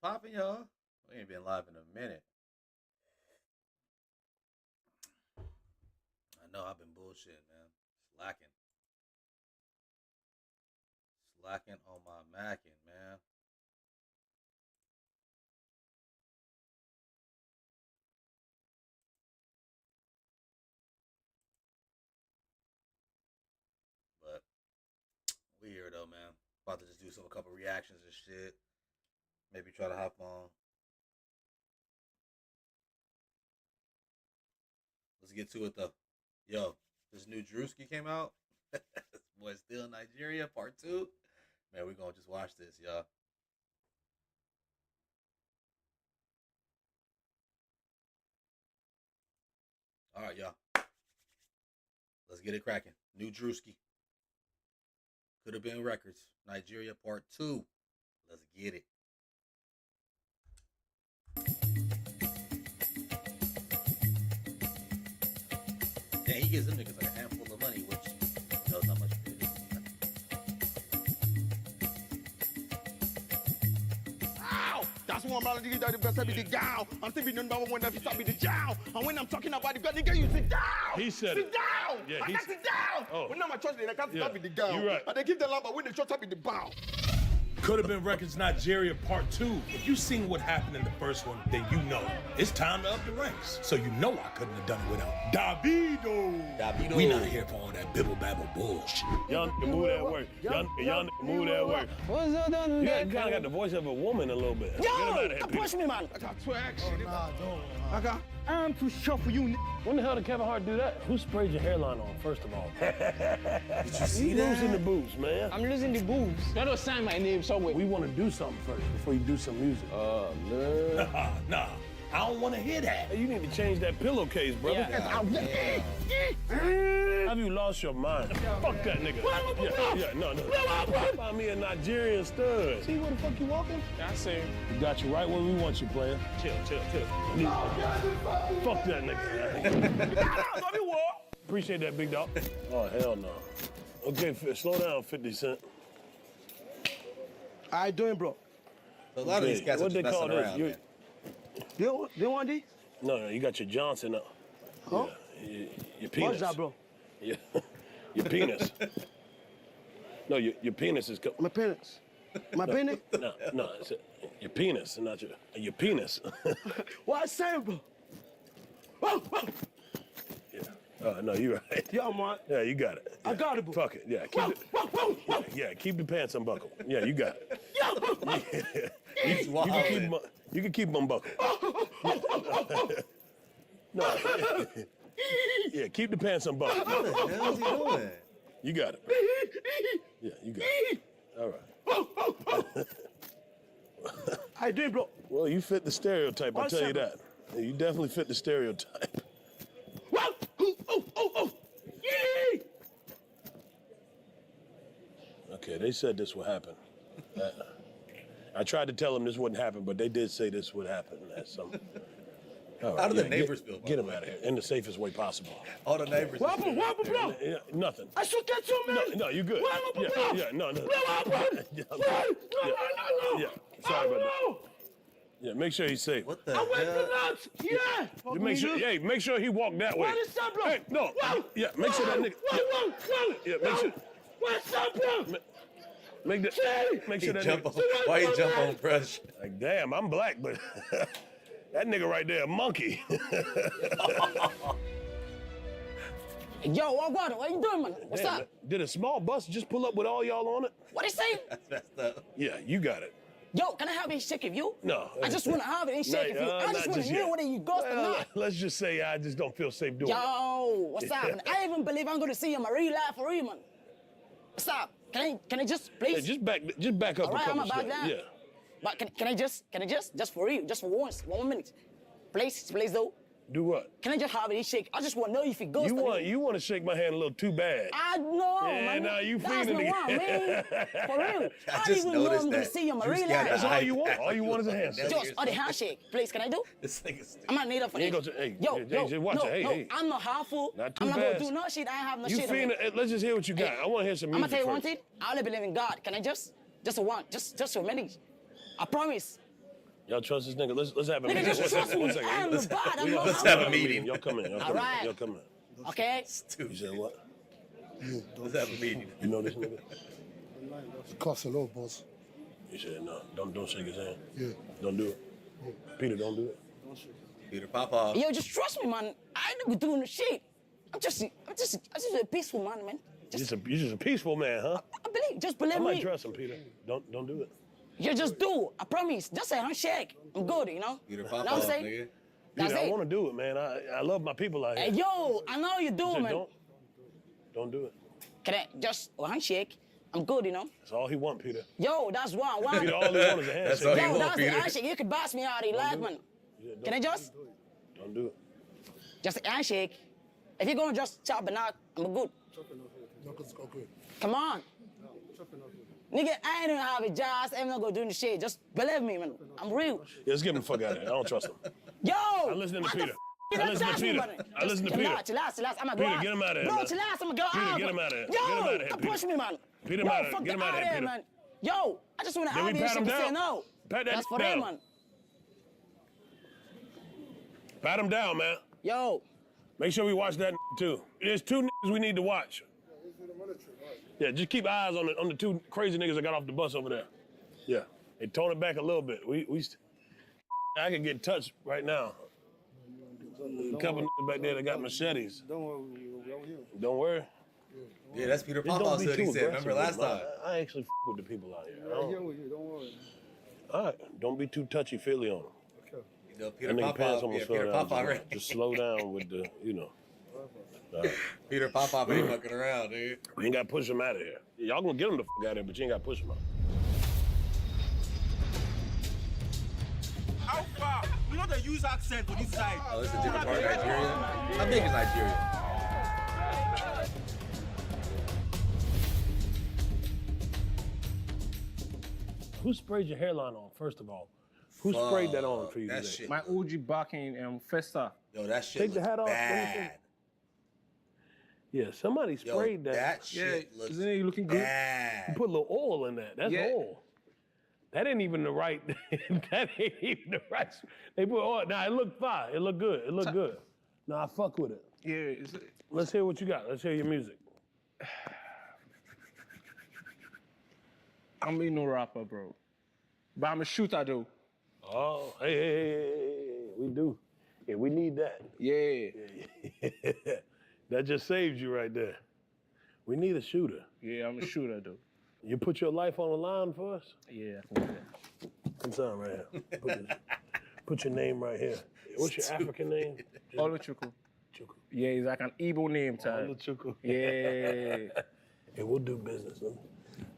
Popping, y'all? We ain't been live in a minute. I know I've been bullshit, man. Slacking. Slacking on my macking, man. But we here though, man. About to just do a couple reactions and shit. Maybe try to hop on. Let's get to it though. Yo, this new Drewski came out. Boy, still in Nigeria, part 2. Man, we gonna just watch this, y'all. All right, y'all. Let's get it cracking. New Drewski. Could have been records. Nigeria part 2. Let's get it. Yeah, he gives them niggas like a handful of money, which knows how much it is. Ow! That's one about the best be the gal. I'm thinking number one that stop me the jow. And when I'm talking about the girl, you sit down. He said sit it. down. Yeah, I can't sit down. Oh. When I'm my church, I can't stop with the gal. You right. And they give the lamp, but when they shut up in the bow. Could have been Records Nigeria Part 2. If you seen what happened in the first one, then you know it's time to up the ranks. So you know I couldn't have done it without Davido. We not here for all that bibble babble bullshit. Y'all nigga move that work. Y'all nigga move that work. What's up, You kind of got the voice of a woman a little bit. Get him out of Yo, here, don't Peter. push me, man. I got two action. I'm too short for you. When the hell did Kevin Hart do that? Who sprayed your hairline on, first of all? Did you see You that? losing the boobs, man. I'm losing the boobs. You don't sign my name somewhere. We want to do something first before you do some music. Man. Nah, I don't want to hear that. Hey, you need to change that pillowcase, brother. Yeah. Have you lost your mind? Fuck that nigga. No. Find me a Nigerian stud. See where the fuck you walking? I see. We got you right where we want you, player. Chill. Fuck that nigga. Appreciate that, big dog. Oh, hell no. Okay, slow down, 50 Cent. How you doing, bro? So a lot of these cats are What just they call messing this? around, You- man. They want this? No, you got your Johnson up. Huh? Yeah, your penis. What's that, bro? Yeah. Your penis. No, your penis is... My penis. My penis? No, it's your penis, not your penis. What I saying, bro? Whoa. No, you right. Yeah, man. Yeah, you got it. I got it, bro. Fuck it. Yeah, keep the pants unbuckled. Yeah, you got it. He's wild. You can keep them unbuckled. No. Yeah, keep the pants unbuckled. What the hell is he doing? You got it. Yeah, you got it. All right. How you doing, bro? Well, you fit the stereotype, I'll tell you that. Yeah, you definitely fit the stereotype. Yee! Okay, they said this would happen. I tried to tell them this wouldn't happen, but they did say this would happen. That's some. All right, How do the neighbors feel? Get them out of here in the safest way possible. All the neighbors. What happened, bro? Yeah, nothing. I should get you, man. No, you good. What happened, bro? No. What happened? Yeah, No. yeah, sorry about that. Yeah, make sure he's safe. What the I went to hell? nuts. Yeah. Make sure he walked that way. What is up, bro? Hey, no. Whoa. Yeah, make sure that nigga. Whoa. Yeah, make sure. What's up, bro? Make Hey. sure that Jump nigga. on, why he jump on brush? Like, damn, I'm black, but that nigga right there, a monkey. Yo, what you doing, man? What's Damn, up? Did a small bus just pull up with all y'all on it? What you say? That's messed up. Yeah, you got it. Yo, can I have a shake of you? No. I just want to have a shake of you. I just want to hear whether you ghost or not. Let's just say I just don't feel safe doing it. Yo, what's up? Man? I even believe I'm going to see you in my real life for real, man. What's up? Can I just, please? Yeah, just back up All a right, couple I'm about steps. that. Yeah. But can I just for real, just for once, 1 minute. Please though. Do what? Can I just have a shake? I just want to know if it goes You want to shake my hand a little too bad. I know, Yeah, man. nah, you That's feeling the one, man. For real. I just didn't even know noticed I'm going that to see you in my Juice real got life. That's all you want. All you want is a handshake. Just the handshake. Please, can I do? This nigga stupid. I'm not need up for You ain't this. gonna- hey, yo, hey, yo, just watch no, it. Hey, no, hey. I'm not half-full. Not too I'm not going to fast. do no shit. I ain't have no You shit. feeling it? Let's just hear what you got. I want to hear some I'm music going to tell you one first. thing. I only believe in God. Can I just a minute. I promise. Y'all trust this nigga? Let's have a Nigga, meeting. just One trust second. me. One second. I am the bad. I'm not let's bad. have a meeting. Y'all come in. Y'all All come in. right. Y'all come in. Okay? You said what? Let's have a meeting. You know this nigga? He costs a lot, boss. He said no. Don't shake his hand. Yeah. Don't do it. Peter, don't do it. Peter Papa. Yo, just trust me, man. I ain't never doing the shit. I'm just a peaceful man. You're just a peaceful man, huh? Just I believe might me. trust him, Peter. Don't do it. You just do. I promise. Just a handshake. I'm good, you know? Peter You Papa, know what I'm saying? nigga. That's Peter, I it. want to do it, man. I love my people out here. Hey, yo, I know you do, He said, man. don't do it. Can I just a handshake? I'm good, you know? That's all he want, Peter. Yo, that's what I want. Peter, all he want is a That's handshake. all he Yo, want, that's the Peter. handshake. You can boss me out of like, man. Yeah, Can I just? Don't do it. Just a handshake. If you're gonna just chop it out, I'm good. No, cause okay. Come on. Nigga, I ain't even have a job. I'm not gonna do the shit. Just believe me, man. I'm real. Yeah, let's get him the fuck out of here. I don't trust him. Yo! I listen to what Peter. the I you don't listen to touch me, Peter. man. I listen to Chill Peter. out, chill out. I'm gonna Peter, go out. get him out of here, Bro, man. chill out. I'm gonna go Peter, out. get him out of here. Yo, Get him out of here, don't Peter. push me, man. Peter, Yo, out of here. fuck Get him the out of here, Peter. man. Yo, I just wanna Did we have you pat him say down? no. Pat that That's for down. them, man. Pat him down, man. Yo, Make sure we watch that too. There's two niggas we need to watch. Yeah, just keep eyes on the two crazy niggas that got off the bus over there. Yeah, they tone it back a little bit. I can get touched right now. A couple niggas back there that got machetes. Don't worry, we're here. Don't worry. Yeah, that's Peter Just Papa be said. He too said. Remember aggressive last with time? I actually with the people out here. We're here with you, don't worry. All right, don't be too touchy-feely on them. Okay. You know, Peter That nigga Papa. pants Yeah, almost Peter fell down. Papa, right? Just slow down with the, you know. Peter Papa ain't fucking around, dude. We ain't got to push him out of here. Y'all gonna get him the fuck out of here, but you ain't got to push him out. How far? You know the use accent on this side. Oh, this is a different part of Nigeria? How big is Nigeria? Who sprayed your hairline on, first of all? Who sprayed that on for you That today? shit. My OG back in Festa. Yo, that shit Take the looks hat off, let me bad. Yeah, somebody Yo, sprayed that. that shit looks Isn't it looking good? bad. Put a little oil in that. That's Yeah. oil. That ain't even the right. That ain't even the right. They put oil. Now it looked fine. It looked good. It looked good. Now I fuck with it. Yeah, is it? Let's hear what you got. Let's hear your music. I'm no rapper, bro. But I'm a shooter, though. Oh, hey, we do. Yeah, we need that. Yeah. That just saves you right there. We need a shooter. Yeah, I'm a shooter, though. You put your life on the line for us? Yeah, I can do that. Come on, right here. Put your name right here. What's your African name? Oluchuku. Chuku. Yeah, it's like an Igbo name, type. Oluchuku. Yeah. Hey, we'll do business.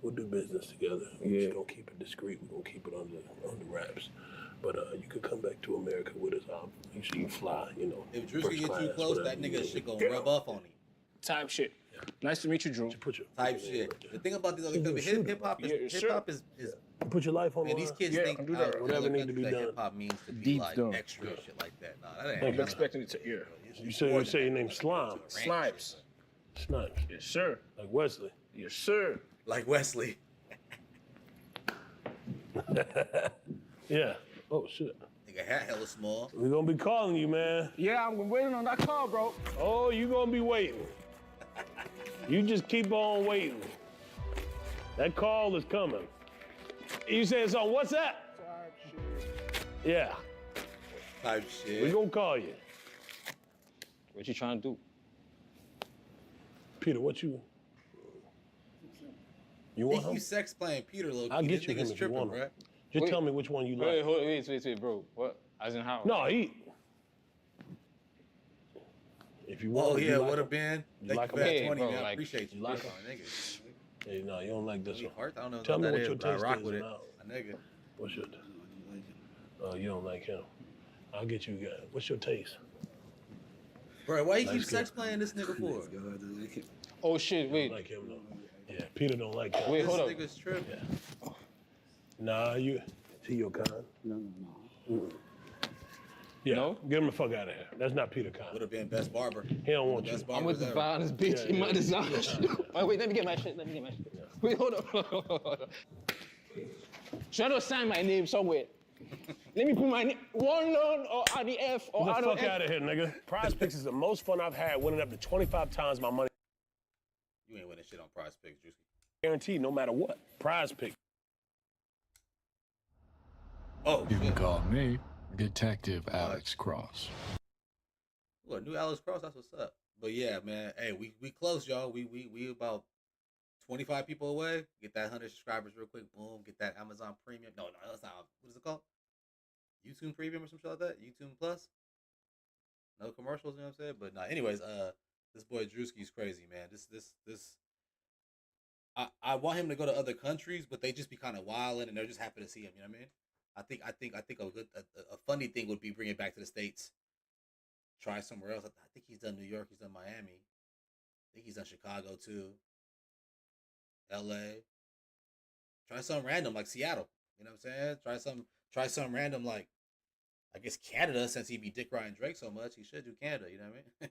We'll do business together. We're Yeah. just gonna keep it discreet. We're gonna keep it under wraps. But you could come back to America with us. You can fly, you know. If Drewski first get too class, close, whatever that you nigga need. shit gonna rub off on him. Type shit. Nice to meet you, Drew. Put your Type name shit. right there. The thing about these other You're a countries, shooter. hip hop Yeah, is sure. Put your life on man, the these line. kids Yeah, think I can do that. Whatever need to be done. hip hop means to be Deep like down. extra and shit like that. Nah, that I'm ain't. expecting it to, yeah. You say your name's Slime. Snipes. Snipes. Yes, sir. Like Wesley. Yes, sir. Like Wesley. Yeah. Oh shit. Nigga hat hella small. We're gonna be calling you, man. Yeah, I'm waiting on that call, bro. Oh, you gonna be waiting. You just keep on waiting. That call is coming. You saying something? What's that? Yeah, Type we shit. gonna call you. What you trying to do? Peter, what you Think want you him? sex playing Peter low I'll key. get This you him nigga's if you tripping, want bruh. him. Just Wait. tell me which one you Wait, like. wait, bro. What? As in how? No, if you want Oh him, you yeah, like what a him. band. You Thank like you for that him? 20, Yeah, man. bro, I like, appreciate you. you like Nigga. him? Hey, no, you don't like this one. Heart, I don't know Tell me what what that your is, but I taste rock is with it. now. My nigga. What's your? Oh, you don't like him. I'll get you a guy. What's your taste? Bro, why you keep Nice sex playing this nigga for? Oh shit! I don't Wait, like him though. Yeah, Peter don't like him. wait, This hold up. nigga's tripping. Nah, you. He your kind? No. Yeah, No? get him the fuck out of here. That's not Peter Would kind. have been best barber. He don't want you. Best I'm barber with the ever. violence, bitch. Yeah, in my yeah. design. Wait, let me get my shit. Wait, hold up. Should I not sign my name somewhere? Let me put my name. One loan or RDF or Get the fuck RDF. out of here, nigga. Prize Picks is the most fun I've had, winning up to 25 times my money. You ain't winning shit on Prize Picks, Drewski. Guaranteed, no matter what. Prize Picks. Oh, You can shit. call me Detective Alex Cross. Look, new Alex Cross, that's what's up. But yeah, man, hey, we close, y'all. We about 25 people away. Get that 100 subscribers real quick. Boom. Get that Amazon Premium. No, that's not. What is it called? YouTube Premium or some shit like that? YouTube Plus? No commercials, you know what I'm saying? But nah, anyways, this boy Drewski's crazy, man. I want him to go to other countries, but they just be kind of wilding and they're just happy to see him, you know what I mean? I think a funny thing would be bring it back to the States. Try somewhere else. I think he's done New York, he's done Miami. I think he's done Chicago too. LA. Try something random like Seattle. You know what I'm saying? Try something random like, I guess, Canada, since he be dick riding Drake so much. He should do Canada, you know what I mean?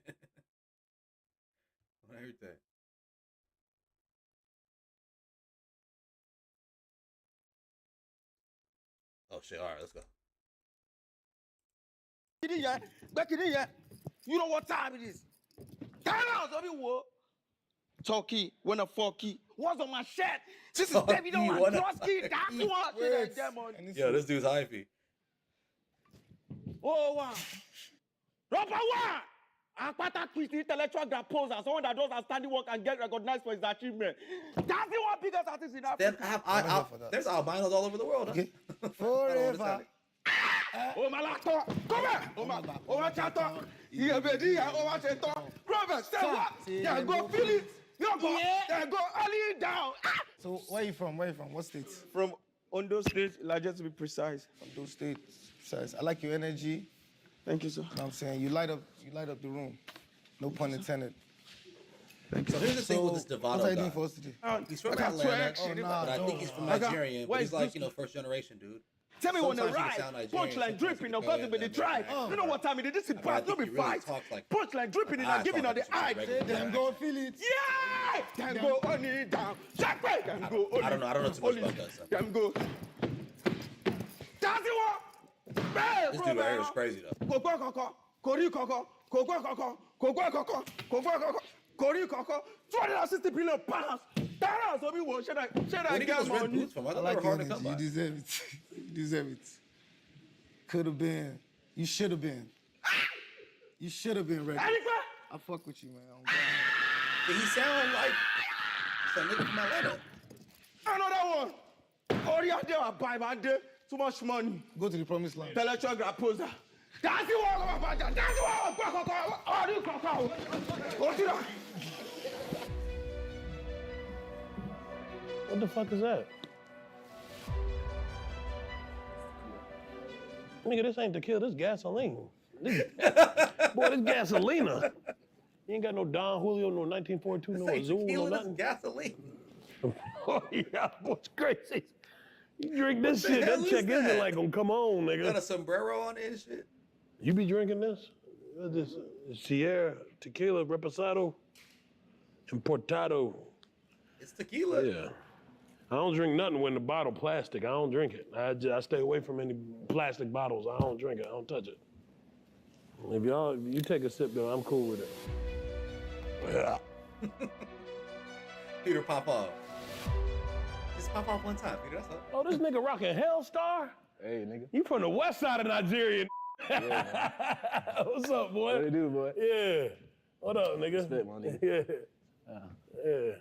Everything. Oh shit, alright, let's go. Back in here. You know what time it is? Turn out, what? Turkey, when a forky. What's on my shirt? This is Turkey, David on when my a- Trotsky. That's what Wait. demon. Yo, this dude's hypey. Oh, wow. Number one. Akpata Christy intellectual poser, someone that does outstanding work and get recognized for his achievement. That's the one biggest artist in Africa. There's albinos all over the world. Huh? Okay. I don't Forever. understand it. Oh, my laptop. Come here. Oh, my chatter. Yeah, baby. Oh, my chatter. Robert, say what? Yeah, go feel it. You go. Yeah, go early down. So where you from? What state? From Ondo State, largest to be precise. From those states. Besides, I like your energy. Thank you, sir. You know what I'm saying? You light up the room. No pun intended. So here's the thing with this What are Devato you doing guy. for us today? He's from I got Atlanta, swag. Oh, nah, but I think don't. he's from I got- Nigerian. But where's he's like, this- first generation dude. Tell me when they Sometimes he can ride. sound Nigerian, Punchline sometimes dripping, he no can cause but they sound try. American. You know what time it is? This is But I past, no think be he really fight. talks like- Punchline dripping and I I'm giving her the talk like eye. this regular Them guy. go feel it. Yeah! Them go on it down. Jack it. Them go on I don't know too much Only- about that stuff. Them go. That's the one. Man, This dude right here is crazy though. Koko koko, kori koko, koko koko, koko koko, koko koko, kori koko. 260 billion pounds. That house will be one. Should I Where did he get get those red money? boots from? I I thought like they were your hard to energy. come You by. deserve it. You deserve it. Could have been. You should have been. You should have been ready. Anything? I fuck with you, man. Did he sound like some nigga from Atlanta? Another one. Oh, yeah, they are buy my day. Too much money. Go to the promised land. Intellectual poser. That's the one about that. That's the one about all you cacao. What did I? What the fuck is that? Nigga, this ain't tequila, this gasoline. Boy, this gasolina. You ain't got no Don Julio, no 1942, no Say Azul, no tequila, this nothing. gasoline. Oh, yeah, boy's crazy. You drink this What the shit, hell that is check that? engine light gonna come on, Got a nigga. sombrero on it and shit. You be drinking this? This Sierra, tequila, reposado, importado. It's tequila. Yeah. I don't drink nothing when the bottle plastic. I don't drink it. I stay away from any plastic bottles. I don't drink it. I don't touch it. If you take a sip though, I'm cool with it. Yeah. Peter pop off. Just pop off one time, Peter. That's all. Oh, this nigga rocking Hellstar? Hey, nigga. You from the west side of Nigeria? What's up, boy? What it do, boy? Yeah. What up, nigga? Respect, my nigga. Yeah.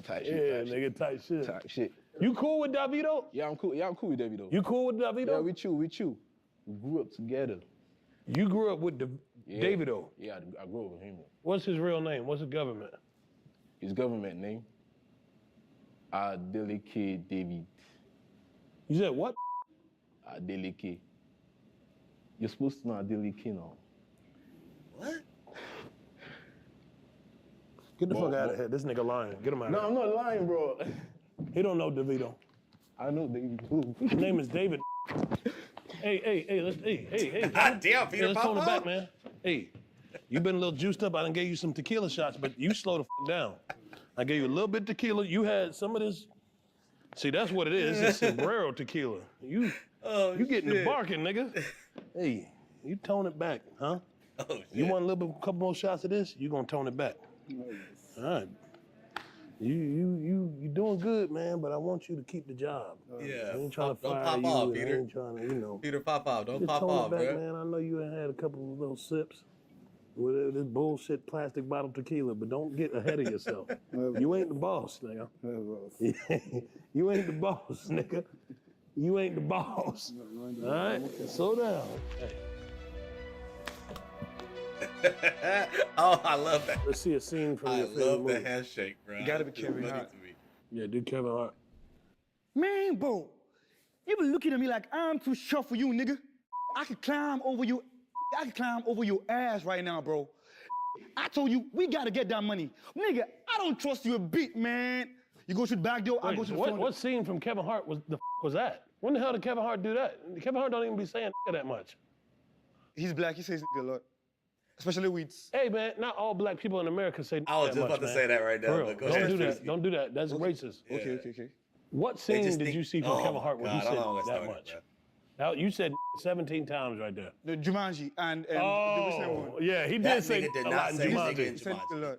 Tight Yeah, shit. nigga, tight shit. Tight shit. You cool with Davido? Yeah, I'm cool. Yeah, I'm cool with Davido. You cool with Davido? Yeah, we chill. We grew up together. You grew up with Yeah. Davido. Yeah, I grew up with him. What's his real name? What's his government? His government name, Adeleke David. You said what? Adeleke. You're supposed to know Adeleke now. What? Get the fuck out of here. This nigga lying. Get him out No, of I'm not lying, bro. here. He don't know Davido. I know David too. His name is David. Hey, hey. God damn, Hey, Peter let's pop tone it back, off. man. Hey, you been a little juiced up. I done gave you some tequila shots, but you slow the down. I gave you a little bit of tequila. You had some of this See, that's what it is. It's sombrero tequila. You getting the barking, nigga. Hey, you tone it back, huh? Oh, shit. You want a little bit, couple more shots of this? You gonna tone it back. All right. You doing good, man, but I want you to keep the job. Yeah. I ain't trying to Don't fire pop you. off, and I Peter. ain't trying to, you know. Peter, pop off. Don't Just pop tone off, it back, bro. man. I know you had a couple of little sips with this bullshit plastic bottle tequila, but don't get ahead of yourself. You ain't the boss, nigga. You ain't the boss, nigga. You ain't the boss. All right? Slow down. Hey. Oh, I love that. Let's see a scene from I your favorite love movie. the handshake, bro. Gotta be It's Kevin funny Hart. to me. Yeah, do Kevin Hart. Man, bro, you been looking at me like I'm too short for you, nigga. I could climb over you. I could climb over your ass right now, bro. I told you we gotta get that money, nigga. I don't trust you a bit, man. You go to the back door. I go Wait, to the what, front. what scene from Kevin Hart was that? When the hell did Kevin Hart do that? Kevin Hart don't even be saying that much. He's black. He says nigga a lot, especially with. Hey, man, not all black people in America say I was that just much, about to man. say that right now. For real. But go Don't ahead. do that. Don't do that. That's racist. Okay. What They scene just did think- you see from Oh, Kevin Hart where he God, I said don't know what that started, much? bro. Now, you said 17 times right there. The Jumanji and the recent one. Oh, yeah, he That did say nigga did a not lot in say nigga Jumanji. in He said Jumanji. a lot.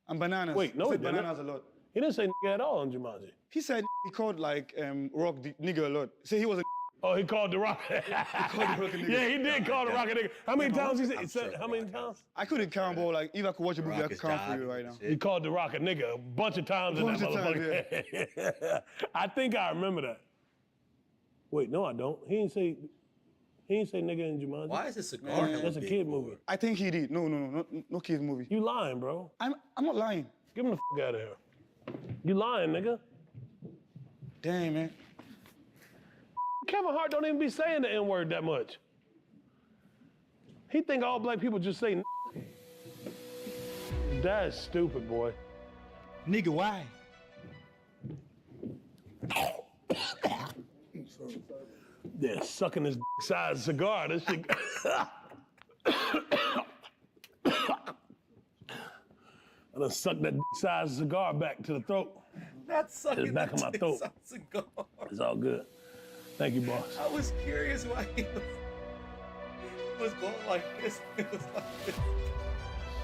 And bananas. Wait, no, he he said didn't. bananas a lot. He didn't say nigga at all in Jumanji. He said he called like Rock the nigga a lot. Say he was a. Oh, he called the Rock. called the Rock a nigga. Yeah, he did call the Rock a nigga. How many times he I'm said? sure How The many Rock times? I couldn't count, bro. Like if I could watch a movie, I Rock could is count for you jogging right and now. He called the Rock a nigga a bunch of times in that Bunch of times, motherfucker. I think I remember that. Wait, no, I don't. He didn't say nigga in Jumanji. Why is this cigar? hella That's a big kid for? movie. I think he did. No kids movie. You lying, bro. I'm not lying. Get him the fuck out of here. You lying, nigga. Damn, man. Kevin Hart don't even be saying the N-word that much. He think all black people just say That's stupid, boy. Nigga, why? Yeah, sucking his size cigar. This shit. I done sucked that size cigar back to the throat. That's sucking the back of my dick throat. size cigar. It's all good. Thank you, boss. I was curious why he was going like this. It was like this.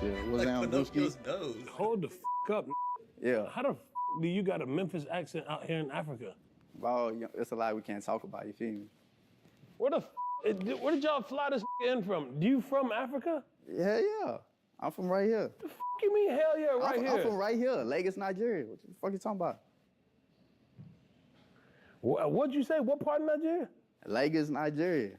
Shit, was Like down Pinocchio's nose. Hold the up. Yeah. How the do you got a Memphis accent out here in Africa? Well, it's a lot we can't talk about, you feel me? Where did y'all fly this in from? You from Africa? Yeah. I'm from right here. The fuck you mean hell yeah right here? I'm from right here, Lagos, Nigeria. What the fuck you talking about? What'd you say? What part of Nigeria? Lagos, Nigeria.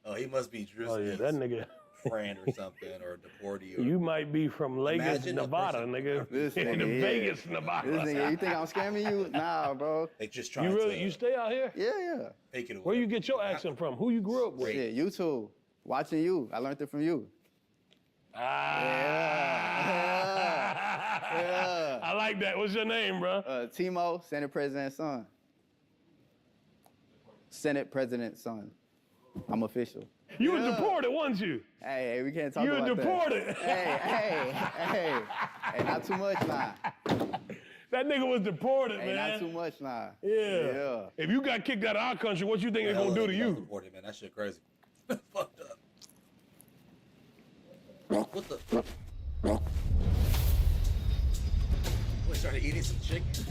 Oh, he must be Drew Oh yeah, Smith's that nigga. friend or something, or deportee. Or You might be from Lagos, Imagine a Nevada, person- nigga. This In nigga, yeah. Vegas, Nevada. This nigga, you think I'm scamming you? Nah, bro. they just trying You really to you stay out here? Yeah. take it away. Where you get your accent from? Who you grew up with? Shit, YouTube. Watching you. I learned it from you. Yeah. I like that. What's your name, bro? Timo, Senate President's son. Senate President's son. I'm official. You were deported, weren't you? Hey, we can't talk You were about deported. that. Hey, not too much now. That nigga was deported, Hey, man. not too much now. Yeah. If you got kicked out of our country, what you think they're gonna do to you? Deported, man. That shit crazy. Fucked up. What the? We started eating some chicken.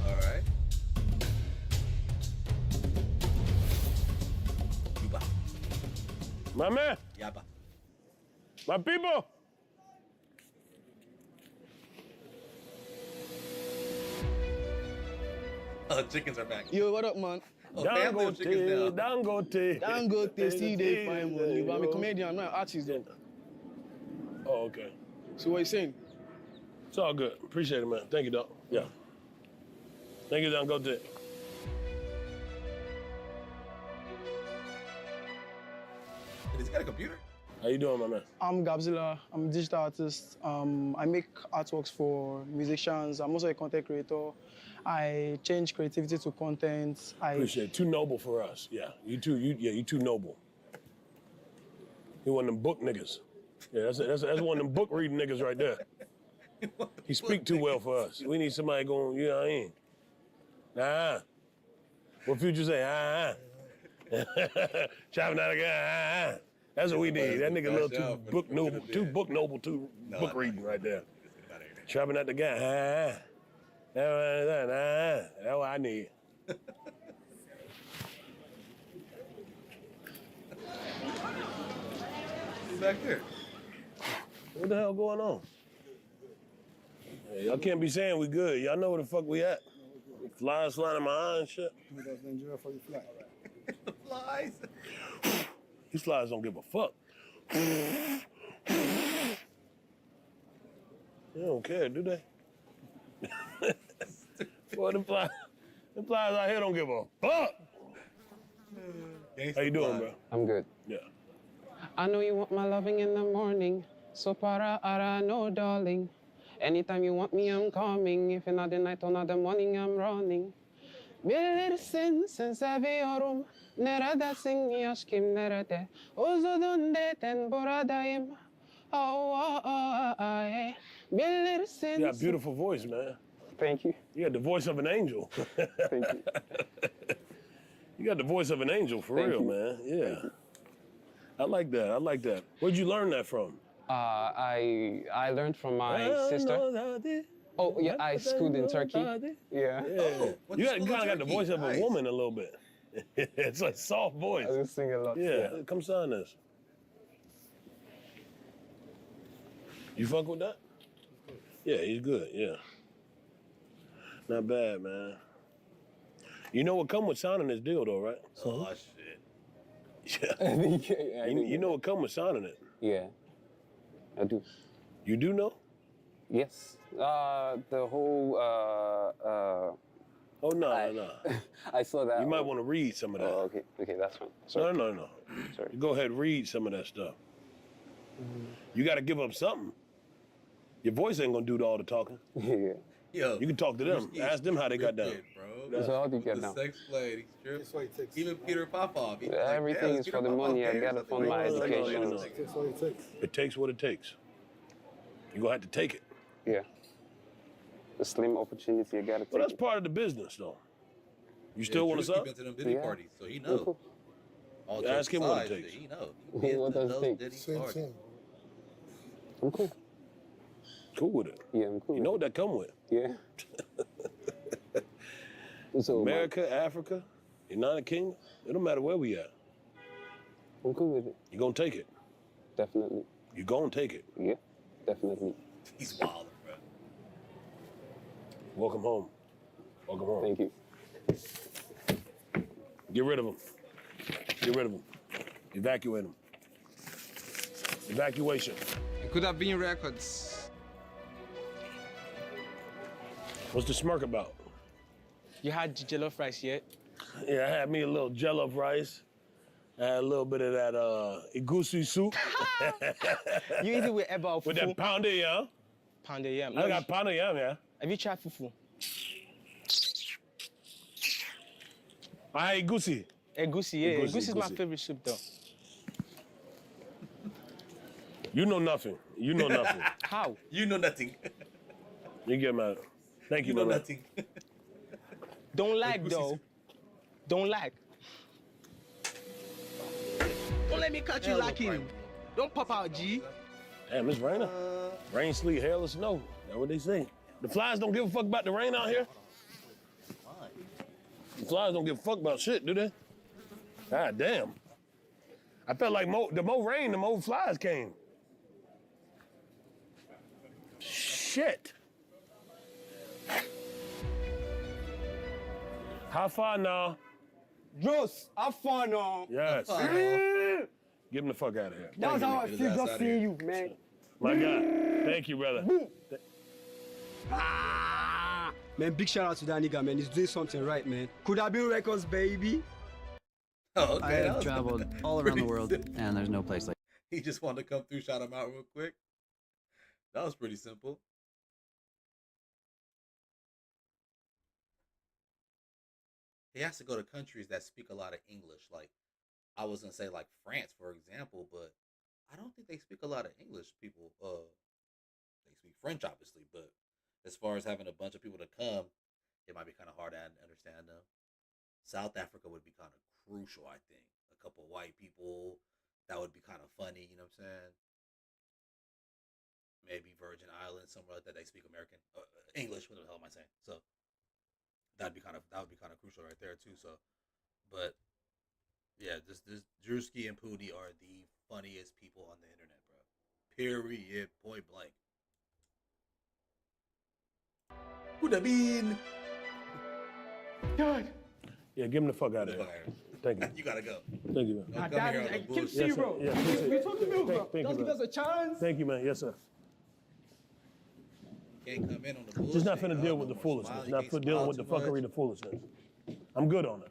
All right. Yuba. My man, Yaba. my people. Chickens are back. Yo, what up, man? Oh, family of chickens now. Dangote. See, they find money. But I'm a comedian, I'm not an artist, though. Oh, okay. So what you saying? It's all good. Appreciate it, man. Thank you, dog. Yeah. Thank you, Dangote. He's got a computer? How you doing, my man? I'm Gabzilla. I'm a digital artist. I make artworks for musicians. I'm also a content creator. I change creativity to content. Appreciate it. Too noble for us. Yeah. You too noble. You one of them book niggas. Yeah, that's one of them book reading niggas right there. He speak too well for us. We need somebody going, you know what I mean? Nah. What Future say? Chopping that again. That's what we need. That nigga a little too book noble, too book reading right there. Chopping at the guy. That's what I need. Back there. What the hell going on? Hey, y'all can't be saying we good. Y'all know where the fuck we at. Flies flying in my eye and shit. Flies. These flies don't give a fuck. They don't care, do they? Boy, the flies out here don't give a fuck. How you doing, bro? I'm good. Yeah. I know you want my loving in the morning. So para ara no darling. Anytime you want me, I'm coming. If not the night or not the morning, I'm running. Bilir sen seviyorum. Neredesin aşkım nerede? Uzun deden buradayım. Bilirsin. You got a beautiful voice, man. Thank you. You got the voice of an angel. Thank you. You got the voice of an angel, for Thank real, you. man. Yeah. I like that. Where'd you learn that from? I learned from my sister. Oh, yeah, I schooled in Turkey. Yeah. Yeah. You kind of got the voice of a woman a little bit. It's like soft voice. I just sing a lot. Yeah, come sign this. You fuck with that? Yeah, he's good, yeah. Not bad, man. You know what come with signing this deal, though, right? Oh, shit. Yeah. You know what come with signing it? Yeah, I do. You do know? Yes. The whole, Oh, no. I saw that. You might want to read some of that. Oh, okay, that's fine. Sorry. No. Sorry. Go ahead, read some of that stuff. You got to give up something. Your voice ain't going to do all the talking. Yeah. Yo, You can talk to them. Ask them how they got down. Bro. So how do you get The down? sex play, these trips. Even Peter Popoff. he's like, Everything yeah, is Peter for the Popoff money. I cares gotta about fund the my race. education. It takes what it takes. You're going to have to take it. Yeah. The slim opportunity, I gotta take Well, that's it. part of the business, though. You Yeah, still want to Drew's sub? been to them Diddy Yeah. parties, so he knows. Cool. All Yeah, ask him what it jokes aside, takes. He knows. What does it take? Diddy parties. I'm cool. Cool with it. Yeah, I'm cool. You know what that come with? Yeah. So, America, Africa, United Kingdom, it don't matter where we at. I'm cool with it. You're going to take it. Definitely. You're going to take it. Yeah, definitely. He's wild, bro. Welcome home. Welcome home. Thank you. Get rid of them. Get rid of them. Evacuate them. Evacuation. It could have been records. What's the smirk about? You had jollof rice yet? Yeah, I had me a little jollof rice. I had a little bit of that egusi soup. You eat it with eba or fufu? With that pounded yam. Pounded yam. I got pounded yam, yeah. Have you tried fufu? I had egusi. Egusi, yeah. Egusi, Egusi is my egusi. favorite soup, though. You know nothing. You know nothing. How? You know nothing. You get mad. Thank you, You know brother. nothing. Don't lag, though. Don't lag. Don't let me catch you lacking. Don't pop out, G. Damn, it's raining. Rain, sleet, hail, or snow. That's what they say. The flies don't give a fuck about the rain out here. The flies don't give a fuck about shit, do they? God damn. I felt like the more rain, the more flies came. Shit. How far now? Joss, have fun now. Yes. Get him the fuck out of here. That was how I feel just seeing you, man. My God. Thank you, brother. Man, big shout out to that nigga, man. He's doing something right, man. Could have been records, baby. Oh, okay. I that have was traveled all around pretty the world, simple. and there's no place like He just wanted to come through, shout him out real quick. That was pretty simple. He has to go to countries that speak a lot of English. Like, I was gonna say like France, for example, but I don't think they speak a lot of English. People, they speak French, obviously, but as far as having a bunch of people to come, it might be kind of hard to understand them. South Africa would be kind of crucial, I think. A couple of white people, that would be kind of funny, you know what I'm saying? Maybe Virgin Islands, somewhere like that, they speak American English. What the hell am I saying? So that would be kind of crucial right there too. So, but yeah, this Drewski and Pootie are the funniest people on the internet, bro. Period. Point blank. Who that mean? God. Yeah, get him the fuck out of here. Thank you. You gotta go. Thank you, man. Don't come here on the bullshit. Yes, sir. bro. Yes, We talking to you, bro. Thank Just you, give us a chance. Thank you, man. Yes, sir. Can't come in on the bullshit. Just not finna deal y'all. with the No more foolishness. smiley, Not can't for dealing smile with the too much. fuckery, the foolishness. I'm good on it.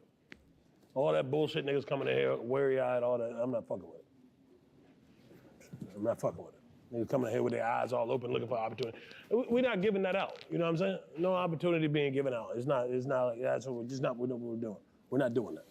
All that bullshit niggas coming in here, weary-eyed, all that, I'm not fucking with it. I'm not fucking with it. Niggas coming in here with their eyes all open looking for opportunity. We're not giving that out. You know what I'm saying? No opportunity being given out. It's not like that's what we're just not what we're doing. We're not doing that.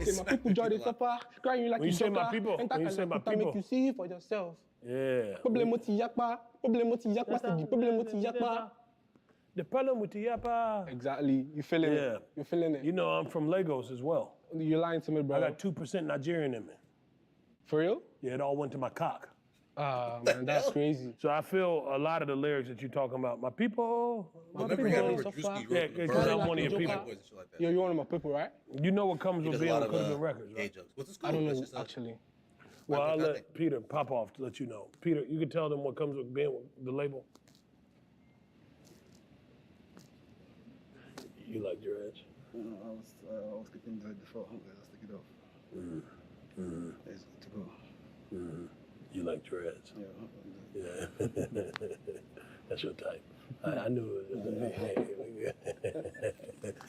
Say my people join the supper, crying like When you say my joker, people, and when you that say my can make people. you see for yourself. Yeah. Problèmeoti yakpa, c'est du problème oti yakpa. The problem with the yapa. Exactly, you feeling Yeah. it? You feeling it? You know I'm from Lagos as well. You're lying to me, bro. I got 2% Nigerian in me. For real? Yeah, it all went to my cock. Ah, man, that's crazy. So I feel a lot of the lyrics that you're talking about. My people, my Remember, people. remember Drewski Yeah, wrote the because Bird I'm one of your and people. White Boys and shit like that. Yo, you're one of my people, right? You know what comes He with does a being lot on of Cooking Records, gay right? jokes. What's this I cool? don't That's know, just actually. Well, I'll I let think- Peter pop off to let you know. Peter, you can tell them what comes with being with the label. You like dreads? No, I was keeping dread before. Let's take it off. It's to go. You like dreads? Yeah. Yeah. That's your type. I knew it.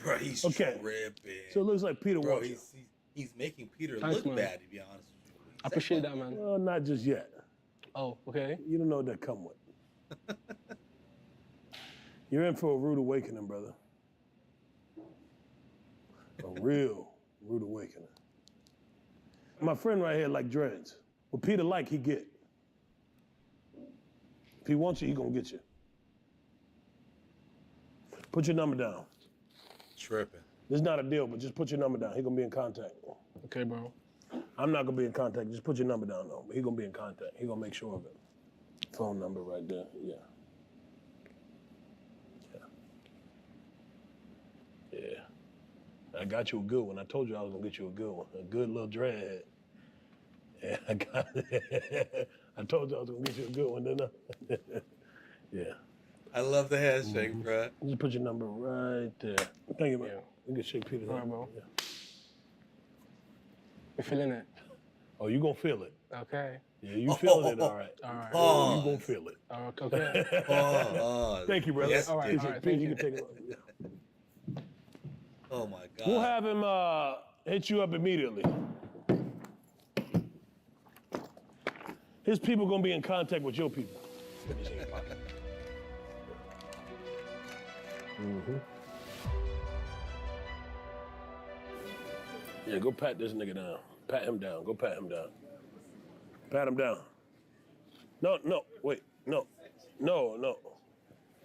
Bro, he's Okay. tripping. So it looks like Peter Bro, wants you. he's making Peter Thanks, look man. bad, to be honest with you. I appreciate that, man. Well, not just yet. Oh, okay. You don't know what that come with. You're in for a rude awakening, brother. A real rude awakening. My friend right here like dreads. What Peter like, he get. If he wants you, he gonna get you. Put your number down. Tripping. This is not a deal, but just put your number down. He gonna be in contact. Okay, bro. I'm not gonna be in contact. Just put your number down, though. But he gonna be in contact. He gonna make sure of it. Phone number right there. Yeah. Yeah. I got you a good one. I told you I was gonna get you a good one. A good little dread. Yeah, I got it. I told you I was gonna get you a good one, didn't I? Yeah. I love the handshake, bro. Just put your number right there. Thank you, man. Yeah. You can shake Peter's All right, hand. bro. Yeah. You feeling it? Oh, you gonna feel it. Okay. Yeah, you feeling it, all right. All right. Oh. You gonna feel it. Okay. Oh, Thank you, brother. Yes, All right, dude. all right, Peter, thank you you. can take it. Oh my God. We'll have him hit you up immediately. His people gonna be in contact with your people. Yeah, go pat this nigga down. Pat him down. Go pat him down. Pat him down. No, wait, no.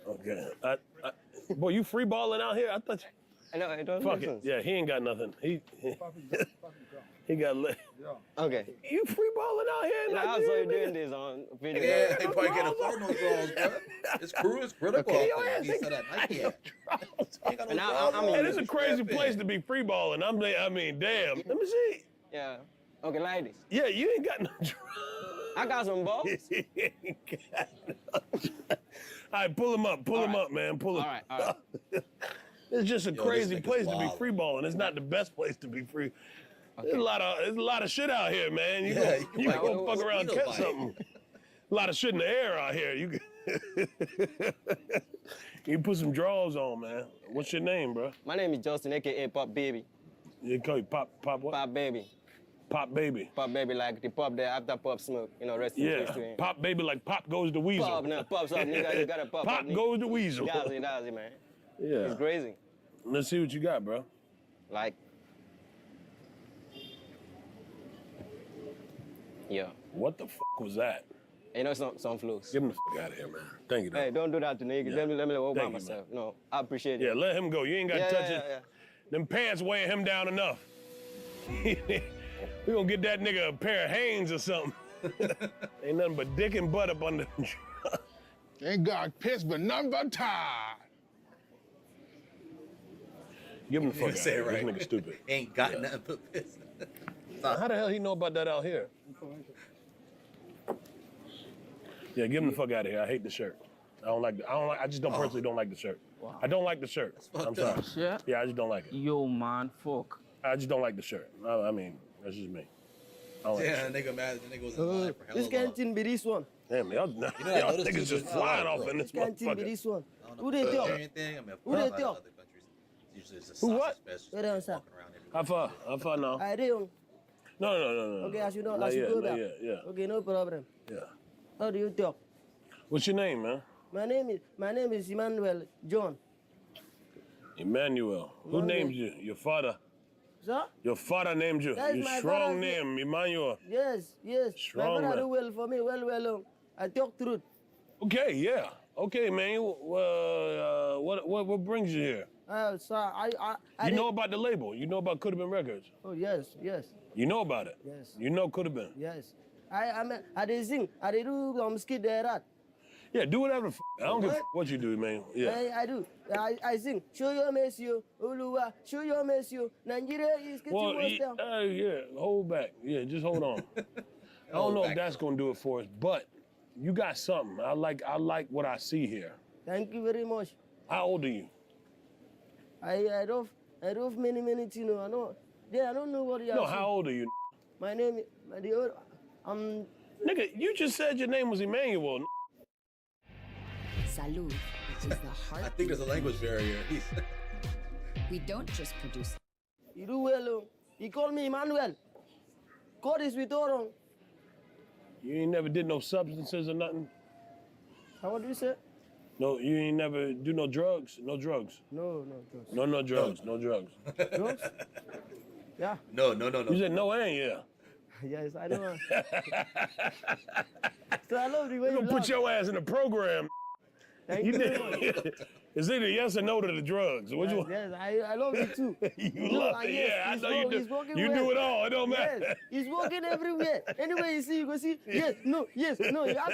Okay. Boy, you free balling out here? I thought you. I know, I don't Fuck it. Yeah, he ain't got nothing. He got lit. Okay. You free balling out here? And I Nigeria, saw you nigga? doing this on video. Yeah, he probably can't afford no draws, bro. His crew is critical. Okay. He said that Nike hat. He ain't got no And draws I'm on. Hey, this is a crazy Tripping. place to be free balling. I mean, damn. Let me see. Yeah. Okay, like this. Yeah, you ain't got no I got some balls. All right, pull him up. Pull him up, man. Pull him All right, all right. up. It's just a Yo, crazy this nigga's place to be wild. free balling. It's not the best place to be free. There's a lot of shit out here, man. You Yeah, go, you you might go go fuck around and mosquito catch bite. something. A lot of shit in the air out here. You put some drawers on, man. What's your name, bro? My name is Justin, aka Pop Baby. You call you Pop what? Pop Baby. Pop Baby. Pop Baby, like the pop there after Pop Smoke. You know, rest in Yeah, peace to him. Pop Baby like Pop goes the weasel. Pop, no, Pop's up, nigga. You gotta pop. Pop up, nigga. goes the weasel. That's it, man. Yeah. It's crazy. Let's see what you got, bro. Like, yeah. What the fuck was that? You know, some flows. Get him the fuck out of here, man. Thank you, though. Hey, don't do that to niggas. Yeah. Let me walk by Thank you, myself. You know, I appreciate it. Yeah, let him go. You ain't got to touch it. Yeah. Them pants weighing him down enough. We gonna get that nigga a pair of Hanes or something. Ain't nothing but dick and butt up under the truck. Ain't got pissed, but nothing but tired. Give him the fuck out. Say it This right. nigga stupid. Ain't got nothing but piss. How the hell he know about that out here? Yeah, give him the fuck out of here. I hate the shirt. I just don't personally don't like the shirt. Wow. I don't like the shirt. I'm sorry. Yeah? Yeah, I just don't like it. Yo, man, fuck. I just don't like the shirt. I mean, that's just me. I don't like Yeah, the shirt. nigga mad. The nigga was in line for hella This long. canteen be this one. Damn, y'all know, I y'all noticed niggas this just is flying hard, off in this This canteen be motherfucker. this one. I don't know Who if they it's talk? anything. I mean, Who they other talk? countries, usually it's a Who sausage what? special. Where they on, sir? Walking around everywhere. How far now? I do. No. Okay, I should know. Not I should yet, go not back. yet, yeah. Okay, no problem. Yeah. How do you talk? What's your name, man? My name is Emmanuel John. Emmanuel. Who Emmanuel. named you? Your father? Sir? Your father named you. That's Your my strong father's name, Emmanuel. Yes. Strong My father man. do well for me. Well. I talk truth. Okay, yeah. Okay, man. What brings you here? Sir, I You know about the label. You know about Could Have Been Records. Oh, yes. You know about it. Yes. You know Could Have Been. Yes. I did sing. I did do skit there. Yeah, do whatever. I don't give a what you do, man. Yeah. I do. I sing. Show your mercy, Oluwa. Show your mercy. Nigeria is getting Well, worse down. yeah. Hold back. Yeah, just hold on. I don't know if that's gonna do it for us, but you got something. I like what I see here. Thank you very much. How old are you? I love many things. I know. Yeah, I don't know what you are. No, how old are you? My name is. Nigga, you just said your name was Emmanuel. Salud, which is the heart. I think there's a language barrier. We don't just produce. You do well. He called me Emmanuel. God is with all. You ain't never did no substances or nothing? What do you say? No, you ain't never do no drugs? No drugs? No drugs. No drugs. No drugs. Drugs? Yeah. No. You said no and yeah. Yes, I know. So I love the way We're you gonna put laugh. your ass in the program. Thank You you very did. much. It's either yes or no to the drugs. What you Yes, I love it too. You love it, yes, yeah. I he's know you he's do. working You well. do it all. It don't matter. Yes, he's working everywhere. Anywhere you see, you go see. Yes, no. You have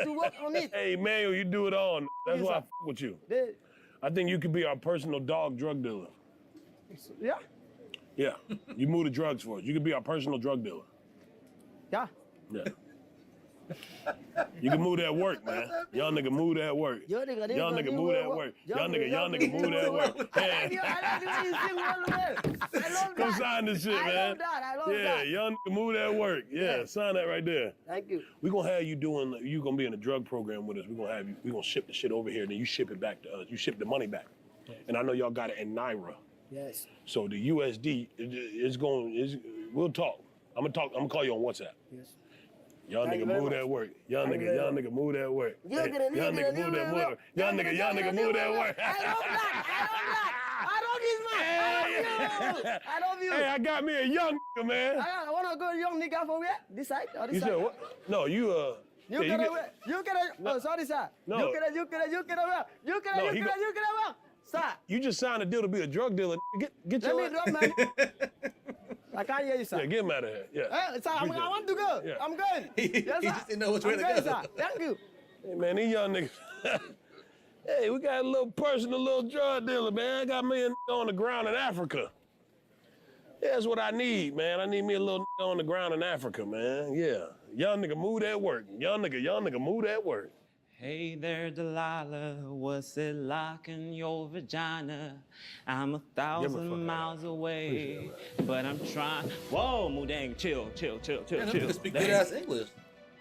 to work on it. Hey, Manuel, you do it all. That's Yes, why I sir. f with you. They- I think you could be our personal dog drug dealer. Yeah. Yeah. You move the drugs for us. You could be our personal drug dealer. Yeah. Yeah. You can move that work, man. Y'all nigga move that work. Y'all nigga move that work. Y'all nigga move that work. I like the way you sing well. I love Come that. sign this shit, I man. love that. I love Yeah, that. y'all nigga move that work. Yeah, sign that right there. Thank you. We gonna have you doing. You gonna be in a drug program with us. We gonna have you. We gonna ship the shit over here, then you ship it back to us. You ship the money back, and I know y'all got it in Naira. Yes. So the USD is going. We'll talk. I'm gonna call you on WhatsApp. Yes. Y'all Thank you nigga very move much. that work. Y'all Thank you nigga very move that work. Y'all Hey, nigga y'all nigga move that work. Y'all nigga move that work. I love that. I love this man. I love you. Hey, I got me a young nigga, man. I want to go young nigga from where? This side or this You side? said what? No, you You yeah, can get- where? You can oh sorry sir. No. You can where? You can No, he go- where? Sir. You just signed a deal to be a drug dealer. Get Let your me drop man. I can't hear you, sir. Yeah, get him out of here. Yeah. Sir, I want to go. Yeah. I'm going. Yes, sir. He just didn't know which way I'm to going, go. Sir. Thank you. Hey man, these young niggas. Hey, we got a little little drug dealer, man. I got me a nigga on the ground in Africa. Yeah, that's what I need, man. I need me a little nigga on the ground in Africa, man. Yeah. Young nigga move that work. Young nigga move that work. Hey there, Delilah, what's it like in your vagina? I'm 1,000 miles away, but I'm trying. Whoa, Mudang, chill. Man, them speak good ass English.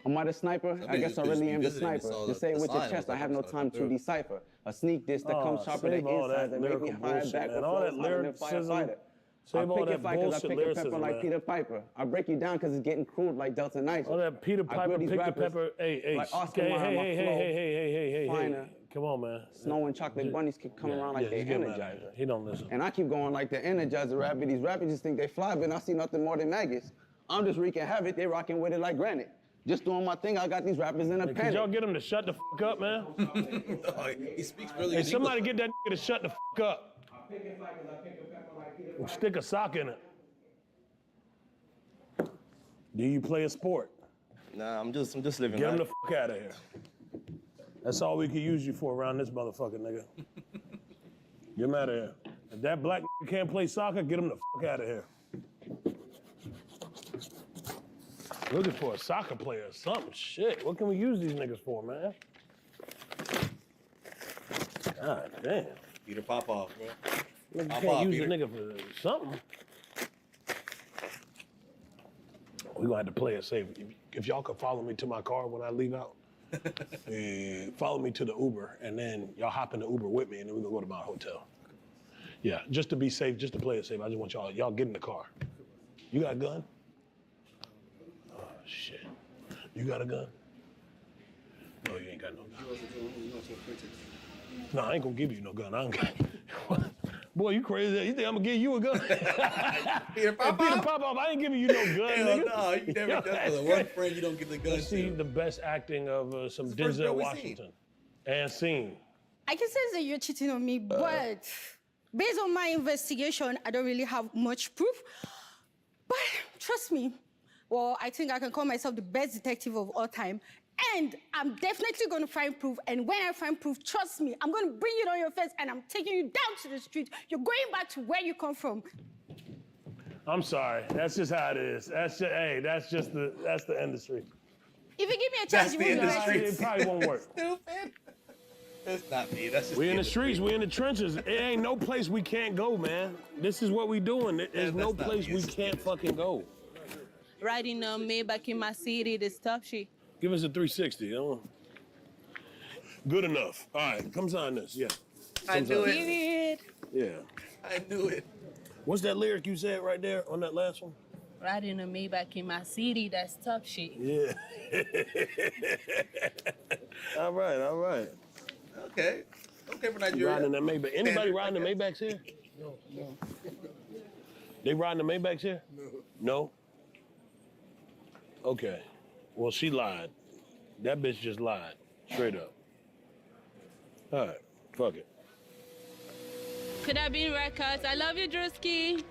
Am I the sniper? I guess I really am the sniper. To say it with your chest, I have no time to decipher. A sneak diss that comes sharper than save all insides that that make me lyrical hire bullshit, back man. with All flows that hotter than lyricism. firefighter. Save I all pick that it fight 'cause I bullshit pick a pepper lyricism, like man. Peter Piper. I break you down cause it's getting crude like Delta Nitro. All that Peter I Piper, grill these pick the rappers pepper. Hey, like Oscar hey, Mayer, hey, my hey, flow hey, finer. Come on, man. Snow and chocolate bunnies keep coming around like they just get him out of Energizer. here. He don't listen. And I keep going like the Energizer rabbit. These rappers just think they fly, but I see nothing more than maggots. I'm just wreaking havoc, they rocking with it like granite. Just doing my thing. I got these rappers in a Could panic. y'all get him to shut the fuck up, man? He speaks really Hey, good somebody English. get that nigga to shut the fuck up. Stick a sock in it. Do you play a sport? Nah, I'm just living Get him life. the fuck out of here. That's all we can use you for around this motherfucker, nigga. Get him out of here. If that black nigga can't play soccer, get him the fuck out of here. Looking for a soccer player or something. Shit, what can we use these niggas for, man? God damn. Peter Popoff, bro. Nigga Pop can't off, use Peter. a nigga for something. We're gonna have to play it safe. If y'all could follow me to my car when I leave out, follow me to the Uber, and then y'all hop in the Uber with me, and then we're gonna go to my hotel. Yeah, just to be safe, just to play it safe. I just want y'all get in the car. You got a gun? Oh, shit. You got a gun? No, you ain't got no gun. No, I ain't gonna give you no gun. I don't got. Boy, you crazy? You think I'm gonna give you a gun? Peter Popoff? Peter Popoff, I ain't giving you no gun, Hell nigga. no, you never done for the one friend you don't get the gun Let's see to. the best acting of some This is the first girl Denzel we Washington. And scene. I can say that you're cheating on me, but based on my investigation, I don't really have much proof. But trust me, well, I think I can call myself the best detective of all time. And I'm definitely going to find proof. And when I find proof, trust me, I'm going to bring it on your face and I'm taking you down to the street. You're going back to where you come from. I'm sorry. That's just how it is. That's just the industry. If you give me a chance, That's you the won't industry. do it. It probably won't work. Stupid. That's not me. That's just We in the streets, we in the trenches. It ain't no place we can't go, man. This is what we doing. There's no that's not place me. we can't fucking go. Riding a Maybach in my city, this tough shit. Give us a 360. You know? Good enough. All right, come sign this. Yeah. I knew it. Period. Yeah. I knew it. What's that lyric you said right there on that last one? Riding a Maybach in my city, that's tough shit. Yeah. All right. Okay. Okay for You Nigeria. riding that Maybach. Anybody riding the Maybachs here? No. They riding the Maybachs here? No. Okay. Well, she lied. That bitch just lied. Straight up. All right. Fuck it. Could have been records. I love you, Drewski.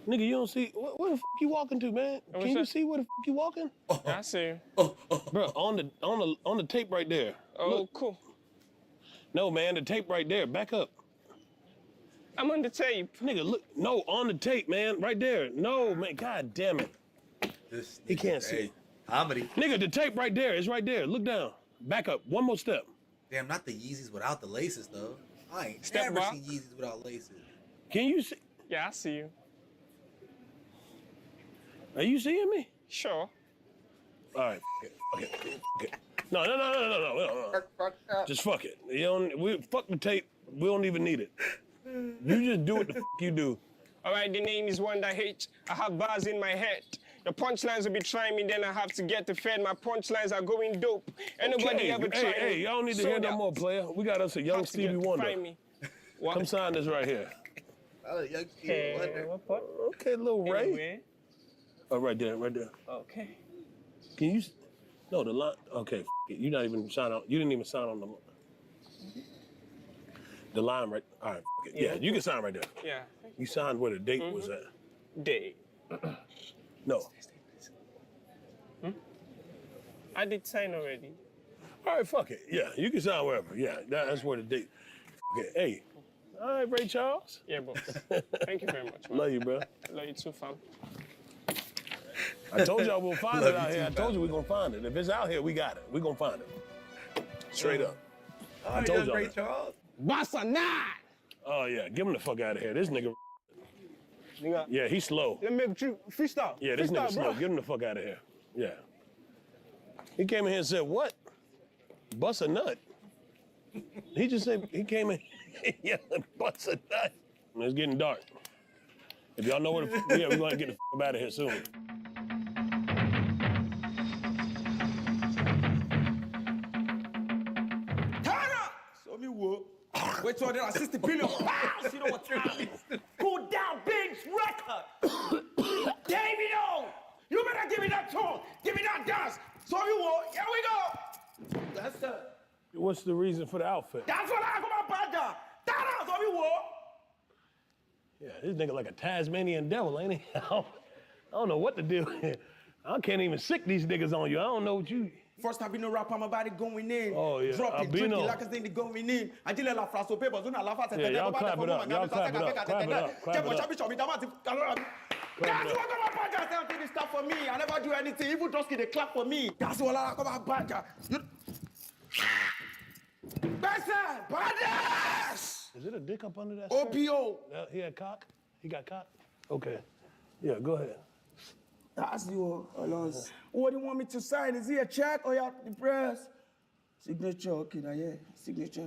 Nigga, you don't see where the fuck you walking to, man? Can you see where the fuck you walking? I see. Bro, on the tape right there. Oh, Look. cool. No, man, the tape right there. Back up. I'm on the tape. Nigga, look. No, on the tape, man. Right there. No, man. God damn it. He can't see. Comedy. Nigga, the tape right there. It's right there. Look down. Back up. One more step. Damn, not the Yeezys without the laces, though. I ain't Step never back. seen Yeezys without laces. Can you see? Yeah, I see you. Are you seeing me? Sure. All right. Okay. No. Just fuck it. Fuck the tape. We don't even need it. You just do what the fuck you do. All right, the name is Wonder H. I have bars in my head. The punchlines will be trying me, then I have to get the fed. My punchlines are going dope. Anybody ever try me? Hey, y'all don't need to hear no more, player. We got us a young Stevie Wonder. Find me. What? Come sign this right here. Young Stevie Wonder. Okay, little Ray. Anyway. Oh, right there. Okay. Can you? No, the line. Okay, f it. You not even sign on. You didn't even sign on the line right. All right, f it. Yeah, you can sign right there. Yeah. You signed where the date was at. Day. No. I did sign already. All right, fuck it. Yeah, you can sign wherever. Yeah, that's where the date. Okay, hey. All right, Ray Charles. Yeah, boss. Thank you very much, man. Love you, bro. Love you too, fam. I told y'all we'll find Love it you out too, here. I fam. told you we're gonna find it. If it's out here, we got it. We're gonna find it. Straight up. Oh, I told young y'all Ray that. Charles. Bossa Nine! Oh yeah, give him the fuck out of here. This nigga. Nigga, Yeah, he's slow. let me freestyle. Yeah, this freestyle, nigga slow. bro. Get him the fuck out of here. Yeah. He came in here and said, what? Bust a nut. He just said, he came in, yeah, bust a nut. And it's getting dark. If y'all know where the, yeah, we're gonna get the fuck out of here soon. So me whoop. Wait till there are 60 billion pounds. You know what time? Cool down, Biggs record. Davido. So you want? Here we go. That's it. What's the reason for the outfit? That's what I come up badger. That's what you want. Yeah, this nigga like a Tasmanian devil, ain't he? I don't know what to do. I can't even sick these niggas on you. I don't know what you... First Albino rapper, my body going in. Oh, yeah. Dropping, Albino. drinking like a thing going in. I did la phrase au paper, zona la face. Yeah, y'all clap it up. Y'all clap it up. Clap it up. Clap it up. That's what come up badger. Tell me this stuff for me. I never do anything. Even Dusky, they clap for me. That's what I come up badger. Besson, badgers! Is it a dick up under that skirt? OPO. He had cock? He got cock? Okay. Yeah, go ahead. That's you, Alonso. What do you want me to sign? Is he a check or you have to press? Signature, okay, now, yeah. Signature.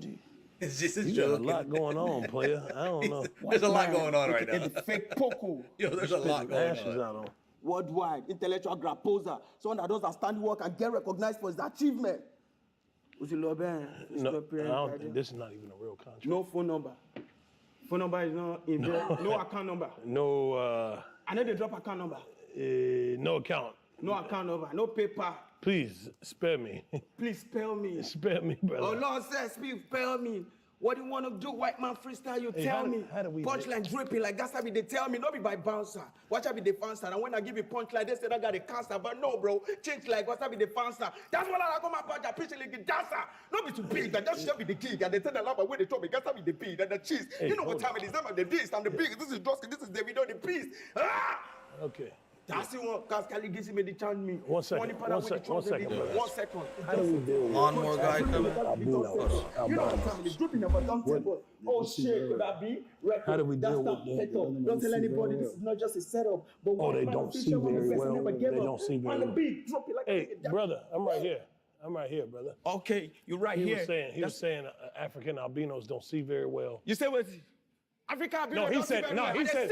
It's just a you joke. got a lot going on, player. I don't know. There's a lot going on right now. The fake Poco. Yo, there's a lot going on. Worldwide, intellectual grab poser. Someone that does outstanding work and get recognized for his achievement. No, this is not even a real contract. No phone number. Phone number is not in there. No account number. No, I know they drop account number. no account. No account number. No paper. Please, spare me. Please spare me. Spare me, brother. Oh, Lord says, please spare me. What do you want to do, white man freestyle? You tell me. How do we punchline dripping like that's how they tell me, not be by bouncer. Watch how be the fancer. And when I give you punchline, they say I got a cancer. But no, bro, change like what's how be the fancer. That's what I come up with. I preach like a dancer. Not be too big, but that should be the king. And they tell the love when they talk, because that be the pig and the cheese. Hey, you know what time it is? I'm the beast. I'm the big. This is Drosky. This is David on the priest. Ah! Okay. That's the one. Cause Kali gives me the chant me. 1 second. 1 second. 1 second. 1 second. How do we deal with Lawnmower guy coming? You know what time it is? Dripping number don't table. Oh shit, could that be? How do we deal with that? Don't tell anybody this is not just a setup. But Oh, they don't see very well. They don't see very on the well. beat, drop it like Hey, brother, I'm right here. I'm right here, brother. Okay, you're right here. He was saying African albinos don't see very well. You say what? Africa, No, he said, no, he said,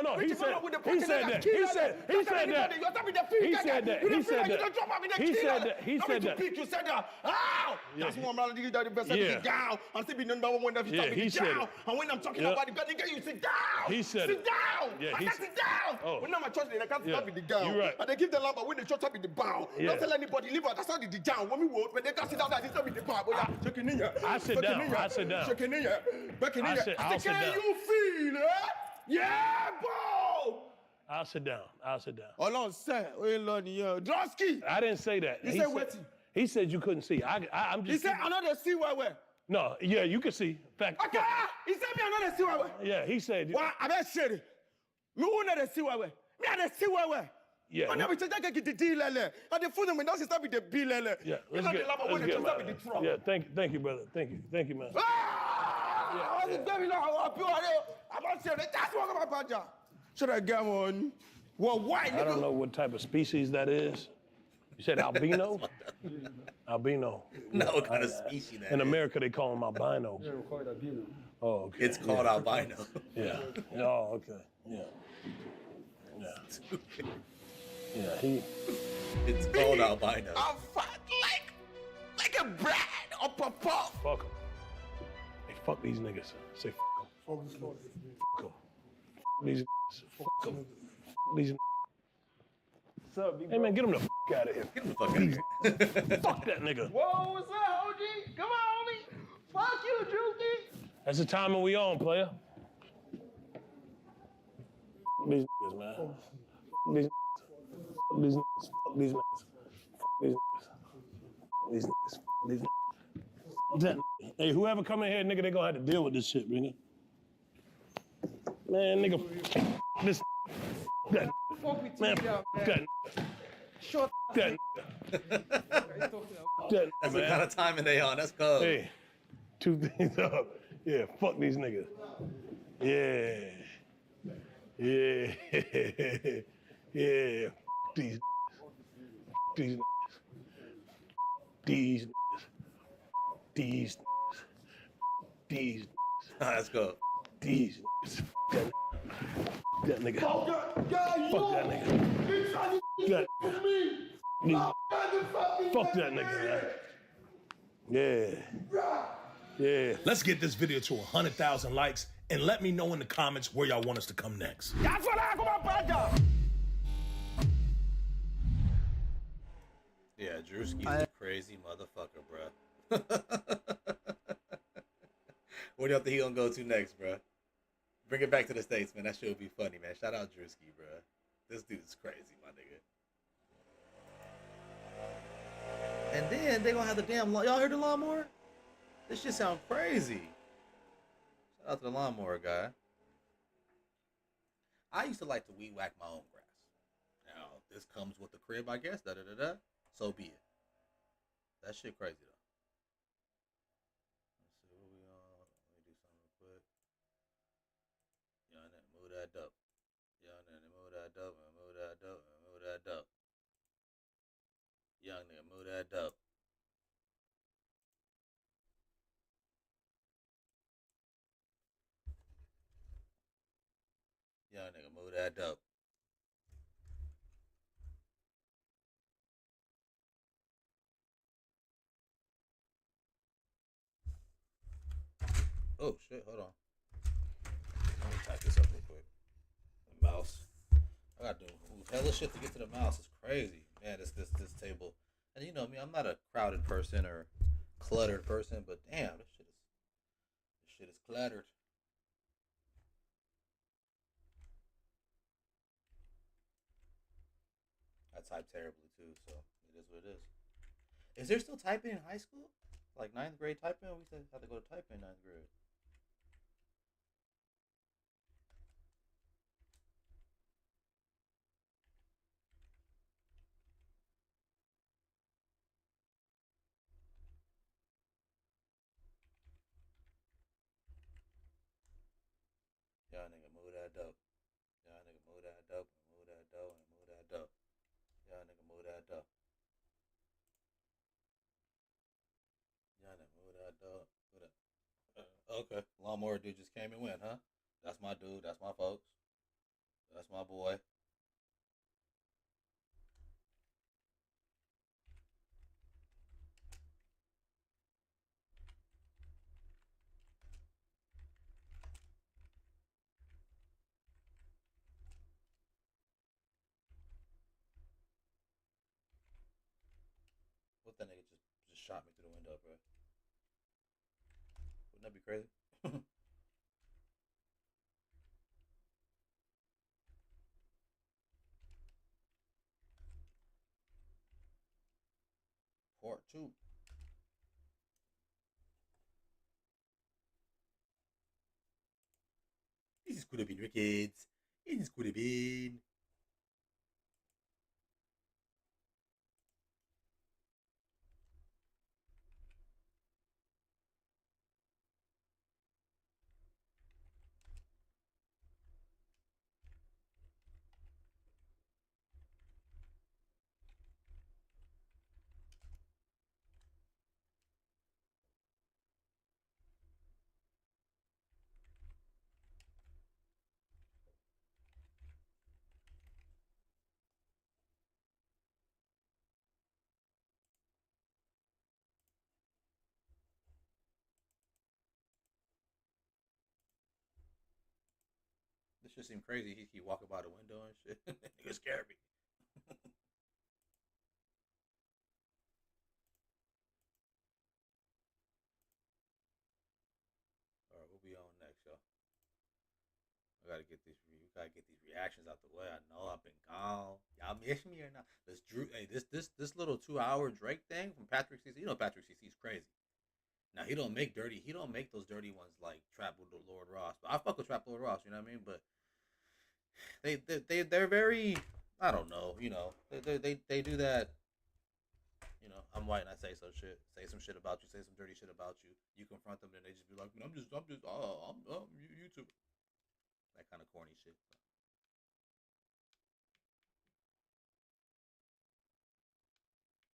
no, he said that. He said that. He said that. He said that. He said that. He said that. He said that. You said that. Ow! That's one man that the best sit down. I'm still be number one when he said down. And when I'm talking about the gun, you sit down. He said sit down. Yeah, I can't sit down. Oh. When I'm a church, they can't stop with the gown. You're right. And they give the lamp, but when they church up with the bow. Don't tell anybody, leave out. That's how they the down. When we walk, when they can't sit down, they stop with the bow. Shaking in here. I sit down. I sit down. Shaking in here. Back in here. I'll sit down. Can you feel it? Yeah, bro! I'll sit down. I'll sit down. Hold on, sir. Drosky! I didn't say that. He said what? He said you couldn't see. I'm just. He said another see where? No, yeah, you can see. Fact. Okay, he said me another see where? Yeah, he said. Well, I bet shit. Me who another see where? Me another see where? Yeah. Man, we take that get the deal, lele. And the food, we don't start with the bill, lele. Yeah, let's get the truck. Yeah, thank you, brother. Thank you, man. Ah! Yeah. I'm not saying that's what I'm about. Should I get one? Well, why? I don't know what type of species that is. You said albino? Albino. No, what kind of species that In is. America, they call them albino. Yeah, we call it albino. Oh, okay. It's called albino. Yeah. Oh, okay. Yeah. Yeah, It's called albino. I'm fat like a bread or papa. Fuck them. Hey, fuck these niggas. Say fuck them. Fuck them. These niggas. Fuck them. These niggas. Hey man, get him the fuck out of here. Get him the fuck out of here. Fuck that nigga. Whoa, what's up, OG? Come on, homie. Fuck you, Drewski. That's the timing we on, player. These niggas, man. These niggas. These niggas. These niggas. These niggas. These niggas. These niggas. Hey, whoever come in here, nigga, they gonna have to deal with this shit, nigga. Man, nigga, this. That. Man, that. Shut that. That's the kind of timing they on. That's cold. Hey, 2 things up. Yeah, fuck these niggas. Yeah. Yeah. Yeah. These. These. These. These. These. Let's go. These. That nigga. Fuck that nigga. Fuck that nigga. Yeah. Yeah. Let's get this video to 100,000 likes and let me know in the comments where y'all want us to come next. That's what I come up. Yeah, Drew Drewski's a crazy motherfucker, bro. Where do you think he gonna go to next, bro? Bring it back to the States, man. That shit would be funny, man. Shout out Drewski, bro. This dude's crazy, my nigga. And then they gonna have the damn y'all heard the lawnmower? This shit sound crazy. Shout out to the lawnmower guy. I used to like to weed whack my own grass. Now this comes with the crib, I guess. So be it. That shit crazy though. Let's see what we on. Let me do something real quick. Young nigga, move that dope. Young nigga, move that dope. Move that dope. Move that dope. Young nigga, move that dope. Young nigga, move that dope. Oh shit, hold on. Let me type this up real quick. The mouse. I gotta do hella shit to get to the mouse. It's crazy. Man, this table. And you know me, I'm not a crowded person or cluttered person, but damn, this shit is cluttered. I type terribly too, so it is what it is. Is there still typing in high school? Like 9th grade typing? We used to have to go to typing in 9th grade. Y'all nigga move that dope. Y'all nigga move that dope and move that dope and move that dope. Y'all nigga move that dope. Y'all nigga move that dope. Okay, lawnmower dude just came and went, huh? That's my dude. That's my folks. That's my boy. What that nigga just shot me through the window, bro? Wouldn't that be crazy? Part 2. This could have been wicked. This could have been. This just seemed crazy. He keep walking by the window and shit. Nigga scared me. All right, we'll be on next, y'all. We gotta get these reactions out the way. I know I've been gone. Y'all miss me or not? This little 2-hour Drake thing from Patrick CC. You know Patrick CC is crazy. Now he don't make those dirty ones like Trap Lord Ross. But I fuck with Trap Lord Ross, you know what I mean? But they're very, I don't know, you know, they do that. You know, I'm white and I say some shit about you, say some dirty shit about you. You confront them and they just be like, I'm YouTube. That kind of corny shit.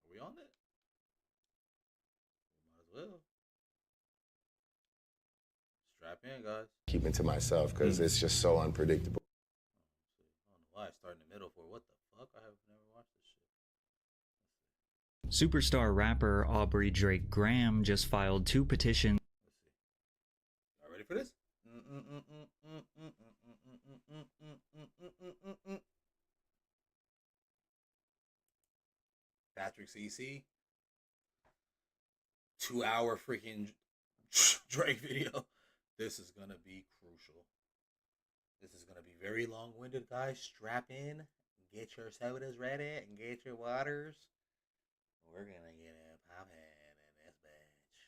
Are we on it? We might as well. Strap in, guys. Keeping to myself because it's just so unpredictable. I don't know why I start in the middle for. What the fuck? I have never watched this shit. Superstar rapper Aubrey Drake Graham just filed 2 petitions. Y'all ready for this? Patrick CC, 2-hour freaking Drake video. This is gonna be crucial. This is gonna be very long-winded, guys. Strap in, get your sodas ready, and get your waters. We're gonna get it poppin' in this bitch.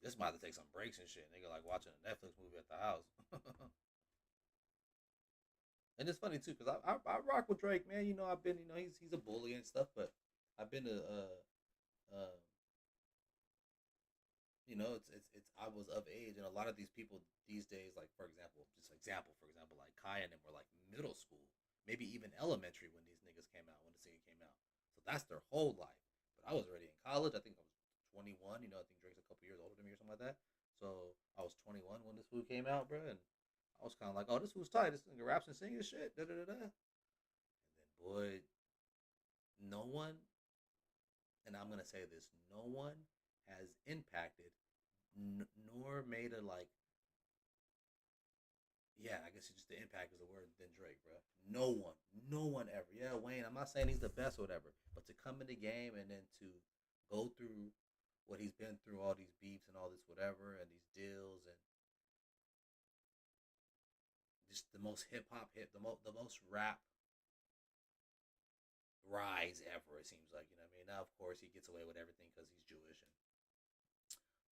This might have to take some breaks and shit. Nigga like watching a Netflix movie at the house. And it's funny too, cause I rock with Drake, man. You know, I've been, you know, he's a bully and stuff, but I've been to you know, it's I was of age, and a lot of these people these days, like for example, like Kai and them were like middle school, maybe even elementary when these niggas came out, when the singer came out. So that's their whole life. But I was already in college. I think I was 21. You know, I think Drake's a couple years older than me or something like that. So I was 21 when this food came out, bro, and I was kind of like, oh, this food's tight. This nigga raps and sings shit. Da da da da. And then boy, no one, and I'm gonna say this, no one has impacted nor made a like, yeah, I guess it's just the impact is the word than Drake, bro. No one ever. Yeah, Wayne, I'm not saying he's the best or whatever, but to come in the game and then to go through what he's been through, all these beefs and all this whatever, and these deals, and just the most the most rap rise ever, it seems like, you know what I mean? Now, of course, he gets away with everything because he's Jewish and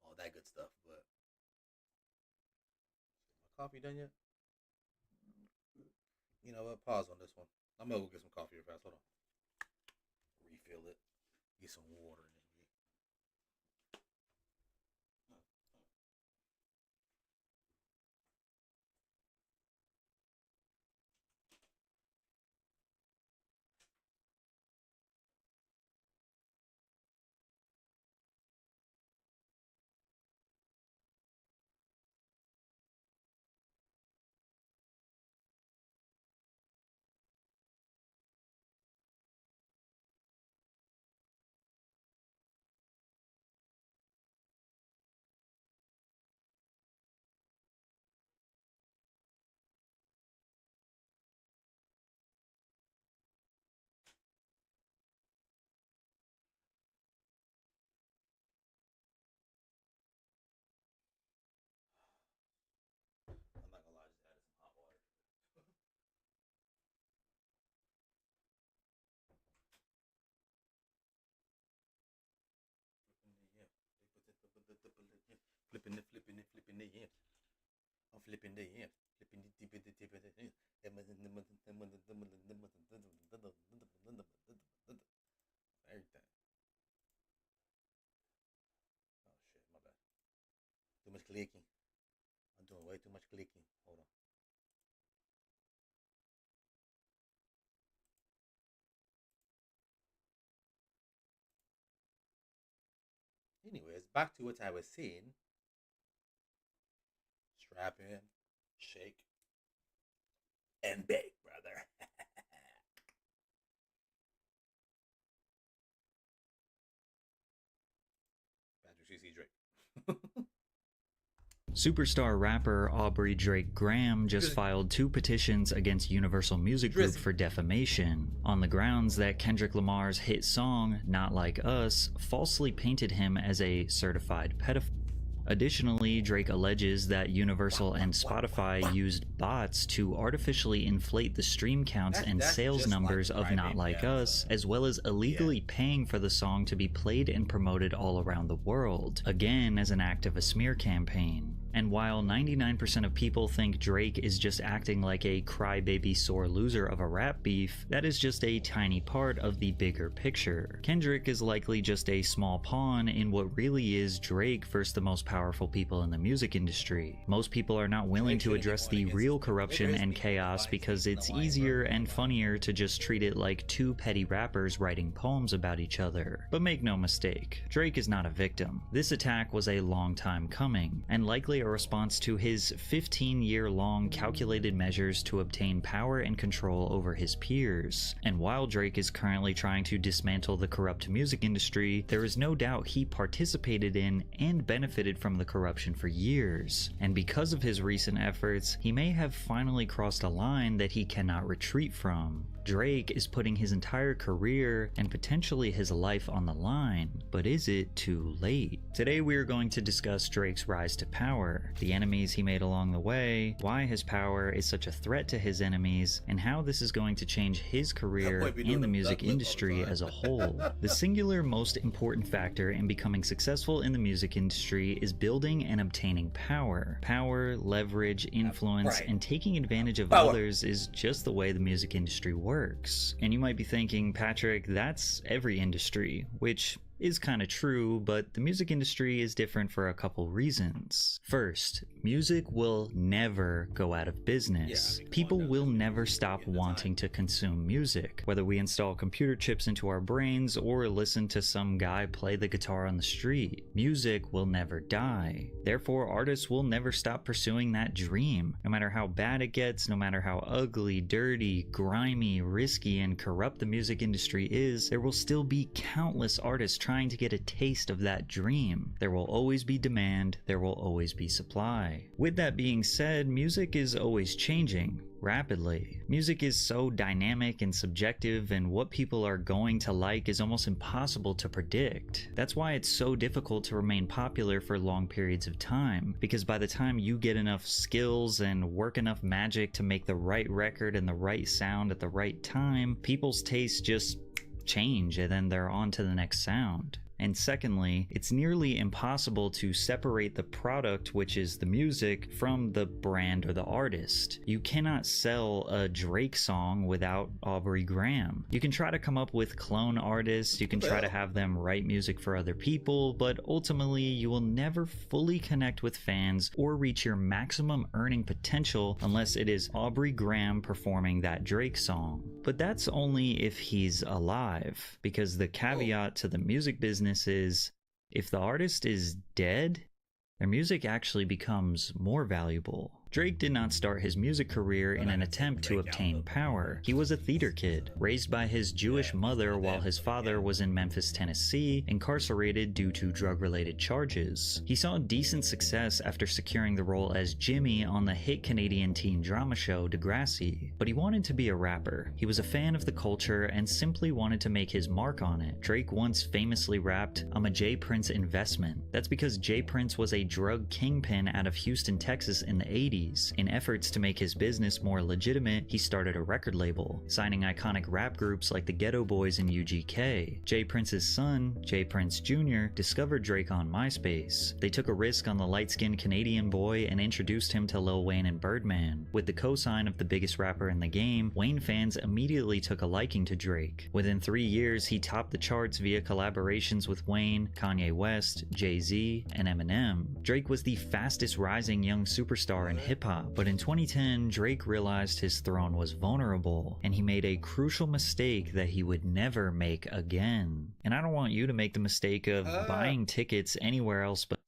all that good stuff, but my coffee done yet? You know what? Pause on this one. I'm gonna go get some coffee real fast. Hold on. Refill it. Get some water in it. I'm not gonna lie, just added some hot water. Flipping the yams. I'm flipping the yams. Flipping the tip of the yams. Everything. Oh shit, my bad. Too much clicking. I'm doing way too much clicking. Hold on. Anyways, back to what I was saying. Strap in, shake, and bake, brother. Patrick CC Drake. Superstar rapper Aubrey Drake Graham just filed 2 petitions against Universal Music Group for defamation, on the grounds that Kendrick Lamar's hit song, Not Like Us, falsely painted him as a certified pedophile. Additionally, Drake alleges that Universal and Spotify used bots to artificially inflate the stream counts and sales numbers of Not Like Us, as well as illegally paying for the song to be played and promoted all around the world, again as an act of a smear campaign. And while 99% of people think Drake is just acting like a crybaby sore loser of a rap beef, that is just a tiny part of the bigger picture. Kendrick is likely just a small pawn in what really is Drake versus the most powerful people in the music industry. Most people are not willing to address the real corruption and chaos because it's easier and funnier to just treat it like 2 petty rappers writing poems about each other. But make no mistake, Drake is not a victim. This attack was a long time coming, and likely a response to his 15-year-long calculated measures to obtain power and control over his peers. And while Drake is currently trying to dismantle the corrupt music industry, there is no doubt he participated in and benefited from the corruption for years. And because of his recent efforts, he may have finally crossed a line that he cannot retreat from. Drake is putting his entire career and potentially his life on the line, but is it too late? Today we are going to discuss Drake's rise to power, the enemies he made along the way, why his power is such a threat to his enemies, and how this is going to change his career and the music industry as a whole. The singular most important factor in becoming successful in the music industry is building and obtaining power. Power, leverage, influence, and taking advantage of others is just the way the music industry works. And you might be thinking, Patrick, that's every industry, which is kind of true, but the music industry is different for a couple reasons. First, music will never go out of business. People will never stop wanting to consume music, whether we install computer chips into our brains or listen to some guy play the guitar on the street. Music will never die. Therefore, artists will never stop pursuing that dream. No matter how bad it gets, no matter how ugly, dirty, grimy, risky, and corrupt the music industry is, there will still be countless artists trying to get a taste of that dream. There will always be demand, there will always be supply. With that being said, music is always changing rapidly. Music is so dynamic and subjective, and what people are going to like is almost impossible to predict. That's why it's so difficult to remain popular for long periods of time, because by the time you get enough skills and work enough magic to make the right record and the right sound at the right time, people's tastes just change and then they're on to the next sound. And secondly, it's nearly impossible to separate the product, which is the music, from the brand or the artist. You cannot sell a Drake song without Aubrey Graham. You can try to come up with clone artists, you can try to have them write music for other people, but ultimately you will never fully connect with fans or reach your maximum earning potential unless it is Aubrey Graham performing that Drake song. But that's only if he's alive, because the caveat to the music business is, if the artist is dead, their music actually becomes more valuable. Drake did not start his music career in an attempt to obtain power. He was a theater kid, raised by his Jewish mother while his father was in Memphis, Tennessee, incarcerated due to drug-related charges. He saw decent success after securing the role as Jimmy on the hit Canadian teen drama show Degrassi, but he wanted to be a rapper. He was a fan of the culture and simply wanted to make his mark on it. Drake once famously rapped, "I'm a J. Prince investment." That's because J. Prince was a drug kingpin out of Houston, Texas in the 80s. In efforts to make his business more legitimate, he started a record label, signing iconic rap groups like the Ghetto Boys and UGK. J. Prince's son, J. Prince Jr., discovered Drake on MySpace. They took a risk on the light-skinned Canadian boy and introduced him to Lil Wayne and Birdman. With the cosign of the biggest rapper in the game, Wayne fans immediately took a liking to Drake. Within 3 years, he topped the charts via collaborations with Wayne, Kanye West, Jay-Z, and Eminem. Drake was the fastest rising young superstar in hip-hop, but in 2010, Drake realized his throne was vulnerable, and he made a crucial mistake that he would never make again. And I don't want you to make the mistake of buying tickets anywhere else but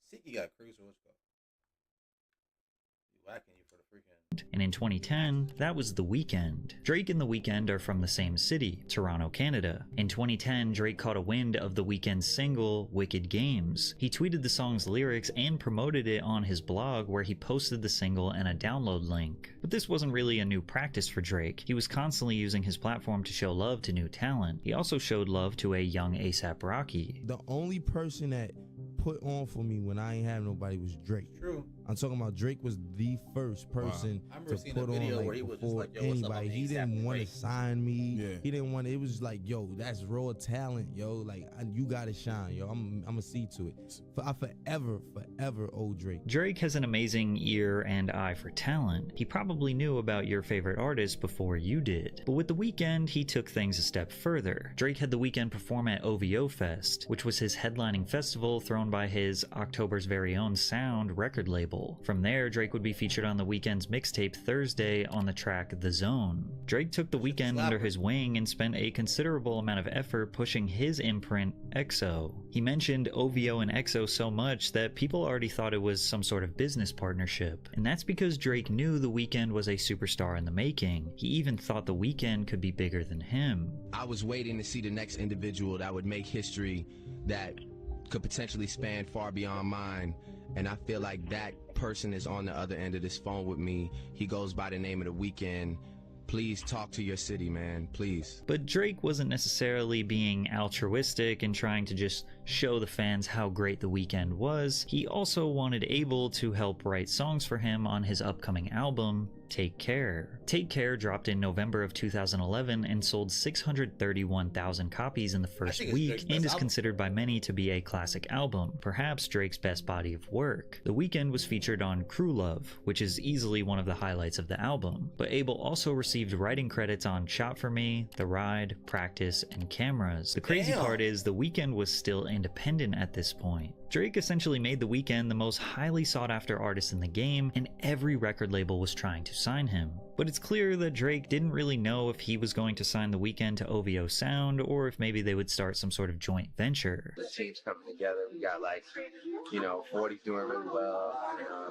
and in 2010, that was The Weeknd. Drake and The Weeknd are from the same city, Toronto, Canada. In 2010, Drake caught a wind of The Weeknd's single, Wicked Games. He tweeted the song's lyrics and promoted it on his blog, where he posted the single and a download link. But this wasn't really a new practice for Drake. He was constantly using his platform to show love to new talent. He also showed love to a young A$AP Rocky. The only person that put on for me when I ain't have nobody was Drake. True. I'm talking about Drake was the first person to put on like before anybody. He didn't want to sign me. Yeah. He didn't want. It was like, yo, that's raw talent, yo. Like you gotta shine, yo. I'm gonna see to it. I forever owe Drake. Drake has an amazing ear and eye for talent. He probably knew about your favorite artist before you did. But with The Weeknd, he took things a step further. Drake had The Weeknd perform at OVO Fest, which was his headlining festival thrown by his October's Very Own Sound record label. From there, Drake would be featured on The Weeknd's mixtape Thursday on the track The Zone. Drake took The Weeknd under his wing and spent a considerable amount of effort pushing his imprint, EXO. He mentioned OVO and EXO so much that people already thought it was some sort of business partnership. And that's because Drake knew The Weeknd was a superstar in the making. He even thought The Weeknd could be bigger than him. I was waiting to see the next individual that would make history that could potentially span far beyond mine, and I feel like that person is on the other end of this phone with me. He goes by the name of The Weeknd. please talk to your city, man. Please. But Drake wasn't necessarily being altruistic and trying to just show the fans how great The Weeknd was. He also wanted Abel to help write songs for him on his upcoming album, Take Care. Take Care dropped in November of 2011 and sold 631,000 copies in the first week and is considered by many to be a classic album, perhaps Drake's best body of work. The Weeknd was featured on Crew Love, which is easily one of the highlights of the album, but Abel also received writing credits on Shot For Me, The Ride, Practice, and Cameras. The crazy part is The Weeknd was still independent at this point. Drake essentially made The Weeknd the most highly sought after artist in the game, and every record label was trying to sign him. But it's clear that Drake didn't really know if he was going to sign The Weeknd to OVO Sound, or if maybe they would start some sort of joint venture. The team's coming together. We got 40 doing really well.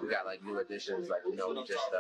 We got new additions, we just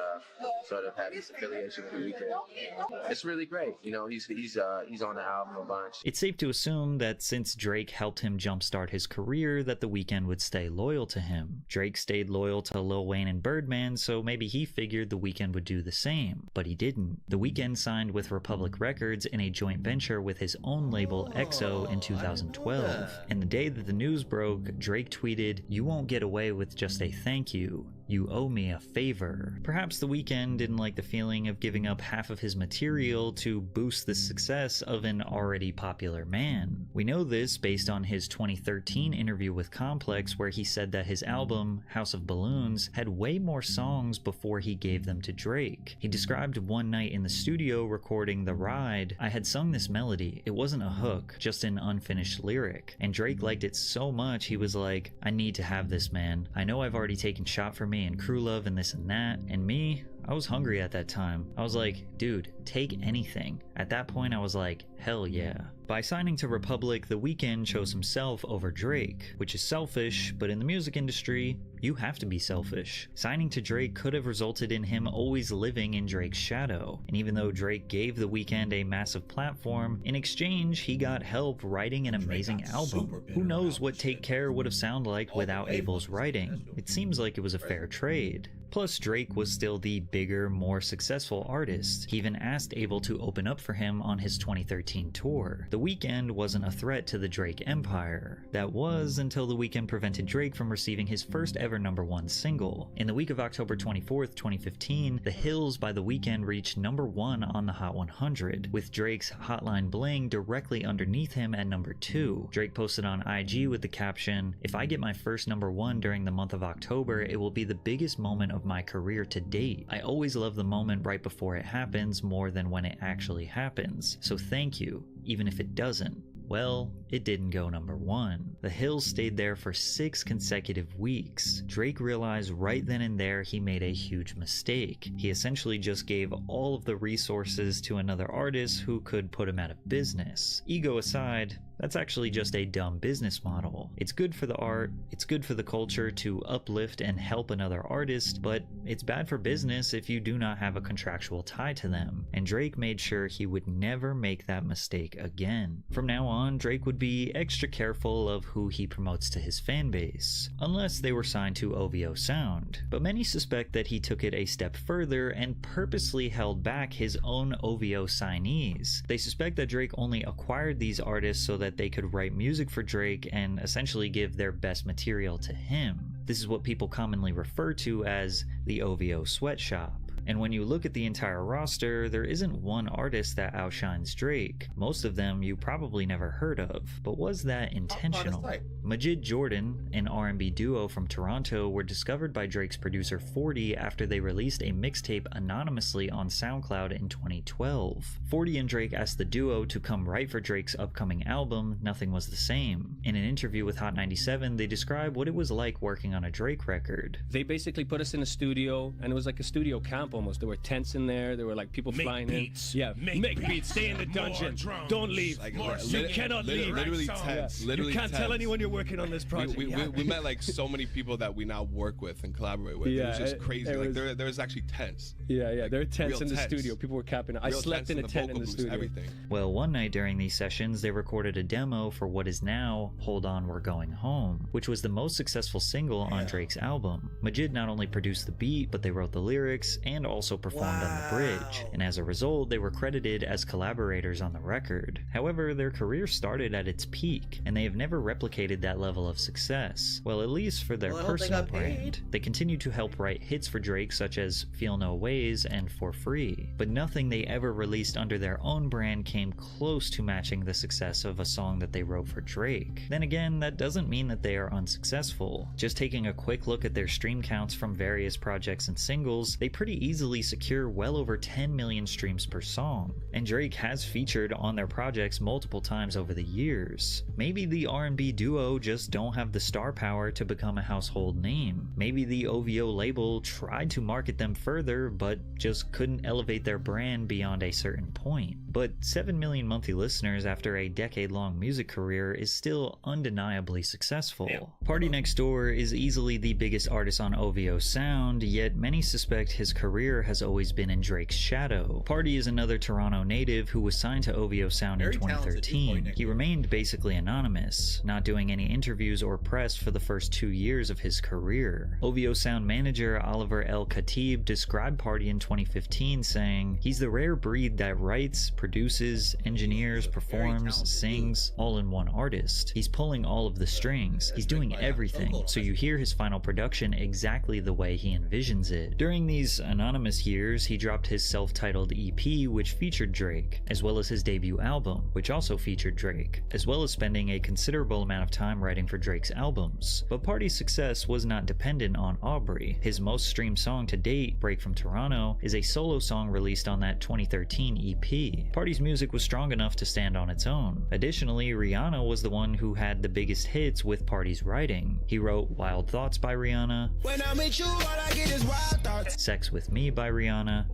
sort of have this affiliation with The Weeknd. It's really great. He's on the album a bunch. It's safe to assume that since Drake helped him jumpstart his career, that The Weeknd would stay loyal to him. Drake stayed loyal to Lil Wayne and Birdman, so maybe he figured The Weeknd would do the same. But he didn't. The Weeknd signed with Republic Records in a joint venture with his own label EXO in 2012. And the day that the news broke, Drake tweeted, "You won't get away with just a thank you. You owe me a favor." Perhaps The Weeknd didn't like the feeling of giving up half of his material to boost the success of an already popular man. We know this based on his 2013 interview with Complex, where he said that his album, House of Balloons, had way more songs before he gave them to Drake. He described one night in the studio recording The Ride, "I had sung this melody. It wasn't a hook, just an unfinished lyric. And Drake liked it so much he was like, I need to have this, man. I know I've already taken Shot For Me and Crew Love and this and that, and me, I was hungry at that time. I was like, dude, take anything." At that point I was like, hell yeah. By signing to Republic, The Weeknd chose himself over Drake, which is selfish, but in the music industry, you have to be selfish. Signing to Drake could have resulted in him always living in Drake's shadow, and even though Drake gave The Weeknd a massive platform, in exchange he got help writing an amazing album. Who knows what Take Care would have sounded like without Abel's writing? It seems like it was a fair trade. Plus, Drake was still the bigger, more successful artist. He even asked Abel to open up for him on his 2013 tour. The Weeknd wasn't a threat to the Drake empire. That was until The Weeknd prevented Drake from receiving his first ever #1 single. In the week of October 24th, 2015, The Hills by The Weeknd reached #1 on the Hot 100, with Drake's Hotline Bling directly underneath him at #2. Drake posted on IG with the caption, "If I get my first #1 during the month of October, it will be the biggest moment of my career to date. I always love the moment right before it happens more than when it actually happens. So thank you, even if it doesn't." Well, it didn't go #1. The Hills stayed there for 6 consecutive weeks. Drake realized right then and there he made a huge mistake. He essentially just gave all of the resources to another artist who could put him out of business. Ego aside, that's actually just a dumb business model. It's good for the art, it's good for the culture to uplift and help another artist, but it's bad for business if you do not have a contractual tie to them. And Drake made sure he would never make that mistake again. From now on, Drake would be extra careful of who he promotes to his fan base, unless they were signed to OVO Sound. But many suspect that he took it a step further and purposely held back his own OVO signees. They suspect that Drake only acquired these artists so that they could write music for Drake and essentially give their best material to him. This is what people commonly refer to as the OVO sweatshop. And when you look at the entire roster, there isn't one artist that outshines Drake. Most of them you probably never heard of, but was that intentional? Majid Jordan, an R&B duo from Toronto, were discovered by Drake's producer 40 after they released a mixtape anonymously on SoundCloud in 2012. 40 and Drake asked the duo to come write for Drake's upcoming album, Nothing Was the Same. In an interview with Hot 97, they described what it was like working on a Drake record. They basically put us in a studio, and it was like a studio camp almost. There were tents in there, there were like people flying beats. in. Yeah, make beats, stay in the dungeon, don't leave. You cannot leave. Literally tents. You can't tell anyone you're working on this project. We met like so many people that we now work with and collaborate with. Yeah, it was just crazy. Like there was actually tents. Yeah, there were tents in the studio. People were camping. I slept in a tent in the studio. Everything. Well, one night during these sessions, they recorded a demo for what is now Hold On We're Going Home, which was the most successful single on Drake's album. Majid not only produced the beat, but they wrote the lyrics and and also performed on the bridge, and as a result, they were credited as collaborators on the record. However, their career started at its peak, and they have never replicated that level of success. Well, at least for their personal brand. They continue to help write hits for Drake such as Feel No Ways and For Free, but nothing they ever released under their own brand came close to matching the success of a song that they wrote for Drake. Then again, that doesn't mean that they are unsuccessful. Just taking a quick look at their stream counts from various projects and singles, they pretty easily secure well over 10 million streams per song. And Drake has featured on their projects multiple times over the years. Maybe the R&B duo just don't have the star power to become a household name. Maybe the OVO label tried to market them further, but just couldn't elevate their brand beyond a certain point. But 7 million monthly listeners after a decade-long music career is still undeniably successful. Party Next Door is easily the biggest artist on OVO Sound, yet many suspect his career has always been in Drake's shadow. Party is another Toronto native who was signed to OVO Sound in 2013. He remained basically anonymous, not doing any interviews or press for the first 2 years of his career. OVO Sound manager Oliver El Khatib described Party in 2015 saying, "He's the rare breed that writes, produces, engineers, performs, sings, all in one artist. He's pulling all of the strings. He's doing everything, so you hear his final production exactly the way he envisions it." During these anonymous years, he dropped his self-titled EP, which featured Drake, as well as his debut album, which also featured Drake, as well as spending a considerable amount of time writing for Drake's albums. But Party's success was not dependent on Aubrey. His most streamed song to date, Break from Toronto, is a solo song released on that 2013 EP. Party's music was strong enough to stand on its own. Additionally, Rihanna was the one who had the biggest hits with Party's writing. He wrote Wild Thoughts by Rihanna, When I'm with you, all I get is wild thoughts. Sex With Me by Rihanna,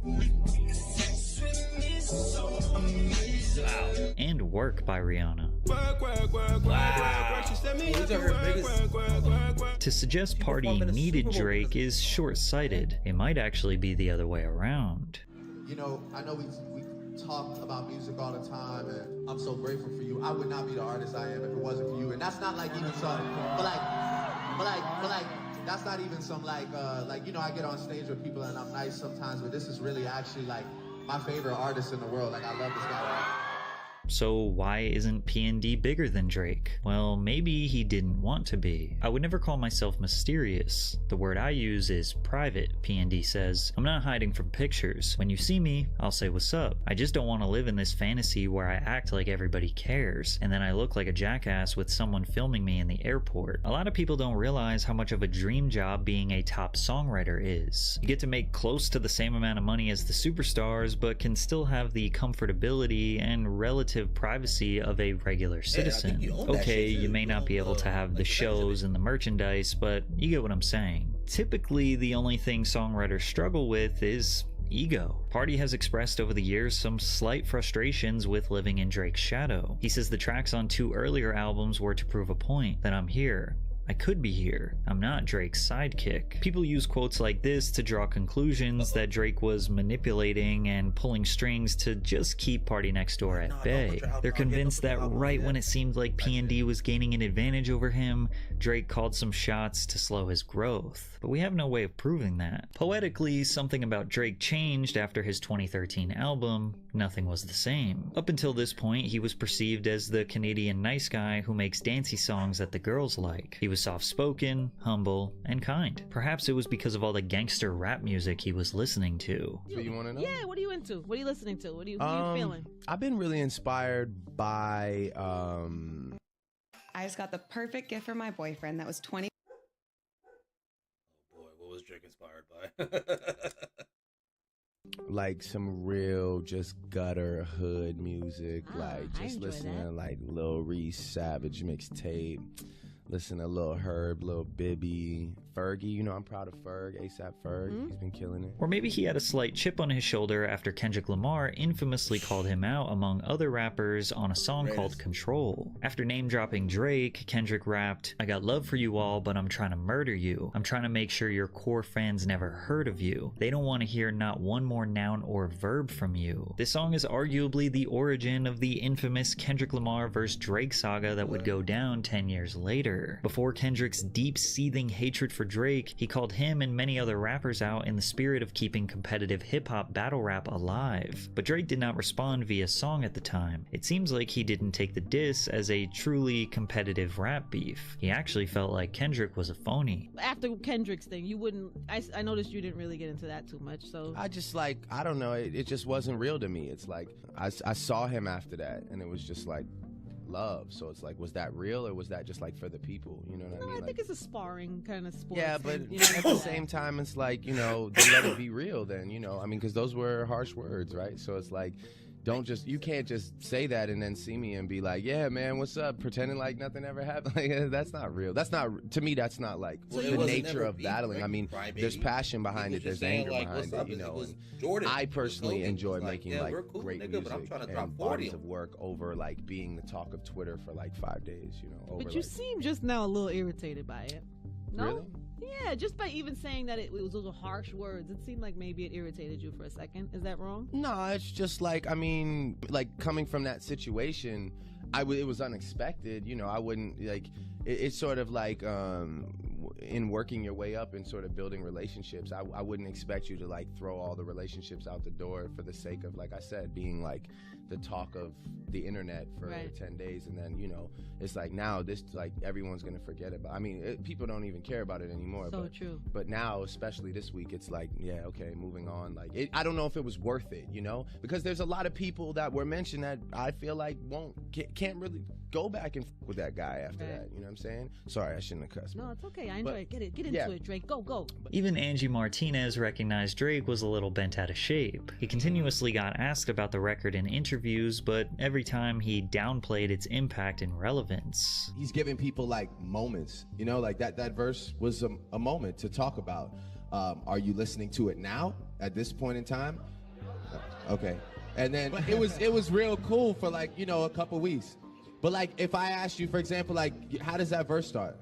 and Work by Rihanna. To suggest Party needed Drake is short-sighted. It might actually be the other way around. You know, I know we talk about music all the time, and I'm so grateful for you. I would not be the artist I am if it wasn't for you. And that's not like even some, but like, that's not even some like, you know, I get on stage with people and I'm nice sometimes, but this is really actually like my favorite artist in the world. Like, I love this guy. So why isn't P&D bigger than Drake? Well, maybe he didn't want to be. I would never call myself mysterious. The word I use is private, P&D says. I'm not hiding from pictures. When you see me, I'll say what's up. I just don't want to live in this fantasy where I act like everybody cares, and then I look like a jackass with someone filming me in the airport. A lot of people don't realize how much of a dream job being a top songwriter is. You get to make close to the same amount of money as the superstars, but can still have the comfortability and relative privacy of a regular citizen. Okay, you may not be able to have the shows and the merchandise, but you get what I'm saying. Typically, the only thing songwriters struggle with is ego. Party has expressed over the years some slight frustrations with living in Drake's shadow. He says the tracks on 2 earlier albums were to prove a point, that I'm here. I could be here. I'm not Drake's sidekick. People use quotes like this to draw conclusions that Drake was manipulating and pulling strings to just keep Party Next Door at bay. They're convinced that right when it seemed like P&D was gaining an advantage over him, Drake called some shots to slow his growth. But we have no way of proving that. Poetically, something about Drake changed after his 2013 album. Nothing was the same. Up until this point, he was perceived as the Canadian nice guy who makes dancey songs that the girls like. He was soft-spoken, humble, and kind. Perhaps it was because of all the gangster rap music he was listening to. So you want to know? Yeah, what are you into? What are you listening to? What are you feeling? I've been really inspired by I just got the perfect gift for my boyfriend that was 20. Oh boy, what was Drake inspired by? like some real just gutter hood music, like just listening to like Lil Reese Savage mixtape, listen to Lil Herb, Lil Bibby, Fergie. You know, I'm proud of Ferg, ASAP Ferg. He's been killing it. Or maybe he had a slight chip on his shoulder after Kendrick Lamar infamously called him out among other rappers on a song called Control. After name-dropping Drake, Kendrick rapped, "I got love for you all, but I'm trying to murder you. I'm trying to make sure your core fans never heard of you. They don't want to hear not one more noun or verb from you." This song is arguably the origin of the infamous Kendrick Lamar vs. Drake saga that would go down 10 years later. Before Kendrick's deep-seething hatred for Drake, he called him and many other rappers out in the spirit of keeping competitive hip-hop battle rap alive. But Drake did not respond via song at the time. It seems like he didn't take the diss as a truly competitive rap beef. He actually felt like Kendrick was a phony. After Kendrick's thing, you wouldn't, I noticed you didn't really get into that too much, so. I just like, I don't know, it just wasn't real to me. It's like, I saw him after that, and it was just like, love. So it's like, was that real, or was that just like for the people? You know what I mean? I think it's a sparring kind of sport. Yeah, but at the same time, it's like, you know, then let it be real then, you know? I mean, because those were harsh words, right? So it's like, you can't just say that and then see me and be like, yeah, man, what's up? Pretending like nothing ever happened. Like, that's not real. That's not, to me, that's not like the nature of battling. I mean, there's passion behind it. There's anger behind it, you know. I personally enjoy making like great music and bodies of work over like being the talk of Twitter for like 5 days, you know. But you seem just now a little irritated by it. No? Really? Yeah, just by even saying that it was those harsh words, it seemed like maybe it irritated you for a second. Is that wrong? No, it's just like, I mean, like coming from that situation, it was unexpected, you know. I wouldn't like, it's sort of like in working your way up and sort of building relationships, I wouldn't expect you to like throw all the relationships out the door for the sake of, like I said, being like the talk of the internet for 10 days, and then, you know, it's like now this, like, everyone's gonna forget about. I mean, people don't even care about it anymore. So true. But now, especially this week, it's like, yeah, okay, moving on. Like, I don't know if it was worth it, you know, because there's a lot of people that were mentioned that I feel like can't really go back and with that guy after that. You know what I'm saying? Sorry, I shouldn't have cussed. No, it's okay. I enjoy it. Get into it, Drake. Go. Even Angie Martinez recognized Drake was a little bent out of shape. He continuously got asked about the record in interviews, but every time he downplayed its impact and relevance. He's giving people like moments, you know, like that verse was a moment to talk about. Are you listening to it now at this point in time? Okay. And then it was real cool for like, you know, a couple weeks. But like, if I asked you, for example, like, how does that verse start?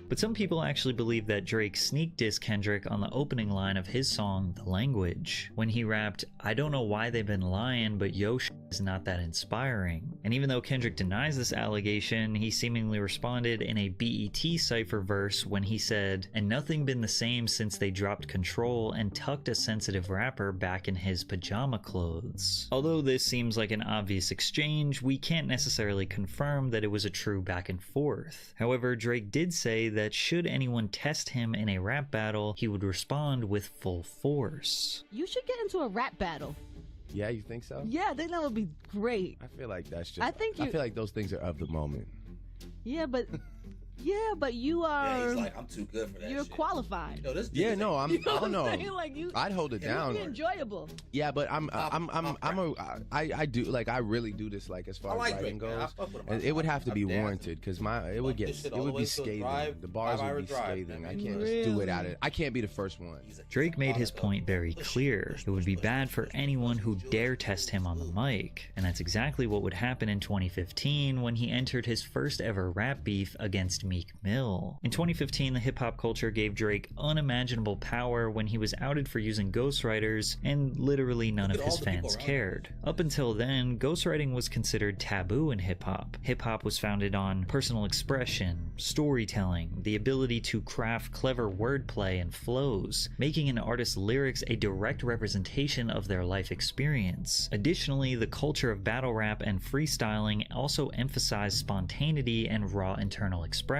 But some people actually believe that Drake sneak dissed Kendrick on the opening line of his song, The Language, when he rapped, "I don't know why they've been lying, but yo shit is not that inspiring." And even though Kendrick denies this allegation, he seemingly responded in a BET Cypher verse when he said, "And nothing been the same since they dropped control and tucked a sensitive rapper back in his pajama clothes." Although this seems like an obvious exchange, we can't necessarily confirm that it was a true back and forth. However, Drake did say that should anyone test him in a rap battle, he would respond with full force. You should get into a rap battle. Yeah, you think so? Yeah, I think that would be great. I feel like that's just, I feel like those things are of the moment. Yeah, but you are. Yeah, he's like, I'm too good for that. You're shit. qualified. You know, this Yeah, no, You know I don't know. what I'm saying? Like I'd hold it down. It'd be enjoyable. Yeah, but I do, like, I really do this, like, as far as writing goes. And it would have to be warranted, because it would be scathing. The bars would be scathing. I can't just do it I can't be the first one. Drake made his point very clear. It would be bad for anyone who dare test him on the mic. And that's exactly what would happen in 2015 when he entered his first ever rap beef against Meek Mill. In 2015, the hip-hop culture gave Drake unimaginable power when he was outed for using ghostwriters, and literally none of his fans cared. Up until then, ghostwriting was considered taboo in hip-hop. Hip-hop was founded on personal expression, storytelling, the ability to craft clever wordplay and flows, making an artist's lyrics a direct representation of their life experience. Additionally, the culture of battle rap and freestyling also emphasized spontaneity and raw internal expression.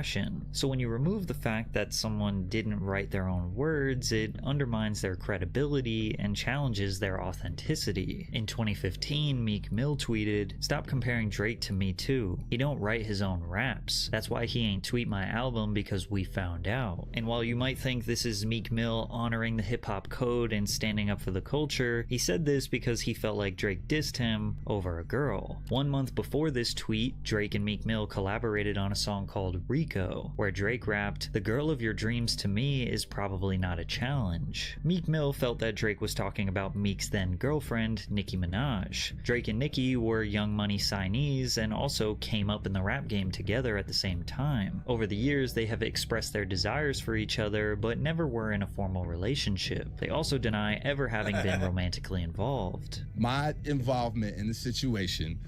So when you remove the fact that someone didn't write their own words, it undermines their credibility and challenges their authenticity. In 2015, Meek Mill tweeted, "Stop comparing Drake to me too. He don't write his own raps. That's why he ain't tweet my album, because we found out." And while you might think this is Meek Mill honoring the hip-hop code and standing up for the culture, he said this because he felt like Drake dissed him over a girl. 1 month before this tweet, Drake and Meek Mill collaborated on a song called Rico, where Drake rapped, "The girl of your dreams to me is probably not a challenge." Meek Mill felt that Drake was talking about Meek's then girlfriend, Nicki Minaj. Drake and Nicki were Young Money signees and also came up in the rap game together at the same time. Over the years, they have expressed their desires for each other, but never were in a formal relationship. They also deny ever having been romantically involved. My involvement in the situation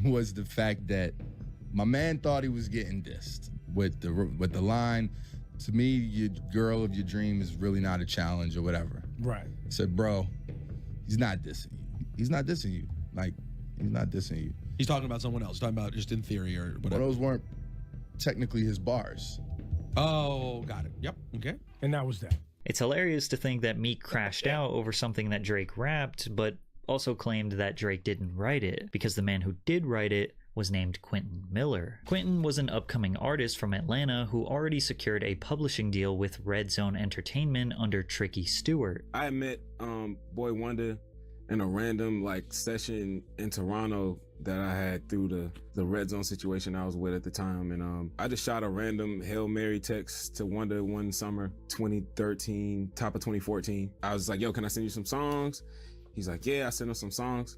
was the fact that my man thought he was getting dissed with the line, To me, your girl of your dream is really not a challenge or whatever. Right. I said, bro, he's not dissing you. He's not dissing you. Like, he's not dissing you. He's talking about someone else. Talking about just in theory or whatever. Well, those weren't technically his bars. Oh, got it. Yep. Okay. And that was that. It's hilarious to think that Meek crashed out over something that Drake rapped, but also claimed that Drake didn't write it, because the man who did write it was named Quentin Miller. Quentin was an upcoming artist from Atlanta who already secured a publishing deal with Red Zone Entertainment under Tricky Stewart. I met Boy Wonder in a random session in Toronto that I had through the Red Zone situation I was with at the time, and I just shot a random Hail Mary text to Wonder one summer, 2013, top of 2014. I was like, yo, can I send you some songs? He's like, yeah, I sent him some songs.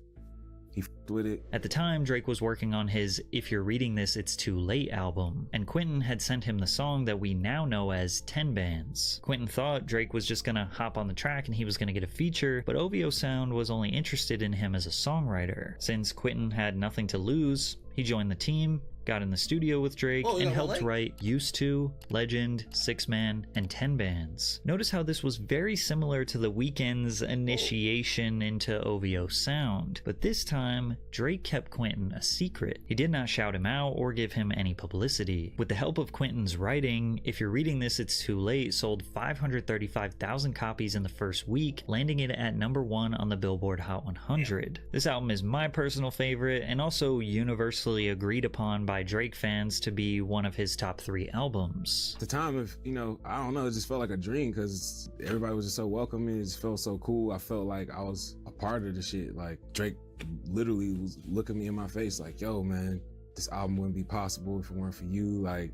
He f***ed with it. At the time, Drake was working on his If You're Reading This, It's Too Late album, and Quentin had sent him the song that we now know as 10 Bands. Quentin thought Drake was just gonna hop on the track and he was gonna get a feature, but OVO Sound was only interested in him as a songwriter. Since Quentin had nothing to lose, he joined the team, got in the studio with Drake, and helped write Used To, Legend, 6 Man, and 10 Bands. Notice how this was very similar to The Weeknd's initiation into OVO Sound, but this time, Drake kept Quentin a secret. He did not shout him out or give him any publicity. With the help of Quentin's writing, If You're Reading This, It's Too Late sold 535,000 copies in the first week, landing it at #1 on the Billboard Hot 100. This album is my personal favorite, and also universally agreed upon by Drake fans to be one of his top 3 albums. At the time, I don't know, it just felt like a dream because everybody was just so welcoming. It just felt so cool. I felt like I was a part of the shit. Like, Drake literally was looking me in my face like, yo, man, this album wouldn't be possible if it weren't for you. Like,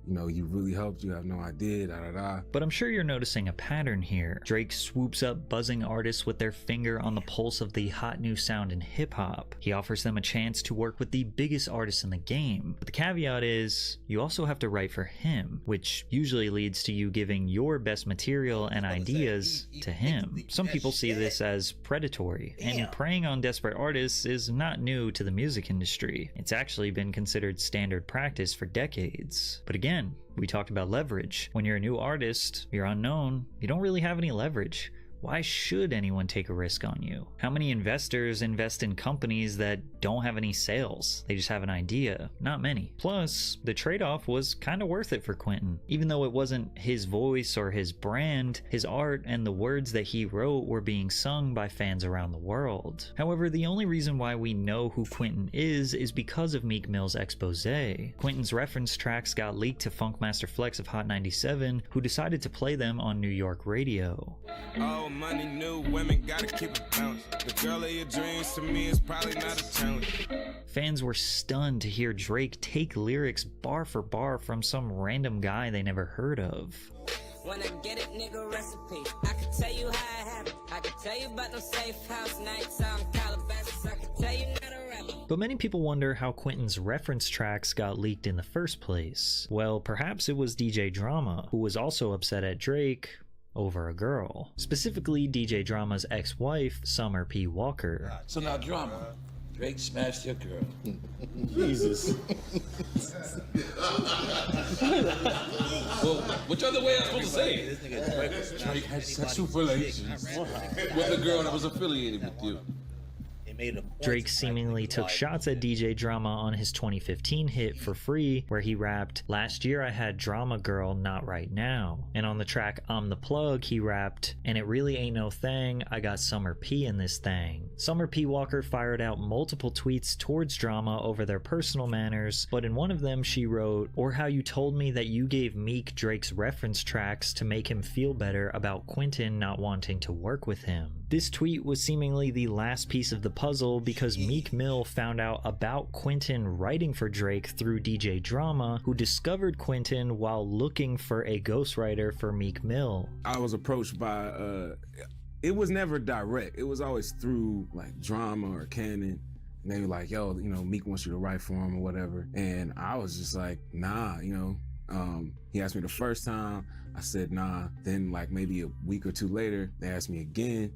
you really helped. You have no idea, da-da-da. But I'm sure you're noticing a pattern here. Drake swoops up buzzing artists with their finger on the pulse of the hot new sound in hip-hop. He offers them a chance to work with the biggest artists in the game. But the caveat is, you also have to write for him, which usually leads to you giving your best material and ideas to him. Some people see this as predatory, and preying on desperate artists is not new to the music industry. It's actually been considered standard practice for decades. But again, we talked about leverage. When you're a new artist, you're unknown, you don't really have any leverage. Why should anyone take a risk on you? How many investors invest in companies that don't have any sales? They just have an idea. Not many. Plus, the trade-off was kind of worth it for Quentin. Even though it wasn't his voice or his brand, his art and the words that he wrote were being sung by fans around the world. However, the only reason why we know who Quentin is because of Meek Mill's expose. Quentin's reference tracks got leaked to Funkmaster Flex of Hot 97, who decided to play them on New York radio. Oh, money, new women, gotta keep it balanced. The girl of your dreams to me is probably not a challenge. Fans were stunned to hear Drake take lyrics bar for bar from some random guy they never heard of. When I get it, nigga, recipe. I can tell you how it happened. I can tell you about them safe house nights on Calabasas. I can tell you not a rapper. But many people wonder how Quentin's reference tracks got leaked in the first place. Well, perhaps it was DJ Drama, who was also upset at Drake over a girl. Specifically, DJ Drama's ex-wife, Summer P. Walker. So now, Drama, Drake smashed your girl. Jesus. Well, which other way I'm supposed to say it? Drake had sexual relations with a girl that was affiliated with you. Drake seemingly took shots at DJ Drama on his 2015 hit For Free, where he rapped, "Last year I had drama girl, not right now." And on the track I'm the Plug, he rapped, "And it really ain't no thing, I got Summer P in this thing." Summer P. Walker fired out multiple tweets towards Drama over their personal manners, but in one of them she wrote, "Or how you told me that you gave Meek Drake's reference tracks to make him feel better about Quentin not wanting to work with him." This tweet was seemingly the last piece of the puzzle because Meek Mill found out about Quentin writing for Drake through DJ Drama, who discovered Quentin while looking for a ghostwriter for Meek Mill. I was approached by, it was never direct. It was always through like Drama or Canon. And they were like, yo, Meek wants you to write for him or whatever. And I was just like, nah, he asked me the first time. I said, nah. Then like maybe a week or two later, they asked me again.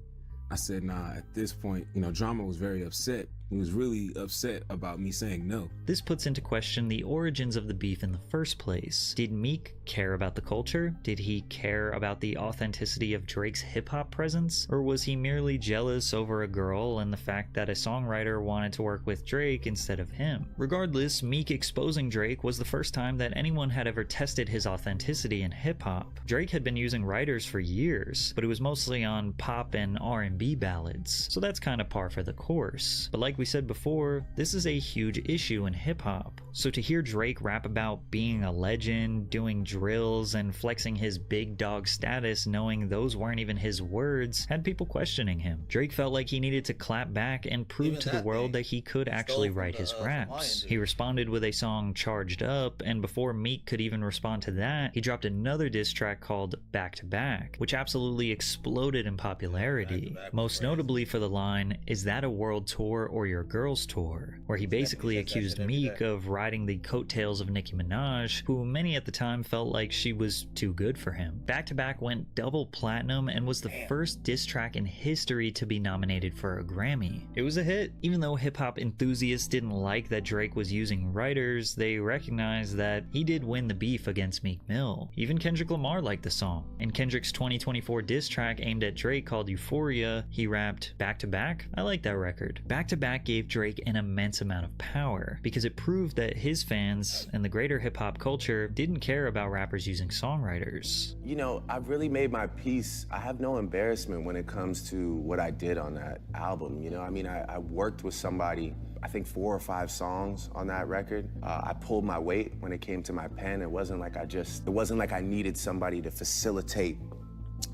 I said, nah, at this point, Drama was very upset He was really upset about me saying no. This puts into question the origins of the beef in the first place. Did Meek care about the culture? Did he care about the authenticity of Drake's hip-hop presence? Or was he merely jealous over a girl and the fact that a songwriter wanted to work with Drake instead of him? Regardless, Meek exposing Drake was the first time that anyone had ever tested his authenticity in hip-hop. Drake had been using writers for years, but it was mostly on pop and R&B ballads, so that's kind of par for the course. But like we said before, this is a huge issue in hip-hop. So to hear Drake rap about being a legend, doing drills, and flexing his big dog status knowing those weren't even his words had people questioning him. Drake felt like he needed to clap back and prove to the world that he could actually write his raps. He responded with a song Charged Up, and before Meek could even respond to that, he dropped another diss track called Back to Back, which absolutely exploded in popularity. Most notably for the line, "Is that a world tour or your girls tour?" where he basically accused Meek of riding the coattails of Nicki Minaj, who many at the time felt like she was too good for him. Back to Back went double platinum and was the first diss track in history to be nominated for a Grammy. It was a hit. Even though hip-hop enthusiasts didn't like that Drake was using writers, they recognized that he did win the beef against Meek Mill. Even Kendrick Lamar liked the song. In Kendrick's 2024 diss track aimed at Drake called Euphoria, he rapped, "Back to Back? I like that record." Back to Back gave Drake an immense amount of power because it proved that his fans and the greater hip-hop culture didn't care about rappers using songwriters. You know, I've really made my peace. I have no embarrassment when it comes to what I did on that album. You know, I mean, I worked with somebody, I think 4 or 5 songs on that record. I pulled my weight when it came to my pen. It wasn't like I needed somebody to facilitate,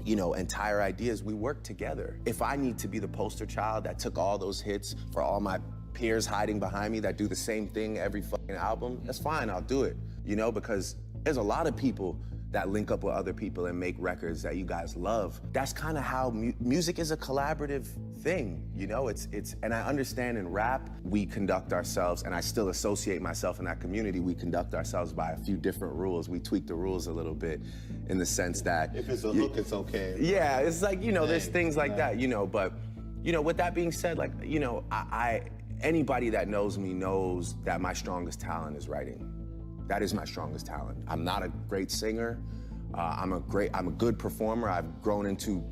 you know, entire ideas. We worked together. If I need to be the poster child that took all those hits for all my peers hiding behind me that do the same thing every fucking album, that's fine, I'll do it. You know, because there's a lot of people that link up with other people and make records that you guys love. That's kind of how music is a collaborative thing, you know? And I understand in rap, we conduct ourselves, and I still associate myself in that community, we conduct ourselves by a few different rules. We tweak the rules a little bit in the sense that— If it's a hook, it's okay. Yeah, it's like, you know, there's things like that, you know, but, you know, with that being said, like, you know, anybody that knows me knows that my strongest talent is writing. That is my strongest talent. I'm not a great singer. I'm a good performer. I've grown into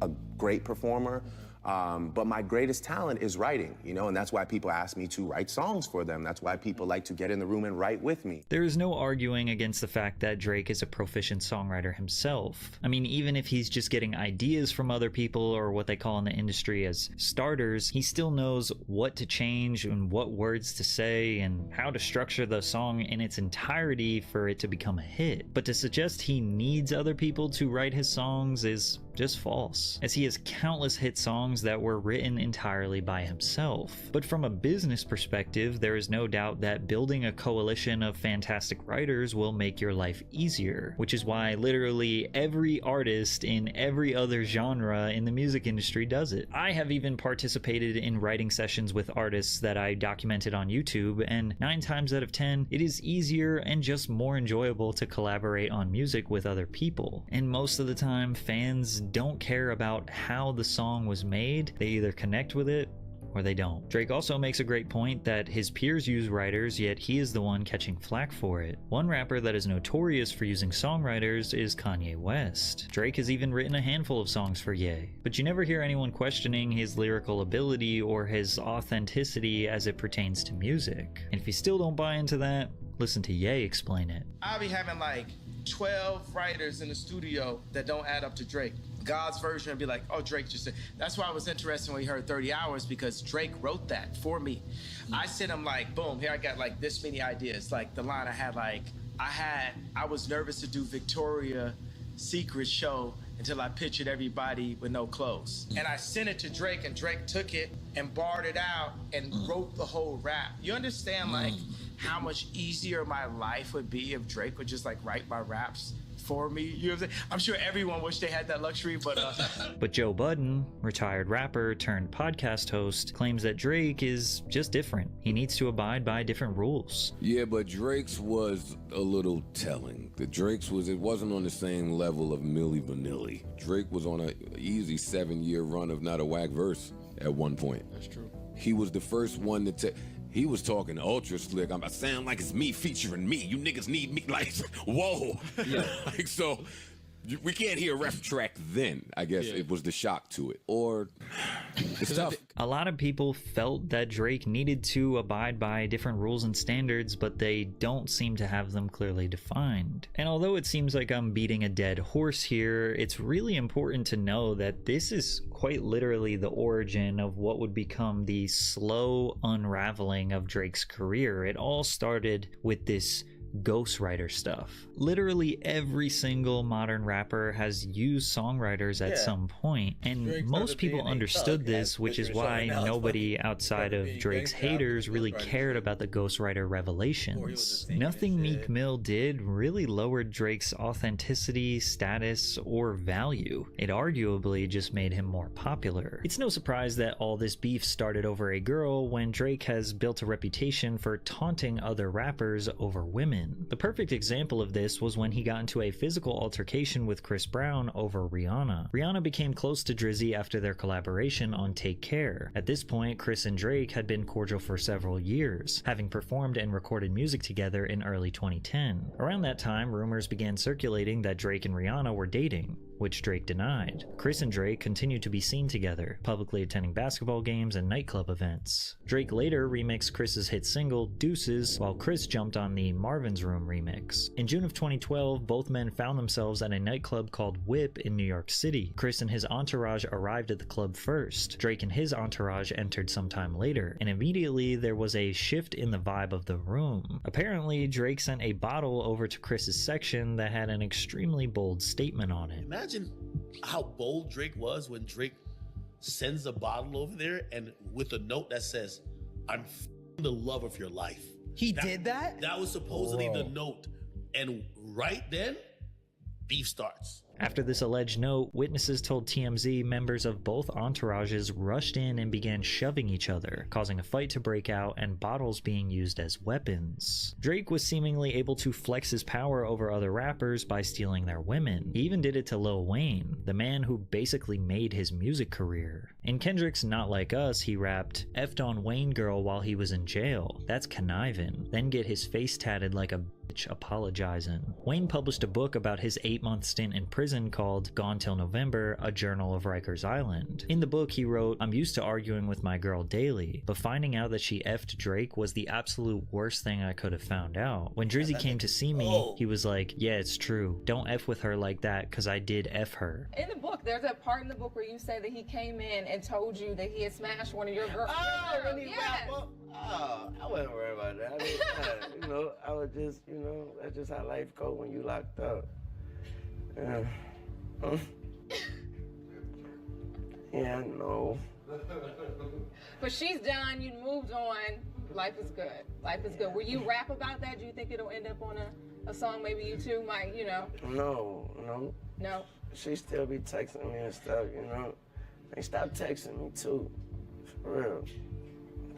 a great performer. But my greatest talent is writing, you know, and that's why people ask me to write songs for them. That's why people like to get in the room and write with me. There is no arguing against the fact that Drake is a proficient songwriter himself. I mean, even if he's just getting ideas from other people, or what they call in the industry as starters, he still knows what to change and what words to say and how to structure the song in its entirety for it to become a hit. But to suggest he needs other people to write his songs is just false, as he has countless hit songs that were written entirely by himself. But from a business perspective, there is no doubt that building a coalition of fantastic writers will make your life easier, which is why literally every artist in every other genre in the music industry does it. I have even participated in writing sessions with artists that I documented on YouTube, and 9 times out of 10, it is easier and just more enjoyable to collaborate on music with other people. And most of the time, fans don't care about how the song was made. They either connect with it or they don't. Drake also makes a great point that his peers use writers, yet he is the one catching flack for it. One rapper that is notorious for using songwriters is Kanye West. Drake has even written a handful of songs for Ye, but you never hear anyone questioning his lyrical ability or his authenticity as it pertains to music. And if you still don't buy into that, listen to Ye explain it. I'll be having like 12 writers in the studio that don't add up to Drake. God's version would be like, oh, Drake just said. That's why I was interested when we heard 30 Hours, because Drake wrote that for me. I sent him like, boom, here I got like this many ideas. Like the line I had, like, I was nervous to do Victoria's Secret show until I pictured everybody with no clothes. And I sent it to Drake, and Drake took it and barred it out and wrote the whole rap. You understand like how much easier my life would be if Drake would just like write my raps for me? You know what I'm saying? I'm sure everyone wished they had that luxury, but But Joe Budden, retired rapper turned podcast host, claims that Drake is just different. He needs to abide by different rules. Yeah, but Drake's was a little telling. It wasn't on the same level of Milli Vanilli. Drake was on an easy 7-year run of not a whack verse at one point. That's true. he was the first one to he was talking ultra slick. I sound like it's me featuring me. You niggas need me. Like, whoa. Yeah. Like, so we can't hear a ref track then. I guess it was the shock to it. Or it's tough. A lot of people felt that Drake needed to abide by different rules and standards, but they don't seem to have them clearly defined. And although it seems like I'm beating a dead horse here, it's really important to know that this is quite literally the origin of what would become the slow unraveling of Drake's career. It all started with this ghostwriter stuff. Literally every single modern rapper has used songwriters at some point, and Drake most people understood this, which is why nobody outside of Drake's haters really cared about the ghostwriter revelations. Nothing Meek Mill did really lowered Drake's authenticity, status, or value. It arguably just made him more popular. It's no surprise that all this beef started over a girl when Drake has built a reputation for taunting other rappers over women. The perfect example of this was when he got into a physical altercation with Chris Brown over Rihanna. Rihanna became close to Drizzy after their collaboration on Take Care. At this point, Chris and Drake had been cordial for several years, having performed and recorded music together in early 2010. Around that time, rumors began circulating that Drake and Rihanna were dating, which Drake denied. Chris and Drake continued to be seen together, publicly attending basketball games and nightclub events. Drake later remixed Chris's hit single, Deuces, while Chris jumped on the Marvin's Room remix. In June of 2012, both men found themselves at a nightclub called Whip in New York City. Chris and his entourage arrived at the club first. Drake and his entourage entered sometime later, and immediately there was a shift in the vibe of the room. Apparently, Drake sent a bottle over to Chris's section that had an extremely bold statement on it. Imagine how bold Drake was when Drake sends a bottle over there and with a note that says, "I'm the love of your life." He did that? That was supposedly the note. And right then, beef starts. After this alleged note, witnesses told TMZ members of both entourages rushed in and began shoving each other, causing a fight to break out and bottles being used as weapons. Drake was seemingly able to flex his power over other rappers by stealing their women. He even did it to Lil Wayne, the man who basically made his music career. In Kendrick's Not Like Us, he rapped, "F'd on Wayne girl while he was in jail. That's conniving. Then get his face tatted like a bitch apologizing." Wayne published a book about his 8-month stint in prison called Gone Till November, A Journal of Rikers Island. In the book, he wrote, "I'm used to arguing with my girl daily, but finding out that she effed Drake was the absolute worst thing I could have found out. When Drizzy came to see me, he was like, yeah, it's true. Don't F with her like that, cause I did F her." In the book, there's a part in the book where you say that he came in and told you that he had smashed one of your girls. When he wrapped up? I wasn't worried about that. I mean, I was just, that's just how life goes when you locked up. Yeah, I know. But she's done, you moved on, life is good. Life is good. Will you rap about that? Do you think it'll end up on a song maybe you two might, No. No? She still be texting me and stuff, They stop texting me too, for real.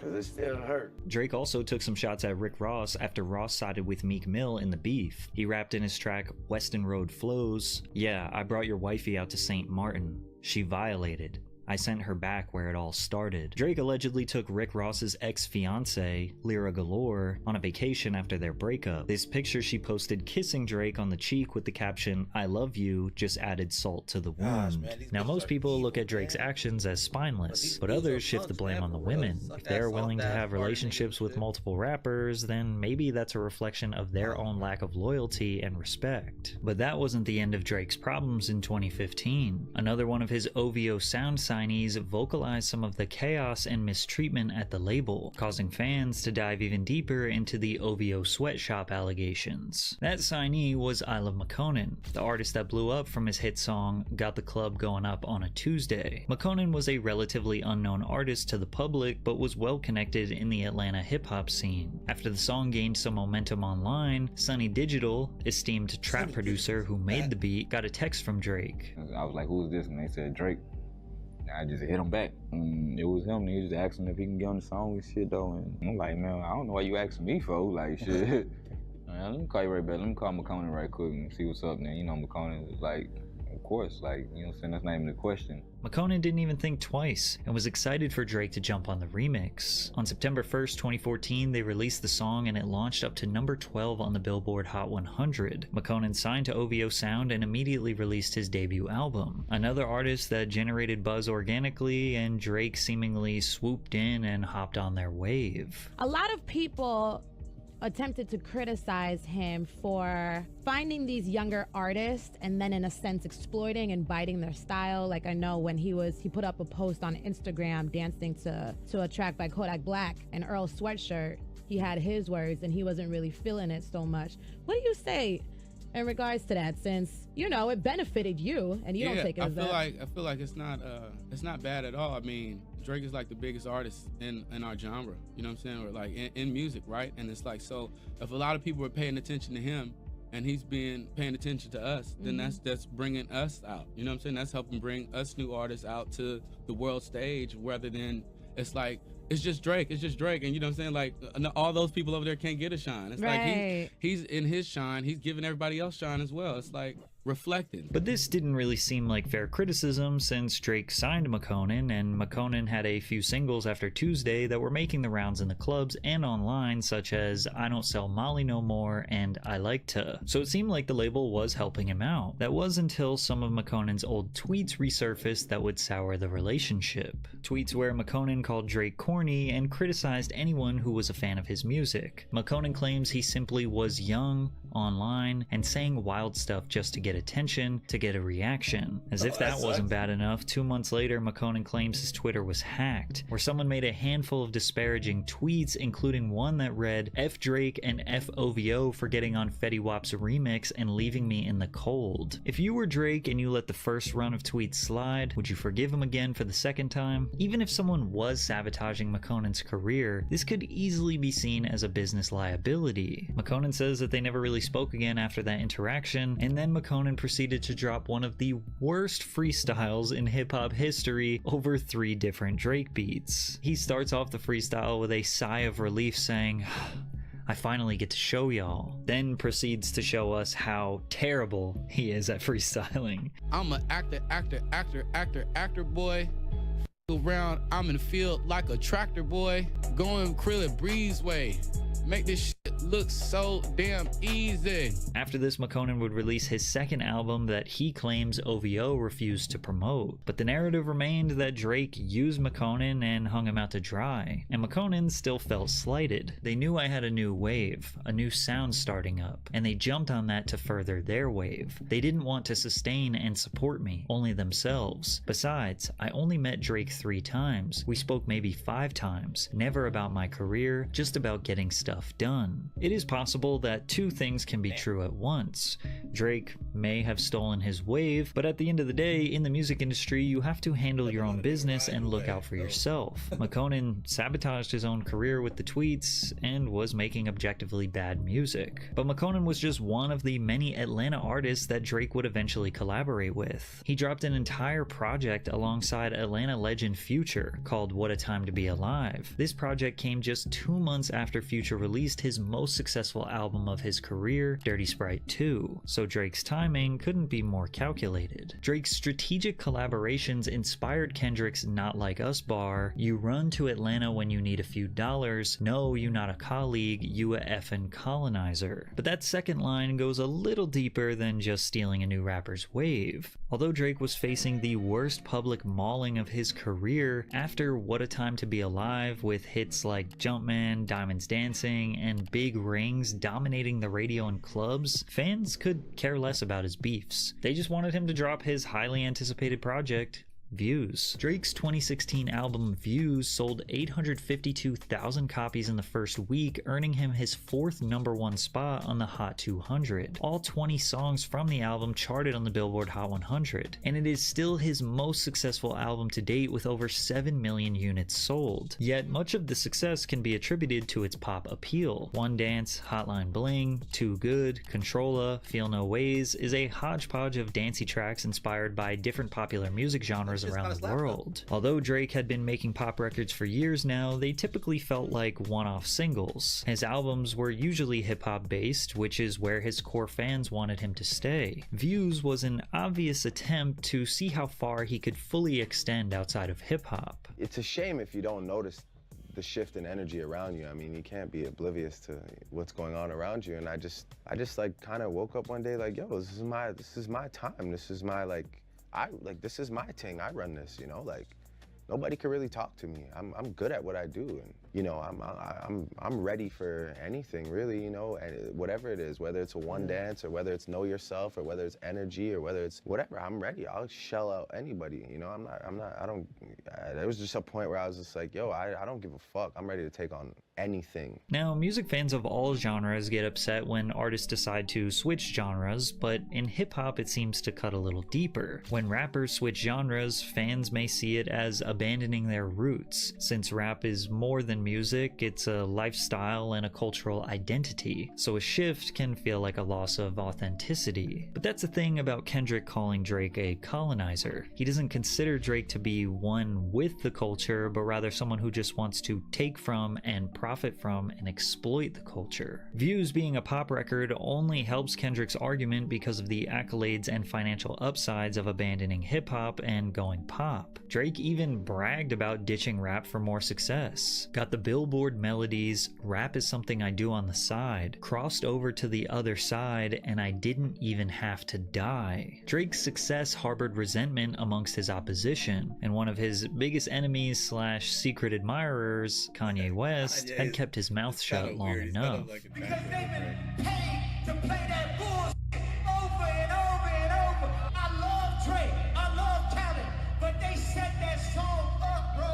Cause it still hurt. Drake also took some shots at Rick Ross after Ross sided with Meek Mill in the beef. He rapped in his track Weston Road Flows, "Yeah, I brought your wifey out to St. Martin. She violated. I sent her back where it all started." Drake allegedly took Rick Ross's ex-fiancée, Lyra Galore, on a vacation after their breakup. This picture she posted kissing Drake on the cheek with the caption, "I love you," just added salt to the wound. Now most people look at Drake's actions as spineless, but others shift the blame on the women. If they're willing to have relationships with multiple rappers, then maybe that's a reflection of their own lack of loyalty and respect. But that wasn't the end of Drake's problems in 2015. Another one of his OVO sound signees vocalized some of the chaos and mistreatment at the label, causing fans to dive even deeper into the OVO sweatshop allegations. That signee was Isla McConan, the artist that blew up from his hit song Got the Club Going Up on a Tuesday. McConan was a relatively unknown artist to the public, but was well connected in the Atlanta hip-hop scene. After the song gained some momentum online, Sonny Digital, esteemed trap producer who made the beat, got a text from Drake. I was like, "Who's this?" And they said, "Drake." I just hit him back. And it was him. He just asked him if he can get on the song and shit though. And I'm like, man, I don't know what you asking me for. Like, shit. Man, let me call you right back. Let me call McConan right quick and see what's up. Then, McConan is like course, like, you know what I'm saying, that's not even a question. McConan didn't even think twice and was excited for Drake to jump on the remix. On September 1st, 2014, they released the song and it launched up to number 12 on the Billboard Hot 100. McConan signed to OVO Sound and immediately released his debut album. Another artist that generated buzz organically, and Drake seemingly swooped in and hopped on their wave. A lot of people attempted to criticize him for finding these younger artists and then in a sense exploiting and biting their style. Like, I know when he put up a post on Instagram dancing to a track by Kodak Black and Earl Sweatshirt. He had his words and he wasn't really feeling it so much. What do you say in regards to that, since, you know, it benefited you and you don't take it as that? I feel like it's not bad at all. I mean, Drake is like the biggest artist in our genre, you know what I'm saying? Or like in music, right? And it's like, so if a lot of people are paying attention to him and he's paying attention to us, then that's bringing us out, you know what I'm saying? That's helping bring us new artists out to the world stage, rather than it's like, it's just Drake, and you know what I'm saying? Like, all those people over there can't get a shine. It's like he's in his shine, he's giving everybody else shine as well. It's like reflecting. But this didn't really seem like fair criticism, since Drake signed McConan, and McConan had a few singles after Tuesday that were making the rounds in the clubs and online, such as I Don't Sell Molly No More and I Like To. So it seemed like the label was helping him out. That was until some of McConan's old tweets resurfaced that would sour the relationship. Tweets where McConan called Drake corny and criticized anyone who was a fan of his music. McConan claims he simply was young, online, and saying wild stuff just to get attention, to get a reaction. As if that wasn't bad enough, 2 months later, McConan claims his Twitter was hacked, where someone made a handful of disparaging tweets, including one that read, "F Drake and F OVO for getting on Fetty Wap's remix and leaving me in the cold." If you were Drake and you let the first run of tweets slide, would you forgive him again for the second time? Even if someone was sabotaging McConan's career, this could easily be seen as a business liability. McConan says that they never really spoke again after that interaction, and then McConan proceeded to drop one of the worst freestyles in hip-hop history over 3 different Drake beats. He starts off the freestyle with a sigh of relief saying, "I finally get to show y'all," then proceeds to show us how terrible he is at freestyling. I'm an actor boy. Around, I'm in the field like a tractor boy, going Krillin breezeway. Make this shit look so damn easy. After this, McConan would release his second album that he claims OVO refused to promote. But the narrative remained that Drake used McConan and hung him out to dry. And McConan still felt slighted. They knew I had a new wave, a new sound starting up, and they jumped on that to further their wave. They didn't want to sustain and support me, only themselves. Besides, I only met Drake 3 times. We spoke maybe 5 times. Never about my career, just about getting stuff done. It is possible that 2 things can be true at once. Drake may have stolen his wave, but at the end of the day, in the music industry, you have to handle your own business and look out for yourself. McConan sabotaged his own career with the tweets and was making objectively bad music. But McConan was just one of the many Atlanta artists that Drake would eventually collaborate with. He dropped an entire project alongside Atlanta legend Future called What a Time to Be Alive. This project came just 2 months after Future released his most successful album of his career, Dirty Sprite 2, so Drake's timing couldn't be more calculated. Drake's strategic collaborations inspired Kendrick's Not Like Us bar, "You run to Atlanta when you need a few dollars, no, you not a colleague, you a effing colonizer." But that second line goes a little deeper than just stealing a new rapper's wave. Although Drake was facing the worst public mauling of his career, after What a Time to Be Alive, with hits like Jumpman, Diamonds Dancing, and Big Rings dominating the radio and clubs, fans could care less about his beefs. They just wanted him to drop his highly anticipated project, Views. Drake's 2016 album Views sold 852,000 copies in the first week, earning him his 4th #1 spot on the Hot 200. All 20 songs from the album charted on the Billboard Hot 100, and it is still his most successful album to date with over 7 million units sold. Yet much of the success can be attributed to its pop appeal. One Dance, Hotline Bling, Too Good, Controlla, Feel No Ways is a hodgepodge of dancey tracks inspired by different popular music genres genres around the world. Although Drake had been making pop records for years now, they typically felt like one-off singles. His albums were usually hip-hop based, which is where his core fans wanted him to stay. Views was an obvious attempt to see how far he could fully extend outside of hip-hop. It's a shame if you don't notice the shift in energy around you. I mean, you can't be oblivious to what's going on around you. And I just like kind of woke up one day like, yo, this is my time. This is my this is my thing. I run this, you know, like nobody can really talk to me. I'm good at what I do, and you know, I'm ready for anything really, you know, and whatever it is, whether it's a one dance or whether it's know yourself or whether it's energy or whether it's whatever, I'm ready. I'll shell out anybody, you know. There was just a point where I was just like, yo, I don't give a fuck. I'm ready to take on anything. Now, music fans of all genres get upset when artists decide to switch genres, but in hip-hop it seems to cut a little deeper. When rappers switch genres, fans may see it as abandoning their roots. Since rap is more than music, it's a lifestyle and a cultural identity, so a shift can feel like a loss of authenticity. But that's the thing about Kendrick calling Drake a colonizer. He doesn't consider Drake to be one with the culture, but rather someone who just wants to take from and profit from and exploit the culture. Views being a pop record only helps Kendrick's argument because of the accolades and financial upsides of abandoning hip-hop and going pop. Drake even bragged about ditching rap for more success. Got the Billboard melodies, rap is something I do on the side, crossed over to the other side, and I didn't even have to die. Drake's success harbored resentment amongst his opposition, and one of his biggest enemies / secret admirers, Kanye West, had kept his mouth shut long enough. Because they've been paid to play that bullshit over and over and over. I love Drake, I love Khaled, but they set that song up, bro.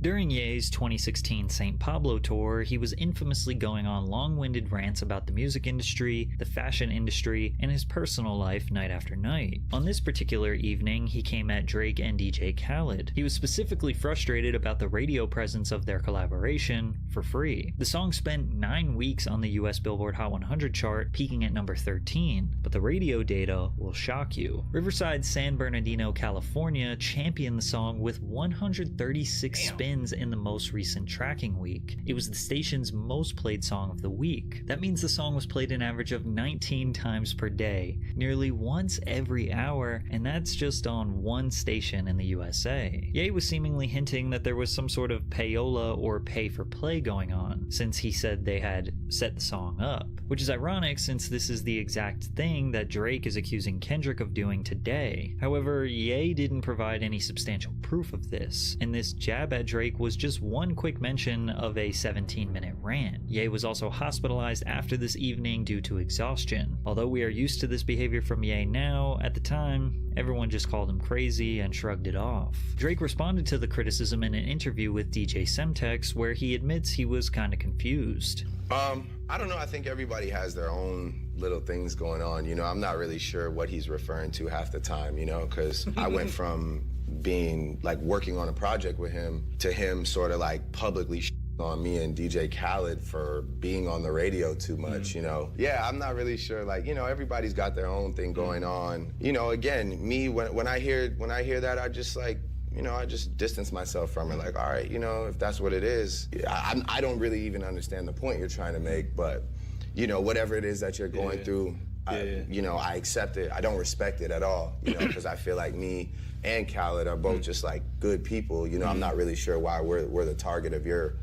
During Ye's 2016 St. Pablo tour, he was infamously going on long-winded rants about the music industry, the fashion industry, and his personal life night after night. On this particular evening, he came at Drake and DJ Khaled. He was specifically frustrated about the radio presence of their collaboration for free. The song spent 9 weeks on the US Billboard Hot 100 chart, peaking at number 13, but the radio data will shock you. Riverside, San Bernardino, California championed the song with 136 spins in the most recent tracking week. It was the station's most played song of the week. That means the song was played an average of 19 times per day, nearly once every hour, and that's just on one station in the USA. Ye was seemingly hinting that there was some sort of payola or pay for play going on, since he said they had set the song up, which is ironic since this is the exact thing that Drake is accusing Kendrick of doing today. However, Ye didn't provide any substantial proof of this, and this jab at Drake was just one quick mention of a 17-minute rant. Ye was also hospitalized after this evening due to exhaustion. Although we are used to this behavior from Ye now, at the time, everyone just called him crazy and shrugged it off. Drake responded to the criticism in an interview with DJ Semtex, where he admits he was kinda confused. I don't know, I think everybody has their own little things going on, you know. I'm not really sure what he's referring to half the time, you know, because I went from being like working on a project with him to him sort of like publicly on me and DJ Khaled for being on the radio too much, you know. Yeah, I'm not really sure, like, you know, everybody's got their own thing going on. You know, again, me, when I hear that, I just like, you know, I just distance myself from it, like, all right, you know, if that's what it is. I don't really even understand the point you're trying to make, but, you know, whatever it is that you're going through, you know, I accept it. I don't respect it at all, you know, because I feel like me and Khaled are both just like good people. You know, I'm not really sure why we're the target of your,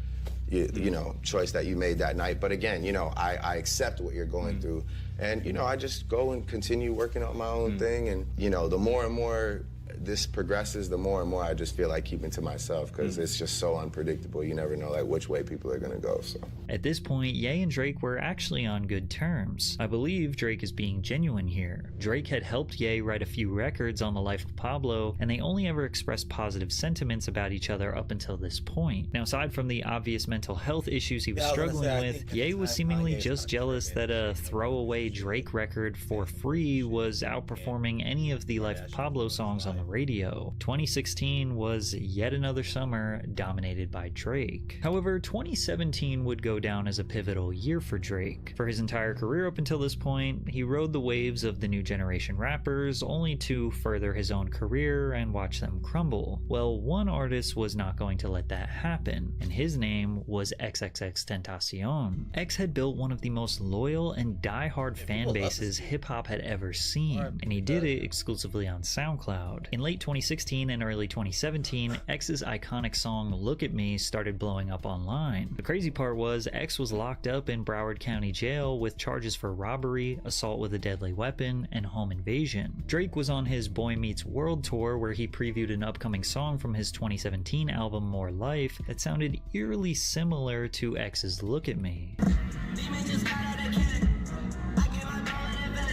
you know, choice that you made that night. But again, you know, I accept what you're going through. And, you know, I just go and continue working on my own thing. And, you know, the more and more this progresses, the more and more I just feel like keeping to myself, because it's just so unpredictable. You never know like which way people are gonna go. So at this point, Ye and Drake were actually on good terms. I believe Drake is being genuine here. Drake had helped Ye write a few records on the life of Pablo, and they only ever expressed positive sentiments about each other up until this point. Now, aside from the obvious mental health issues he was struggling with, Ye was seemingly just jealous that a throwaway Drake record for free was outperforming any of the Life of Pablo songs on the radio. 2016 was yet another summer dominated by Drake. However, 2017 would go down as a pivotal year for Drake. For his entire career up until this point, he rode the waves of the new generation rappers only to further his own career and watch them crumble. Well, one artist was not going to let that happen, and his name was XXXTentacion. X had built one of the most loyal and die-hard fan bases hip-hop had ever seen, and he did it exclusively on SoundCloud. In late 2016 and early 2017, X's iconic song Look at Me started blowing up online. The crazy part was X was locked up in Broward County Jail with charges for robbery, assault with a deadly weapon, and home invasion. Drake was on his Boy Meets World tour where he previewed an upcoming song from his 2017 album More Life that sounded eerily similar to X's Look at Me.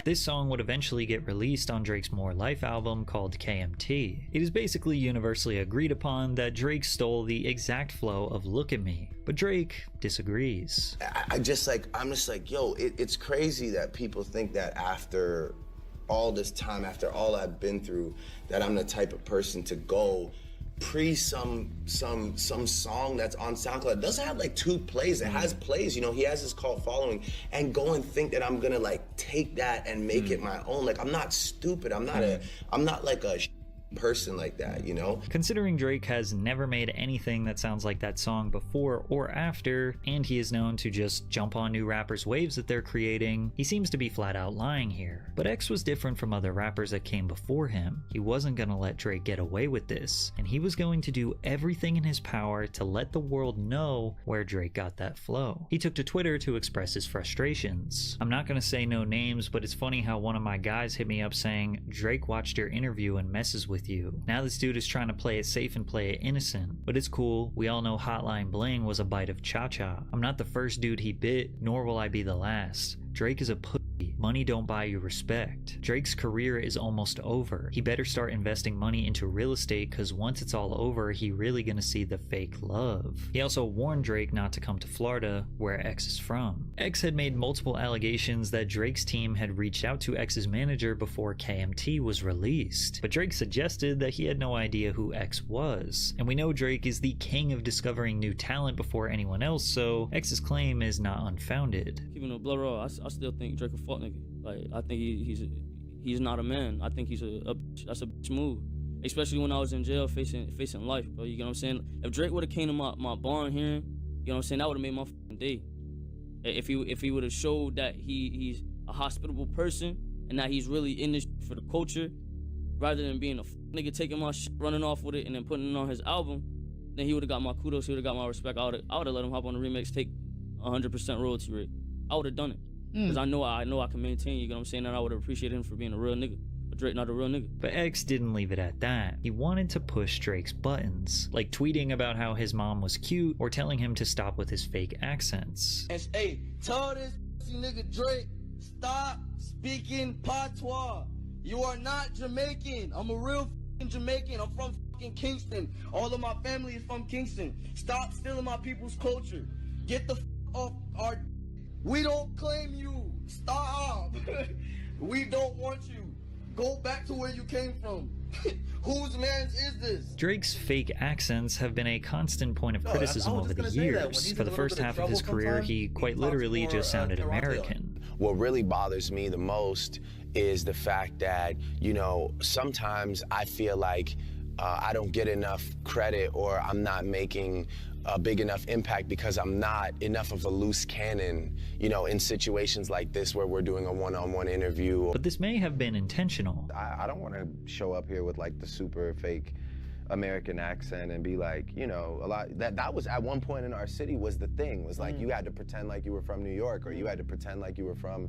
This song would eventually get released on Drake's More Life album called KMT. It is basically universally agreed upon that Drake stole the exact flow of Look at Me, but Drake disagrees. I'm just like, yo, it's crazy that people think that after all this time, after all I've been through, that I'm the type of person to go some song that's on SoundCloud. It doesn't have like 2 plays. It has plays, you know, he has his cult following, and go and think that I'm gonna like take that and make it my own. Like, I'm not stupid. I'm not like a person like that, you know? Considering Drake has never made anything that sounds like that song before or after, and he is known to just jump on new rappers' waves that they're creating, he seems to be flat out lying here. But X was different from other rappers that came before him. He wasn't gonna let Drake get away with this, and he was going to do everything in his power to let the world know where Drake got that flow. He took to Twitter to express his frustrations. I'm not gonna say no names, but it's funny how one of my guys hit me up saying, Drake watched your interview and messes with you. Now this dude is trying to play it safe and play it innocent. But it's cool, we all know Hotline Bling was a bite of Cha-Cha. I'm not the first dude he bit, nor will I be the last. Drake is a pussy. Money don't buy you respect. Drake's career is almost over. He better start investing money into real estate, cause once it's all over, he really gonna see the fake love. He also warned Drake not to come to Florida, where X is from. X had made multiple allegations that Drake's team had reached out to X's manager before KMT was released, but Drake suggested that he had no idea who X was. And we know Drake is the king of discovering new talent before anyone else, so X's claim is not unfounded. Keeping a blood raw, I still think Drake a fuck nigga. Like, I think he's not a man. I think he's that's a bitch move. Especially when I was in jail facing life, bro. You get what I'm saying? If Drake would have came to my barn hearing, you know what I'm saying, that would have made my fucking day. If he would have showed that he's a hospitable person and that he's really in this for the culture, rather than being a nigga taking my shit, running off with it, and then putting it on his album, then he would have got my kudos. He would have got my respect. I would have let him hop on the remix, take 100% royalty rate. I would have done it. Because I know I can maintain, you know what I'm saying, and I would have appreciated him for being a real nigga. But Drake not a real nigga. But X didn't leave it at that. He wanted to push Drake's buttons, like tweeting about how his mom was cute or telling him to stop with his fake accents. And hey, tell this nigga Drake, stop speaking patois. You are not Jamaican. I'm a real Jamaican. I'm from Kingston. All of my family is from Kingston. Stop stealing my people's culture. Get the off our... We don't claim you. Stop. We don't want you. Go back to where you came from. Whose man's is this? Drake's fake accents have been a constant point of criticism over the years. For the first half of his career, he quite literally just sounded American. What really bothers me the most is the fact that, you know, sometimes I feel like I don't get enough credit, or I'm not making a big enough impact because I'm not enough of a loose cannon, you know, in situations like this where we're doing a one-on-one interview. But this may have been intentional. I don't want to show up here with like the super fake American accent and be like, you know, a lot that was at one point in our city was the thing, was like you had to pretend like you were from New York, or you had to pretend like you were from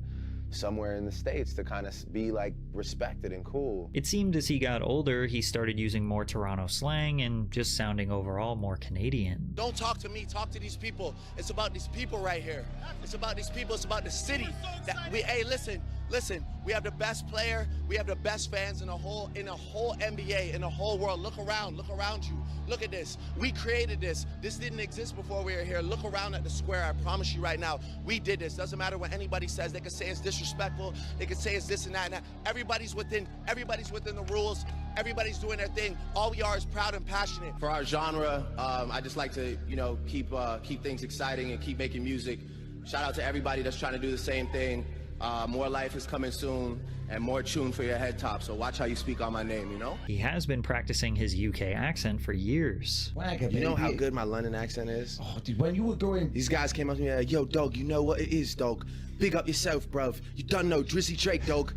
somewhere in the States to kind of be like respected and cool. It seemed as he got older, he started using more Toronto slang and just sounding overall more Canadian. Don't talk to me, talk to these people. It's about these people right here. It's about these people, it's about the city. Hey, listen, Listen, we have the best player, we have the best fans in the whole NBA, in the whole world. Look around you. Look at this. We created this. This didn't exist before we were here. Look around at the square. I promise you right now, we did this. Doesn't matter what anybody says. They could say it's disrespectful. They could say it's this and that and that. Everybody's within the rules. Everybody's doing their thing. All we are is proud and passionate. For our genre, I just like to, keep things exciting and keep making music. Shout out to everybody that's trying to do the same thing. More life is coming soon, and more tune for your head top, so watch how you speak on my name, you know? He has been practicing his UK accent for years. You know how good my London accent is? Oh, dude, when you were going... These guys came up to me like, yo, dog, you know what it is, dog. Big up yourself, bruv. You done know Drizzy Drake, dog.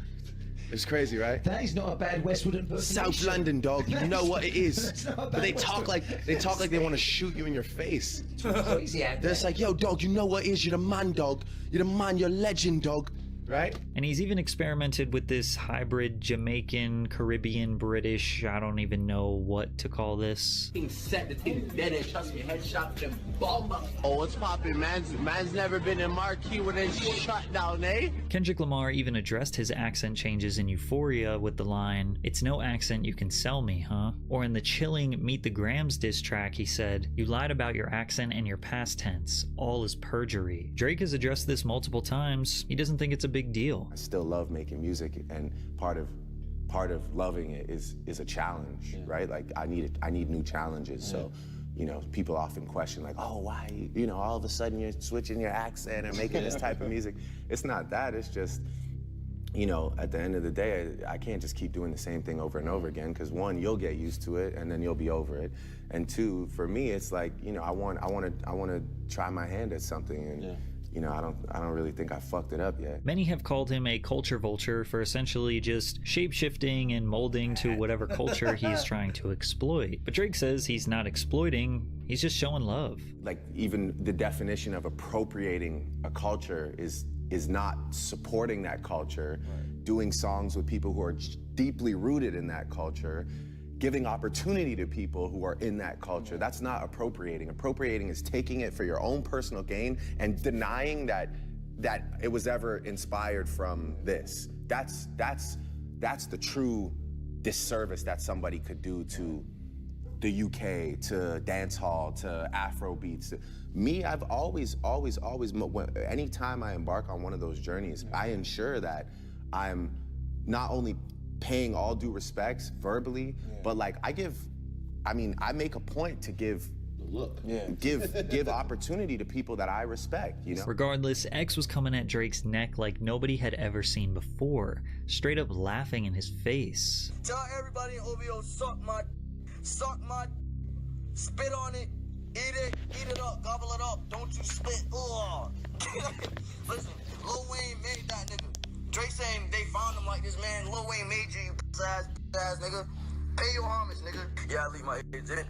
It's crazy, right? That is not a bad Westwood impersonation. South London, dog. You know what it is. But they talk like they want to shoot you in your face. Crazy out there. They're just like, yo, dog, you know what it is. You're the man, dog. You're the man. You're a legend, dog. Right? And he's even experimented with this hybrid Jamaican, Caribbean, British, I don't even know what to call this. Set the thing dead and trust me, headshot them bomb. Oh, what's poppin'? Man's never been in Marquee when they shut down, eh? Kendrick Lamar even addressed his accent changes in Euphoria with the line, "It's no accent you can sell me, huh?" Or in the chilling Meet the Grams diss track, he said, "You lied about your accent and your past tense. All is perjury." Drake has addressed this multiple times. He doesn't think it's a big deal. I still love making music, and part of loving it is a challenge, right? Like I need new challenges. So, people often question like, oh, why, all of a sudden you're switching your accent and making this type of music. It's not that. It's just, at the end of the day, I can't just keep doing the same thing over and over again, because one, you'll get used to it and then you'll be over it, and two, for me, it's like, I want to try my hand at something, and. I don't really think I fucked it up yet. Many have called him a culture vulture for essentially just shape-shifting and molding to whatever culture he's trying to exploit. But Drake says he's not exploiting, he's just showing love. Like, even the definition of appropriating a culture is not supporting that culture, doing songs with people who are deeply rooted in that culture, giving opportunity to people who are in that culture. That's not appropriating. Appropriating is taking it for your own personal gain and denying that it was ever inspired from this. That's the true disservice that somebody could do to the UK, to dancehall, to Afrobeats. Me, I've always, anytime I embark on one of those journeys, I ensure that I'm not only paying all due respects verbally, but like I make a point to give opportunity to people that I respect, Regardless, X was coming at Drake's neck like nobody had ever seen before, straight up laughing in his face. Tell everybody in OVO, suck my, spit on it, eat it up, gobble it up, don't you spit, ugh. Listen, Lil Wayne made that nigga. Drake saying they found him like this, man. Lil Wayne made you ass nigga. Pay your homage, nigga. Yeah, I leave my age in it.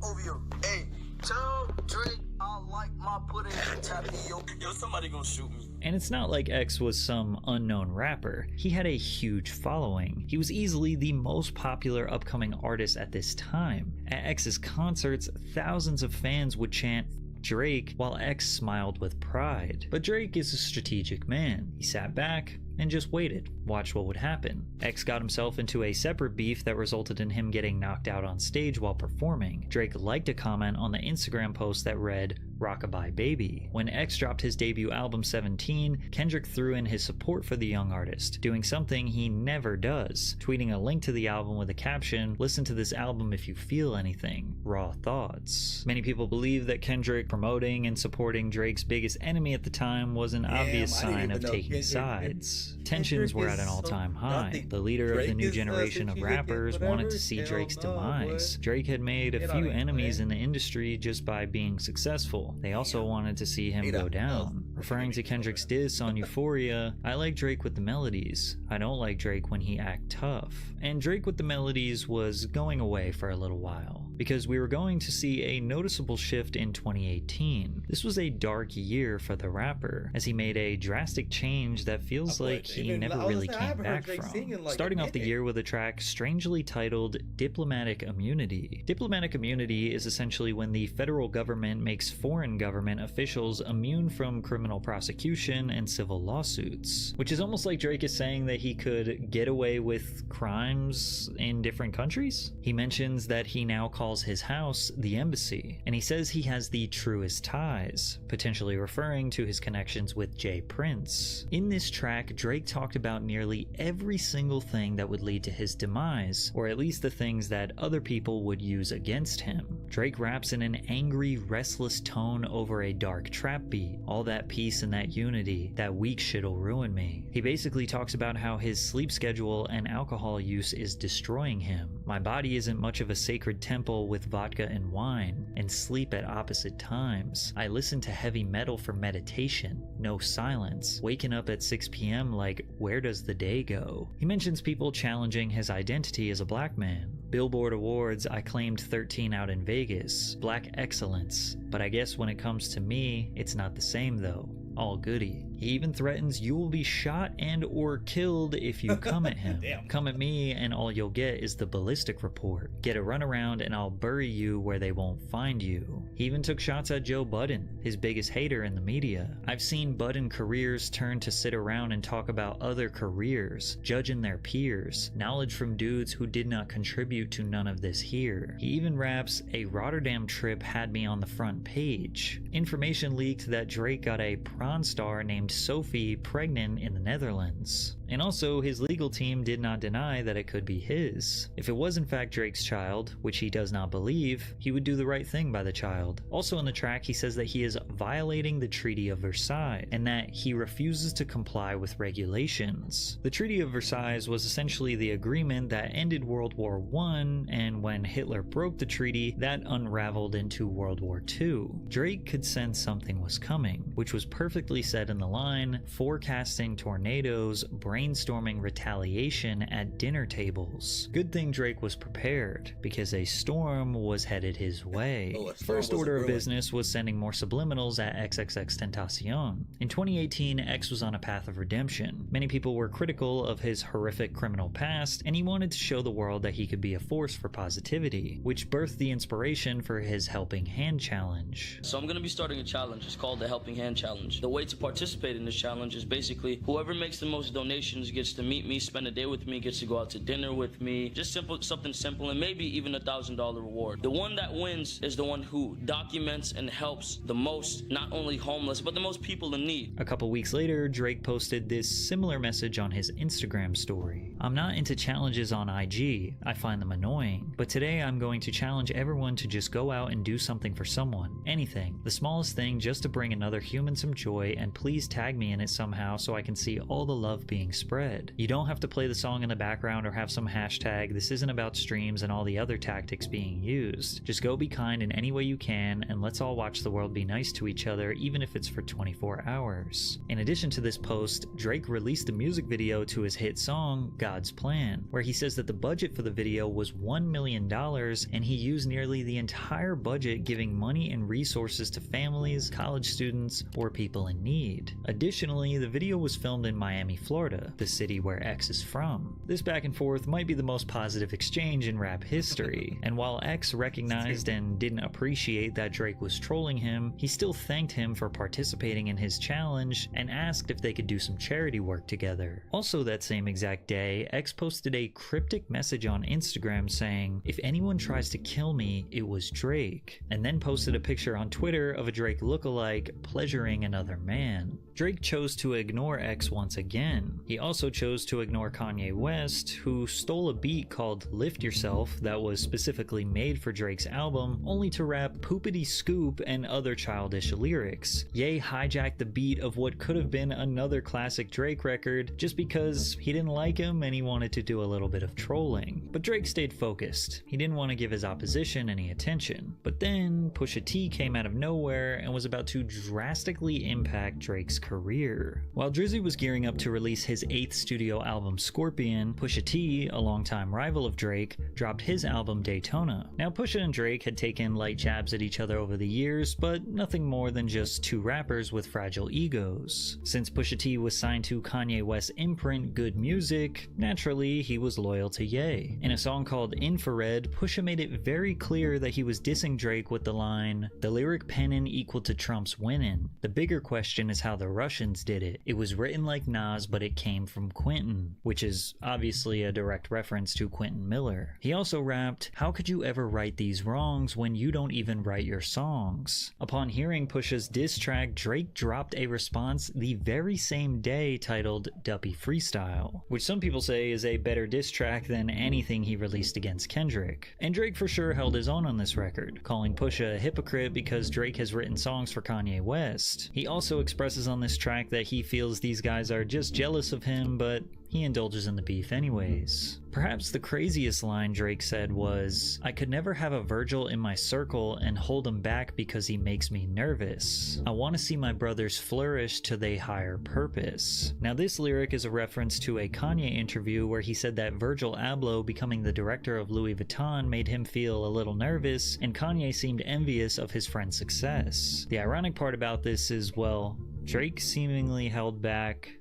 OVO. Hey, tell Drake I like my pudding tapioca. Yo, somebody gonna shoot me. And it's not like X was some unknown rapper. He had a huge following. He was easily the most popular upcoming artist at this time. At X's concerts, thousands of fans would chant Drake while X smiled with pride. But Drake is a strategic man. He sat back and just waited, watched what would happen. X got himself into a separate beef that resulted in him getting knocked out on stage while performing. Drake liked a comment on the Instagram post that read, "Rockabye Baby." When X dropped his debut album 17, Kendrick threw in his support for the young artist, doing something he never does, tweeting a link to the album with a caption, "Listen to this album if you feel anything, raw thoughts." Many people believe that Kendrick promoting and supporting Drake's biggest enemy at the time was an obvious sign of taking sides. Tensions were at an all-time high. The leader of the new generation of rappers wanted to see Drake's demise. Drake had made a few enemies in the industry just by being successful. They also wanted to see him go down. Referring to Kendrick's diss on Euphoria, "I like Drake with the melodies. I don't like Drake when he act tough." And Drake with the melodies was going away for a little while. because we were going to see a noticeable shift in 2018. This was a dark year for the rapper, as he made a drastic change that feels like he never really came back from. Starting off the year with a track strangely titled Diplomatic Immunity. Diplomatic immunity is essentially when the federal government makes foreign government officials immune from criminal prosecution and civil lawsuits, which is almost like Drake is saying that he could get away with crimes in different countries. He mentions that he now calls his house the embassy, and he says he has the truest ties, potentially referring to his connections with Jay Prince. In this track, Drake talked about nearly every single thing that would lead to his demise, or at least the things that other people would use against him. Drake raps in an angry, restless tone over a dark trap beat. All that peace and that unity, that weak shit'll ruin me. He basically talks about how his sleep schedule and alcohol use is destroying him. My body isn't much of a sacred temple with vodka and wine, and sleep at opposite times. I listen to heavy metal for meditation, no silence, waking up at 6 p.m. like, where does the day go? He mentions people challenging his identity as a black man. Billboard Awards, I claimed 13 out in Vegas. Black excellence. But I guess when it comes to me, it's not the same though. All goody. He even threatens you will be shot and or killed if you come at him. Come at me and all you'll get is the ballistic report. Get a runaround and I'll bury you where they won't find you. He even took shots at Joe Budden, his biggest hater in the media. I've seen Budden careers turn to sit around and talk about other careers, judging their peers, knowledge from dudes who did not contribute to none of this here. He even raps, a Rotterdam trip had me on the front page. Information leaked that Drake got a prawn star named Sophie pregnant in the Netherlands. And also, his legal team did not deny that it could be his. If it was in fact Drake's child, which he does not believe, he would do the right thing by the child. Also in the track, he says that he is violating the Treaty of Versailles, and that he refuses to comply with regulations. The Treaty of Versailles was essentially the agreement that ended World War I, and when Hitler broke the treaty, that unraveled into World War II. Drake could sense something was coming, which was perfectly said in the line, forecasting tornadoes, brainstorming retaliation at dinner tables. Good thing Drake was prepared, because a storm was headed his way. First order of business was sending more subliminals at XXXTentacion. In 2018, X was on a path of redemption. Many people were critical of his horrific criminal past, and he wanted to show the world that he could be a force for positivity, which birthed the inspiration for his Helping Hand Challenge. So I'm gonna be starting a challenge. It's called the Helping Hand Challenge. The way to participate in this challenge is basically whoever makes the most donations gets to meet me, spend a day with me, gets to go out to dinner with me. Just something simple, and maybe even $1,000 reward. The one that wins is the one who documents and helps the most, not only homeless, but the most people in need. A couple weeks later, Drake posted this similar message on his Instagram story. I'm not into challenges on IG, I find them annoying, but today I'm going to challenge everyone to just go out and do something for someone. Anything. The smallest thing just to bring another human some joy, and please tag me in it somehow so I can see all the love being spread. You don't have to play the song in the background or have some hashtag. This isn't about streams and all the other tactics being used. Just go be kind in any way you can, and let's all watch the world be nice to each other, even if it's for 24 hours. In addition to this post, Drake released a music video to his hit song, God's Plan, where he says that the budget for the video was $1 million, and he used nearly the entire budget giving money and resources to families, college students, or people in need. Additionally, the video was filmed in Miami, Florida, the city where X is from. This back and forth might be the most positive exchange in rap history, and while X recognized and didn't appreciate that Drake was trolling him, he still thanked him for participating in his challenge and asked if they could do some charity work together. Also that same exact day, X posted a cryptic message on Instagram saying, "If anyone tries to kill me, it was Drake," and then posted a picture on Twitter of a Drake lookalike pleasuring another man. Drake chose to ignore X once again. He also chose to ignore Kanye West, who stole a beat called Lift Yourself that was specifically made for Drake's album, only to rap poopity scoop and other childish lyrics. Ye hijacked the beat of what could have been another classic Drake record just because he didn't like him and he wanted to do a little bit of trolling. But Drake stayed focused. He didn't want to give his opposition any attention. But then Pusha T came out of nowhere and was about to drastically impact Drake's career. While Drizzy was gearing up to release his his 8th studio album Scorpion, Pusha T, a longtime rival of Drake, dropped his album Daytona. Now Pusha and Drake had taken light jabs at each other over the years, but nothing more than just two rappers with fragile egos. Since Pusha T was signed to Kanye West's imprint Good Music, naturally he was loyal to Ye. In a song called Infrared, Pusha made it very clear that he was dissing Drake with the line, "The lyric pennin' equal to Trump's winnin'. The bigger question is how the Russians did it. It was written like Nas, but it came from Quentin," which is obviously a direct reference to Quentin Miller. He also rapped, "How could you ever right these wrongs when you don't even write your songs?" Upon hearing Pusha's diss track, Drake dropped a response the very same day titled Duppy Freestyle, which some people say is a better diss track than anything he released against Kendrick. And Drake for sure held his own on this record, calling Pusha a hypocrite because Drake has written songs for Kanye West. He also expresses on this track that he feels these guys are just jealous of him, but he indulges in the beef anyways. Perhaps the craziest line Drake said was, "I could never have a Virgil in my circle and hold him back because he makes me nervous. I want to see my brothers flourish to they higher purpose." Now this lyric is a reference to a Kanye interview where he said that Virgil Abloh becoming the director of Louis Vuitton made him feel a little nervous, and Kanye seemed envious of his friend's success. The ironic part about this is, well, Drake seemingly held back,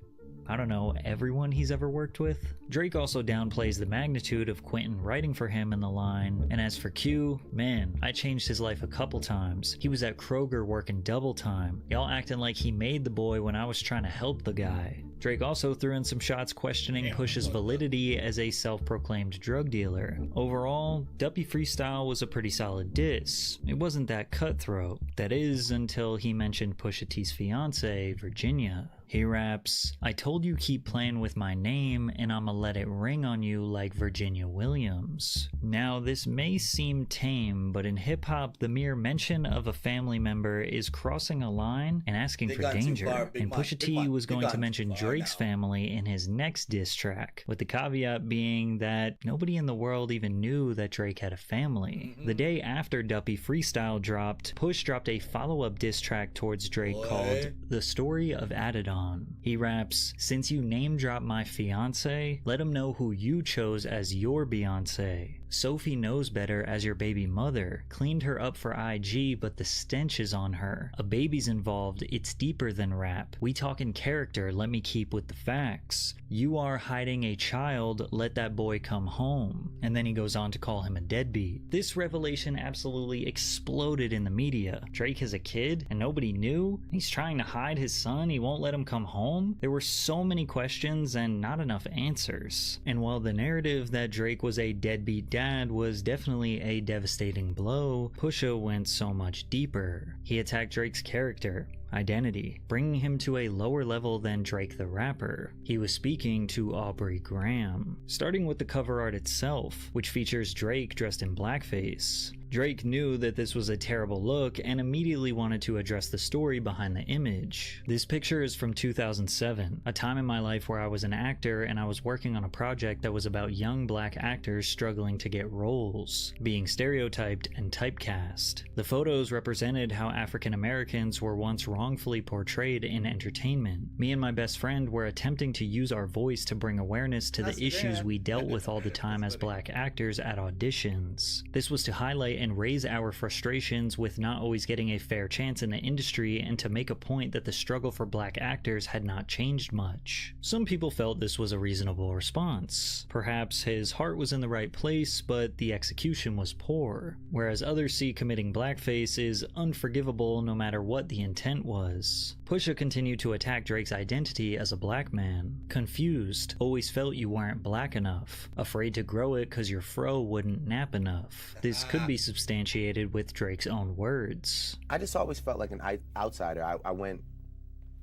I don't know, everyone he's ever worked with? Drake also downplays the magnitude of Quentin writing for him in the line, and as for Q, man, I changed his life a couple times. He was at Kroger working double time. Y'all acting like he made the boy when I was trying to help the guy. Drake also threw in some shots questioning Push's validity as a self-proclaimed drug dealer. Overall, Duppy Freestyle was a pretty solid diss. It wasn't that cutthroat. That is, until he mentioned Pusha T's fiancée, Virginia. He raps, "I told you keep playing with my name and I'ma let it ring on you like Virginia Williams." Now this may seem tame, but in hip-hop the mere mention of a family member is crossing a line and asking for danger, and Pusha T was going to mention Drake's family in his next diss track, with the caveat being that nobody in the world even knew that Drake had a family. The day after Duppy Freestyle dropped, Push dropped a follow-up diss track towards Drake called The Story of Adidon. He raps, "Since you name drop my fiance, let him know who you chose as your Beyonce. Sophie knows better as your baby mother. Cleaned her up for IG, but the stench is on her. A baby's involved, it's deeper than rap. We talkin' character, let me keep with the facts. You are hiding a child, let that boy come home." And then he goes on to call him a deadbeat. This revelation absolutely exploded in the media. Drake has a kid and nobody knew? He's trying to hide his son, he won't let him come home? There were so many questions and not enough answers. And while the narrative that Drake was a deadbeat dad was definitely a devastating blow, Pusha went so much deeper. He attacked Drake's character, identity, bringing him to a lower level than Drake the rapper. He was speaking to Aubrey Graham, starting with the cover art itself, which features Drake dressed in blackface. Drake knew that this was a terrible look and immediately wanted to address the story behind the image. This picture is from 2007, a time in my life where I was an actor and I was working on a project that was about young black actors struggling to get roles, being stereotyped and typecast. The photos represented how African Americans were once wrongfully portrayed in entertainment. Me and my best friend were attempting to use our voice to bring awareness to the issues we dealt with all the time as black actors at auditions. This was to highlight and raise our frustrations with not always getting a fair chance in the industry, and to make a point that the struggle for black actors had not changed much. Some people felt this was a reasonable response. Perhaps his heart was in the right place, but the execution was poor. Whereas others see committing blackface is unforgivable no matter what the intent was. Pusha continued to attack Drake's identity as a black man. Confused, always felt you weren't black enough. Afraid to grow it cause your fro wouldn't nap enough. This could be substantiated with Drake's own words. I just always felt like an outsider. I went,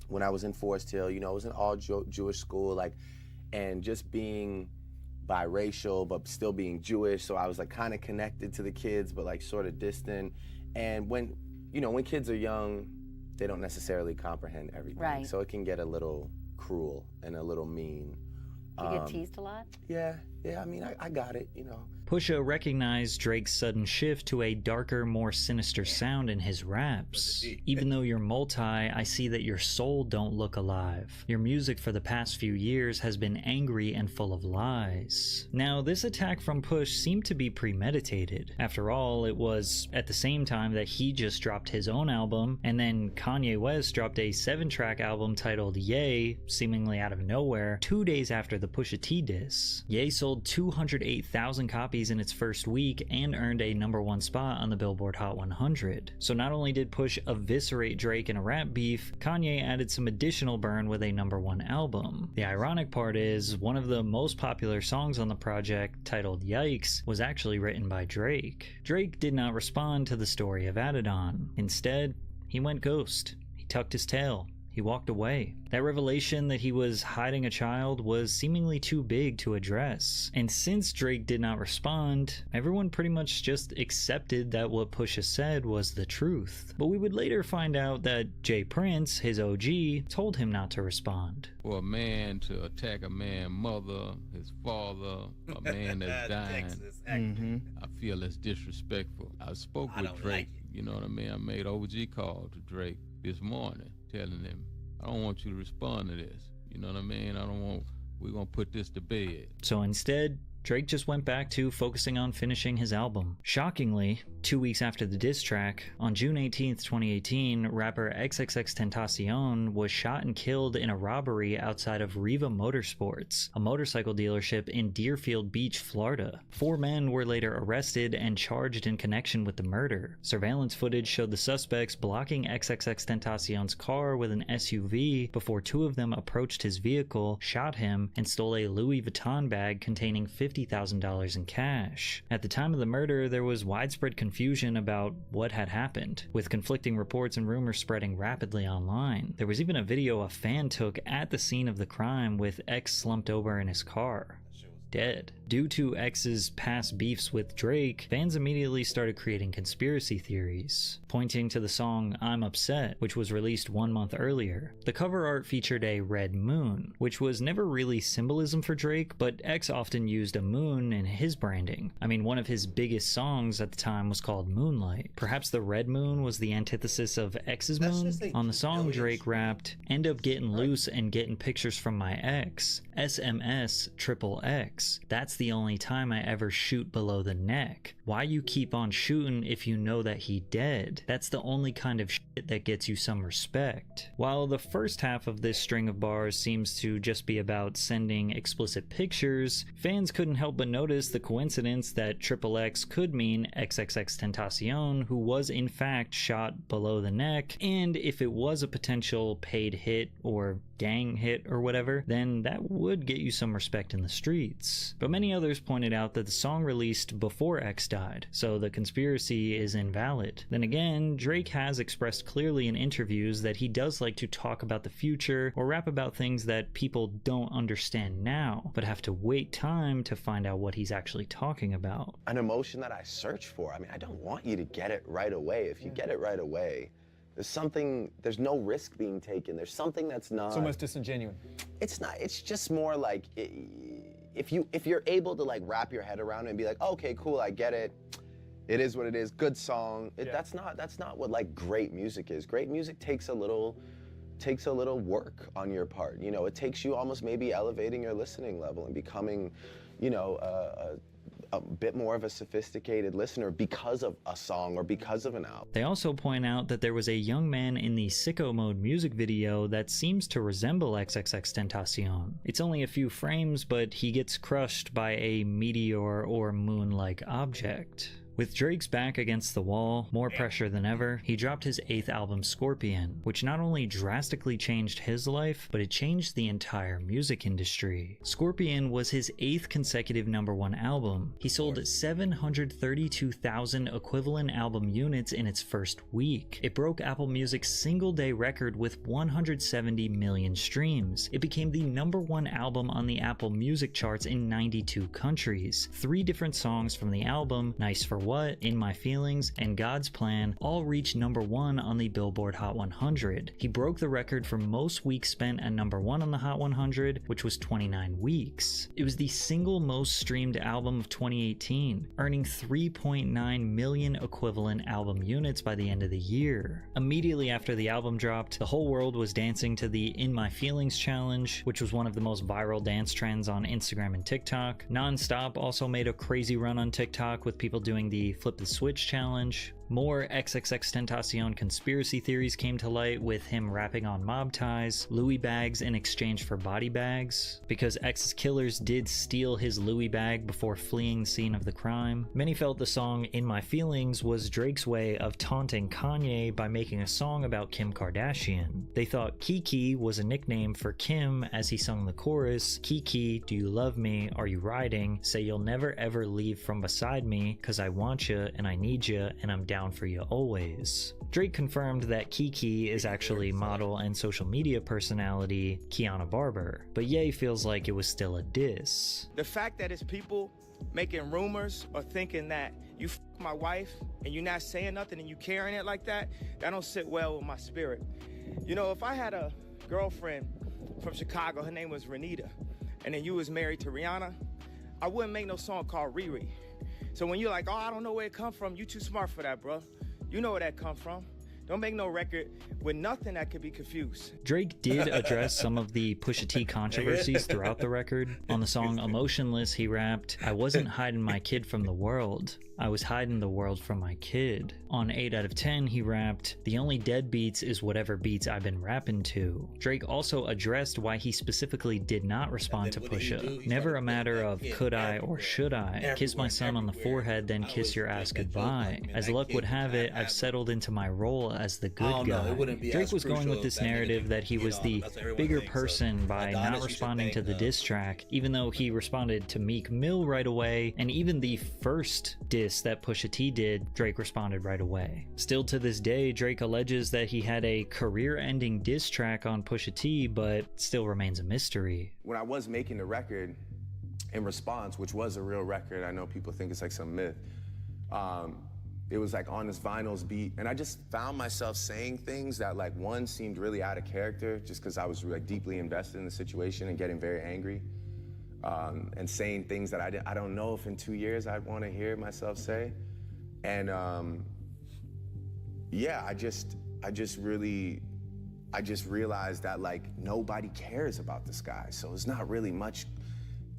when I was in Forest Hill, you know, it was an all Jewish school, like, and just being biracial, but still being Jewish. So I was like kind of connected to the kids, but like sort of distant. And when, you know, when kids are young, they don't necessarily comprehend everything. Right. So it can get a little cruel and a little mean. Do you get teased a lot? Yeah, yeah, I mean, I got it, you know. Pusha recognized Drake's sudden shift to a darker, more sinister sound in his raps. Even though you're multi, I see that your soul don't look alive. Your music for the past few years has been angry and full of lies. Now, this attack from Push seemed to be premeditated. After all, it was at the same time that he just dropped his own album, and then Kanye West dropped a 7-track album titled Ye, seemingly out of nowhere, 2 days after the Pusha T diss. Ye sold 208,000 copies in its first week and earned a #1 spot on the Billboard Hot 100. So not only did Push eviscerate Drake in a rap beef, Kanye added some additional burn with a #1 album. The ironic part is, one of the most popular songs on the project, titled Yikes, was actually written by Drake. Drake did not respond to the story of Adidon. Instead, he went ghost. He tucked his tail. He walked away. That revelation that he was hiding a child was seemingly too big to address. And since Drake did not respond, everyone pretty much just accepted that what Pusha said was the truth. But we would later find out that Jay Prince, his OG, told him not to respond. For a man to attack a man's mother, his father, a man that's dying, I feel it's disrespectful. I spoke with Drake, you know what I mean? I made OG call to Drake this morning, telling him, I don't want you to respond to this. You know what I mean? We're gonna put this to bed. So instead, Drake just went back to focusing on finishing his album. Shockingly, 2 weeks after the diss track, on June 18th, 2018, rapper XXXTentacion was shot and killed in a robbery outside of Riva Motorsports, a motorcycle dealership in Deerfield Beach, Florida. 4 men were later arrested and charged in connection with the murder. Surveillance footage showed the suspects blocking XXXTentacion's car with an SUV before 2 of them approached his vehicle, shot him, and stole a Louis Vuitton bag containing $50,000 in cash. At the time of the murder, there was widespread confusion about what had happened, with conflicting reports and rumors spreading rapidly online. There was even a video a fan took at the scene of the crime with X slumped over in his car, dead. Due to X's past beefs with Drake, fans immediately started creating conspiracy theories, pointing to the song I'm Upset, which was released 1 month earlier. The cover art featured a red moon, which was never really symbolism for Drake, but X often used a moon in his branding. I mean, one of his biggest songs at the time was called Moonlight. Perhaps the red moon was the antithesis of X's moon? On the song, Drake rapped, "End up getting loose and getting pictures from my ex. SMS XXX. That's the only time I ever shoot below the neck. Why you keep on shooting if you know that he dead? That's the only kind of shit that gets you some respect." While the first half of this string of bars seems to just be about sending explicit pictures, fans couldn't help but notice the coincidence that XXX could mean XXXTentacion, who was in fact shot below the neck, and if it was a potential paid hit or gang hit or whatever, then that would get you some respect in the streets. But many others pointed out that the song released before X died, so the conspiracy is invalid. Then again, Drake has expressed clearly in interviews that he does like to talk about the future or rap about things that people don't understand now, but have to wait time to find out what he's actually talking about. An emotion that I search for. I mean, I don't want you to get it right away. If you get it right away, there's no risk being taken. There's something that's not... So much disingenuous. It's not, it's just more like, if you're able to like wrap your head around it and be like, okay, cool, I get it. It is what it is, good song. That's not what like great music is. Great music takes a little work on your part. You know, it takes you almost maybe elevating your listening level and becoming, you know, a bit more of a sophisticated listener because of a song or because of an album. They also point out that there was a young man in the Sicko Mode music video that seems to resemble XXXTentacion. It's only a few frames, but he gets crushed by a meteor or moon-like object. With Drake's back against the wall, more pressure than ever, he dropped his 8th album Scorpion, which not only drastically changed his life, but it changed the entire music industry. Scorpion was his 8th consecutive #1 album. He sold 732,000 equivalent album units in its first week. It broke Apple Music's single-day record with 170 million streams. It became the #1 album on the Apple Music charts in 92 countries. 3 different songs from the album, Nice for What, In My Feelings, and God's Plan all reached #1 on the Billboard Hot 100. He broke the record for most weeks spent at #1 on the Hot 100, which was 29 weeks. It was the single most streamed album of 2018, earning 3.9 million equivalent album units by the end of the year. Immediately after the album dropped, the whole world was dancing to the In My Feelings challenge, which was one of the most viral dance trends on Instagram and TikTok. Non-Stop also made a crazy run on TikTok with people doing the Flip the Switch challenge. More XXXTentacion conspiracy theories came to light, with him rapping on mob ties, Louis bags in exchange for body bags, because X's killers did steal his Louis bag before fleeing the scene of the crime. Many felt the song In My Feelings was Drake's way of taunting Kanye by making a song about Kim Kardashian. They thought Kiki was a nickname for Kim as he sung the chorus, "Kiki, do you love me? Are you riding? Say you'll never ever leave from beside me, cause I want you and I need you and I'm down for you always." Drake confirmed that Kiki is actually model and social media personality Kiana Barber, but Ye feels like it was still a diss. The fact that it's people making rumors or thinking that you f my wife and you're not saying nothing and you carrying it like that don't sit well with my spirit. You know, if I had a girlfriend from Chicago, her name was Renita, and then you was married to Rihanna, I wouldn't make no song called Riri. So when you're like, oh, I don't know where it come from, you too smart for that, bro. You know where that come from. Don't make no record with nothing that could be confused. Drake did address some of the Pusha T controversies throughout the record. On the song Emotionless, he rapped, "I wasn't hiding my kid from the world. I was hiding the world from my kid." On 8 out of 10, he rapped, "The only dead beats is whatever beats I've been rapping to." Drake also addressed why he specifically did not respond to Pusha. Never a matter of could I or should I. Kiss my son on the forehead, then kiss your ass goodbye. As luck would have it, I've settled into my role as the good guy. Drake was going with this narrative that he was the bigger person by not responding to the diss track, even though he responded to Meek Mill right away, and even the first diss that Pusha T did, Drake responded right away. Still to this day, Drake alleges that he had a career-ending diss track on Pusha T, but still remains a mystery. When I was making the record, in response, which was a real record, I know people think it's like some myth, it was like on this Vinyls beat, and I just found myself saying things that, like, one seemed really out of character just because I was like deeply invested in the situation and getting very angry, and saying things that I don't know if in 2 years I'd want to hear myself say. And yeah, I just realized that, like, nobody cares about this guy, so it's not really much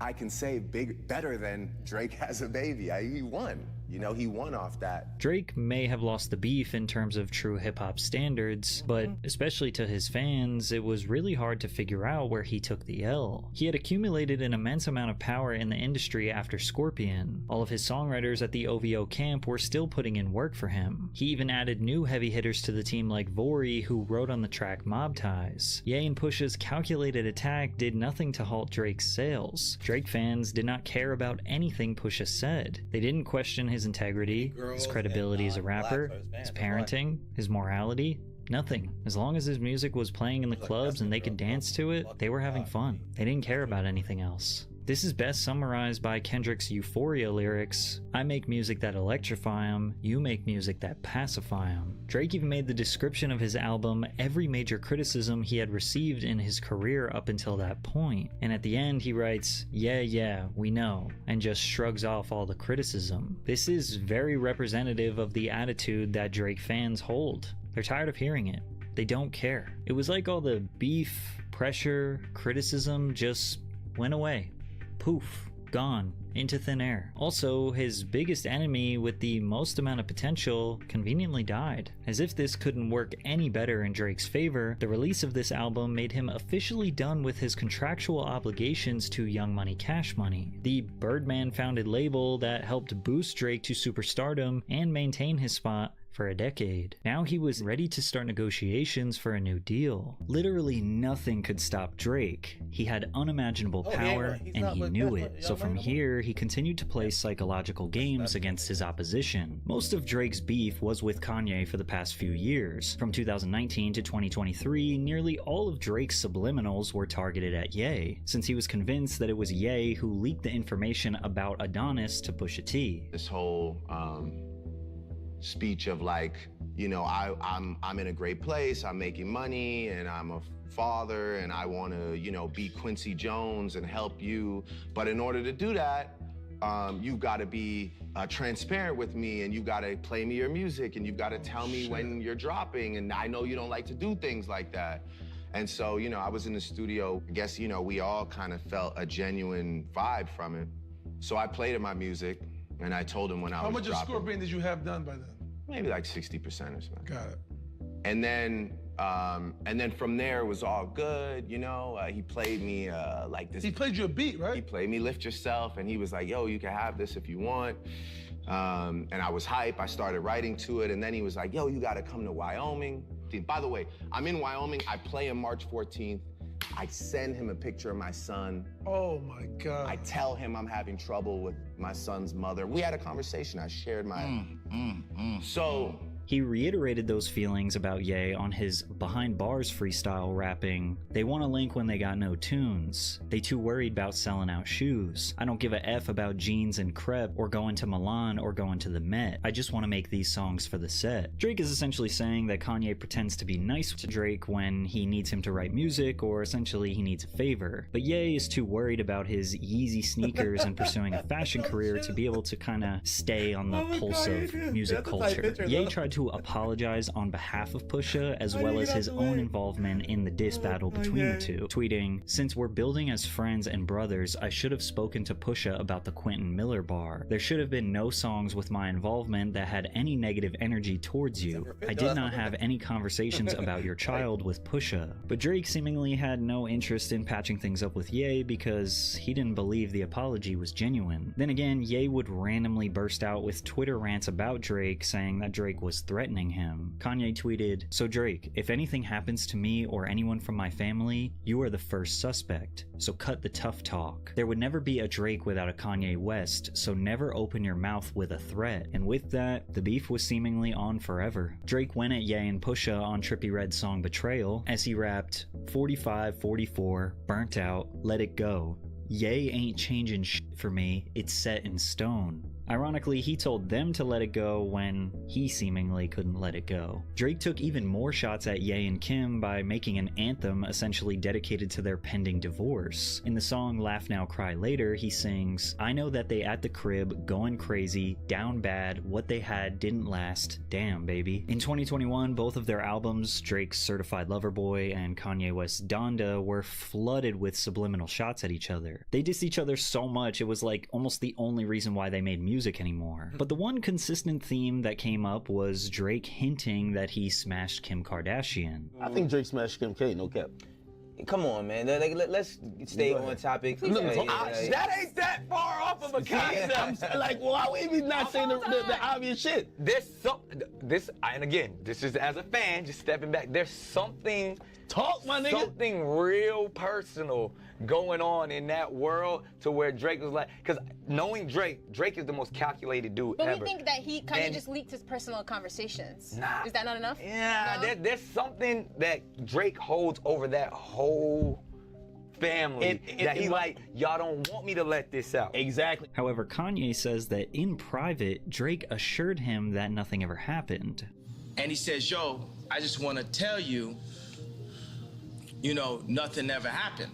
I can say better than Drake has a baby. He won. You know, he won off that. Drake may have lost the beef in terms of true hip-hop standards, but especially to his fans, it was really hard to figure out where he took the L. He had accumulated an immense amount of power in the industry after Scorpion. All of his songwriters at the OVO camp were still putting in work for him. He even added new heavy hitters to the team like Vori, who wrote on the track Mob Ties. Ye and Pusha's calculated attack did nothing to halt Drake's sales. Drake fans did not care about anything Pusha said. They didn't question his integrity, his credibility as a rapper, his parenting, his morality, nothing. As long as his music was playing in the clubs and they could dance to it, they were having fun. They didn't care about anything else. This is best summarized by Kendrick's Euphoria lyrics, "I make music that electrify 'em, you make music that pacify 'em." Drake even made the description of his album every major criticism he had received in his career up until that point. And at the end he writes, yeah, we know, and just shrugs off all the criticism. This is very representative of the attitude that Drake fans hold. They're tired of hearing it. They don't care. It was like all the beef, pressure, criticism just went away. Poof, gone, into thin air. Also, his biggest enemy with the most amount of potential conveniently died. As if this couldn't work any better in Drake's favor, the release of this album made him officially done with his contractual obligations to Young Money Cash Money, the Birdman founded label that helped boost Drake to superstardom and maintain his spot for a decade. Now he was ready to start negotiations for a new deal. Literally nothing could stop Drake. He had unimaginable power, and he knew it. So from here, he continued to play psychological games against his opposition. Most of Drake's beef was with Kanye for the past few years. From 2019 to 2023, nearly all of Drake's subliminals were targeted at Ye, since he was convinced that it was Ye who leaked the information about Adonis to Pusha T. This whole speech of like, you know, I'm in a great place, I'm making money, and I'm a father, and I want to, you know, be Quincy Jones and help you. But in order to do that, you've got to be transparent with me, and you've got to play me your music, and you've got to tell me when you're dropping, and I know you don't like to do things like that. And so, you know, I was in the studio. I guess, you know, we all kind of felt a genuine vibe from it. So I played him my music, and I told him when I was dropping. How much of Scorpion did you have done by then? Maybe like 60% or something. Got it. And then from there it was all good, you know. He played me like this. He played you a beat, right? He played me Lift Yourself, and he was like, yo, you can have this if you want. And I was hype. I started writing to it, and then he was like, yo, you gotta come to Wyoming. By the way, I'm in Wyoming. I play him March 14th. I send him a picture of my son. Oh my God. I tell him I'm having trouble with my son's mother. We had a conversation. I shared my... So... He reiterated those feelings about Ye on his Behind Bars freestyle rapping. They want a link when they got no tunes. They too worried about selling out shoes. I don't give a F about jeans and crepe or going to Milan or going to the Met. I just want to make these songs for the set. Drake is essentially saying that Kanye pretends to be nice to Drake when he needs him to write music, or essentially he needs a favor. But Ye is too worried about his Yeezy sneakers and pursuing a fashion career to be able to kind of stay on the pulse of music culture. Ye tried to apologize on behalf of Pusha, as well as his own involvement in the diss battle between the two, tweeting, "Since we're building as friends and brothers, I should have spoken to Pusha about the Quentin Miller bar. There should have been no songs with my involvement that had any negative energy towards you. I did not have any conversations about your child with Pusha." But Drake seemingly had no interest in patching things up with Ye because he didn't believe the apology was genuine. Then again, Ye would randomly burst out with Twitter rants about Drake, saying that Drake was threatening him. Kanye tweeted, "So Drake, if anything happens to me or anyone from my family, you are the first suspect. So cut the tough talk. There would never be a Drake without a Kanye West, so never open your mouth with a threat." And with that, the beef was seemingly on forever. Drake went at Ye and Pusha on Trippie Redd's song Betrayal as he rapped, 45, 44, burnt out, let it go. Ye ain't changing shit for me, it's set in stone. Ironically, he told them to let it go when he seemingly couldn't let it go. Drake took even more shots at Ye and Kim by making an anthem essentially dedicated to their pending divorce. In the song Laugh Now Cry Later, he sings, "I know that they at the crib, going crazy, down bad, what they had didn't last, damn baby." In 2021, both of their albums, Drake's Certified Lover Boy and Kanye West's Donda, were flooded with subliminal shots at each other. They dissed each other so much it was like almost the only reason why they made music anymore. But the one consistent theme that came up was Drake hinting that he smashed Kim Kardashian. I think Drake smashed Kim K, no cap. Come on, man. Let's stay on topic. That ain't that far off of a concept. Like, why would we not say the obvious shit? And again, this is as a fan, just stepping back. There's something. Talk, my nigga. Something real personal going on in that world to where Drake was like, because knowing Drake is the most calculated dude but ever. But we think that he kind of just leaked his personal conversations. Nah. Is that not enough? Yeah, no? there's something that Drake holds over that whole family that he like, y'all don't want me to let this out. Exactly. However, Kanye says that in private, Drake assured him that nothing ever happened. And he says, yo, I just want to tell you, you know, nothing ever happened,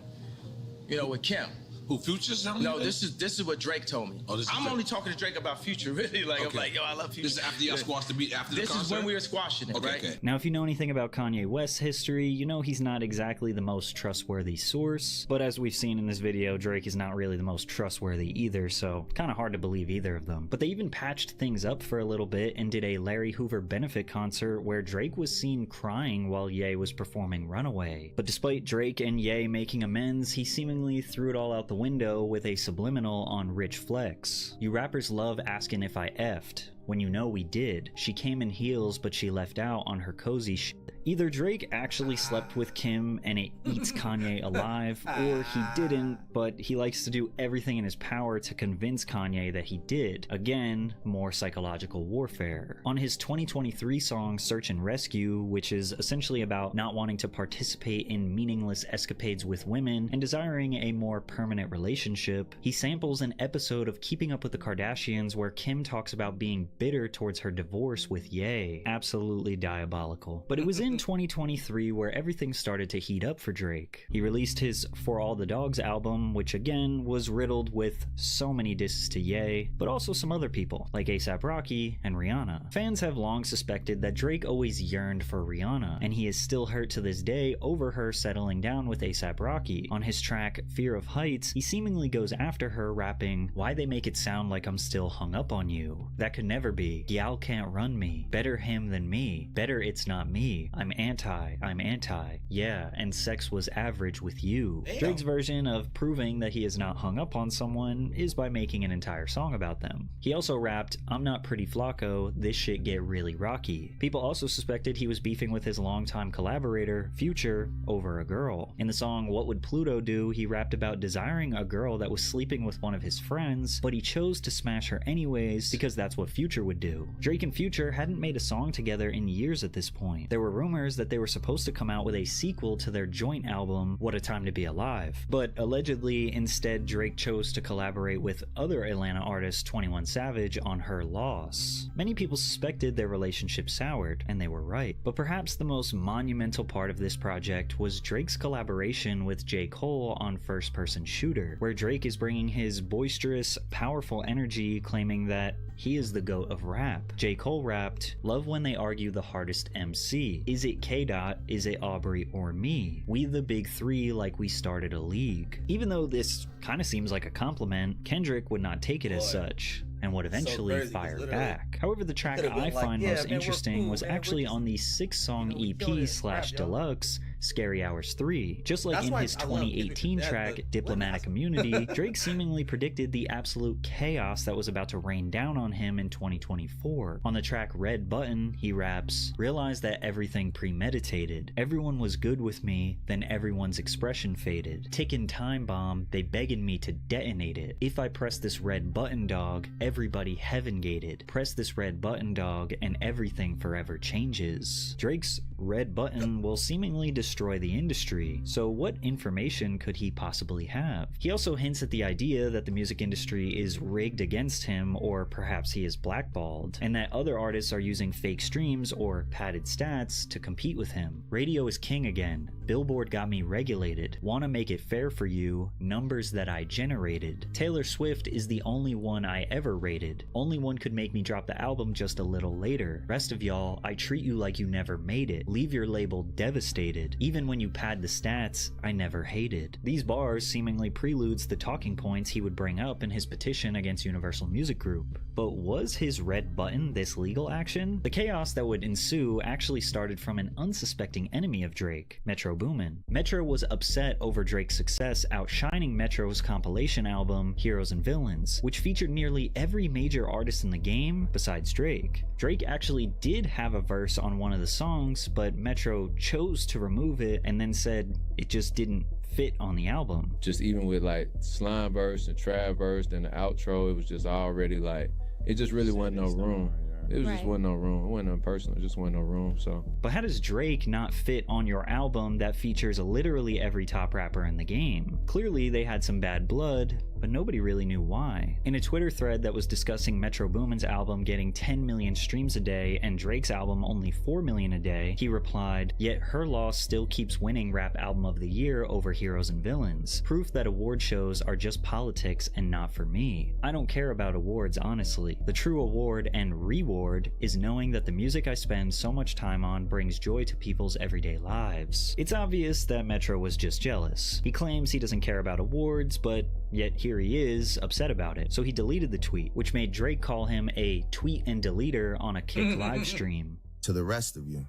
you know, with Kim. Who, Future's telling No, you this is what Drake told me. Oh, this is I'm Drake. only talking to Drake about Future, really. Like, okay. I'm like, yo, I love Future. This is after y'all squashed the beat, after the concert? This is when we were squashing it, right? Now, if you know anything about Kanye West's history, you know he's not exactly the most trustworthy source. But as we've seen in this video, Drake is not really the most trustworthy either, so kind of hard to believe either of them. But they even patched things up for a little bit and did a Larry Hoover benefit concert where Drake was seen crying while Ye was performing Runaway. But despite Drake and Ye making amends, he seemingly threw it all out the window with a subliminal on Rich Flex. "You rappers love asking if I effed. when you know we did. She came in heels, but she left out on her cozy shit. Either Drake actually slept with Kim and it eats Kanye alive, or he didn't, but he likes to do everything in his power to convince Kanye that he did. Again, more psychological warfare. On his 2023 song Search and Rescue, which is essentially about not wanting to participate in meaningless escapades with women and desiring a more permanent relationship, he samples an episode of Keeping Up with the Kardashians where Kim talks about being bitter towards her divorce with Ye. Absolutely diabolical. But it was in 2023 where everything started to heat up for Drake. He released his For All the Dogs album, which again was riddled with so many disses to Ye, but also some other people like A$AP Rocky and Rihanna. Fans have long suspected that Drake always yearned for Rihanna, and he is still hurt to this day over her settling down with A$AP Rocky. On his track Fear of Heights, he seemingly goes after her, rapping, "Why they make it sound like I'm still hung up on you? That could never be. Gal can't run me. Better him than me. Better it's not me. I'm anti. Yeah, and sex was average with you." Damn. Drake's version of proving that he is not hung up on someone is by making an entire song about them. He also rapped, "I'm not Pretty Flacco, this shit get really rocky." People also suspected he was beefing with his longtime collaborator, Future, over a girl. In the song What Would Pluto Do, he rapped about desiring a girl that was sleeping with one of his friends, but he chose to smash her anyways because that's what Future would do. Drake and Future hadn't made a song together in years at this point. There were rumors that they were supposed to come out with a sequel to their joint album, What a Time to Be Alive. But allegedly, instead, Drake chose to collaborate with other Atlanta artist 21 Savage on Her Loss. Many people suspected their relationship soured, and they were right. But perhaps the most monumental part of this project was Drake's collaboration with J. Cole on First Person Shooter, where Drake is bringing his boisterous, powerful energy, claiming that he is the GOAT of rap. J. Cole rapped, "Love when they argue the hardest MC. Is it K-Dot, is it Aubrey, or me? We the big three like we started a league." Even though this kind of seems like a compliment, Kendrick would not take it as such, and would eventually crazy, 'cause fire literally, back. However, the track could've been I like, find "Yeah, most man, we're interesting cool, was man, we're actually just- on the 6-song killing EP this rap, / yo." deluxe, Scary Hours 3. Just like That's in why his I love Kendrick 2018 to death, track, but Diplomatic Immunity, Drake seemingly predicted the absolute chaos that was about to rain down on him in 2024. On the track Red Button, he raps, "Realize that everything premeditated. Everyone was good with me, then everyone's expression faded. Ticking time bomb, they begging me to detonate it. If I press this red button, dog, everybody heaven gated. Press this red button, dog, and everything forever changes." Drake's Red Button will seemingly destroy the industry, so what information could he possibly have? He also hints at the idea that the music industry is rigged against him, or perhaps he is blackballed, and that other artists are using fake streams or padded stats to compete with him. Radio is king again. Billboard got me regulated. Wanna make it fair for you, numbers that I generated. Taylor Swift is the only one I ever rated. Only one could make me drop the album just a little later. Rest of y'all, I treat you like you never made it. Leave your label devastated. Even when you pad the stats, I never hated. These bars seemingly preludes the talking points he would bring up in his petition against Universal Music Group. But was his Red Button this legal action? The chaos that would ensue actually started from an unsuspecting enemy of Drake, Metro Boomin. Metro was upset over Drake's success outshining Metro's compilation album, Heroes and Villains, which featured nearly every major artist in the game besides Drake. Drake actually did have a verse on one of the songs, but Metro chose to remove it and then said it just didn't fit on the album. Just even with like Slime verse and Trav verse and the outro, it was just already like, it just really wasn't no room. It was just wasn't no room. It wasn't no personal. It just wasn't no room. So. But how does Drake not fit on your album that features literally every top rapper in the game? Clearly they had some bad blood, but nobody really knew why. In a Twitter thread that was discussing Metro Boomin's album getting 10 million streams a day and Drake's album only 4 million a day, he replied, "Yet Her Loss still keeps winning Rap Album of the Year over Heroes and Villains. Proof that award shows are just politics and not for me. I don't care about awards, honestly. The true award and reward is knowing that the music I spend so much time on brings joy to people's everyday lives." It's obvious that Metro was just jealous. He claims he doesn't care about awards, but yet here he is, upset about it. So he deleted the tweet, which made Drake call him a tweet and deleter on a Kick live stream. To the rest of you,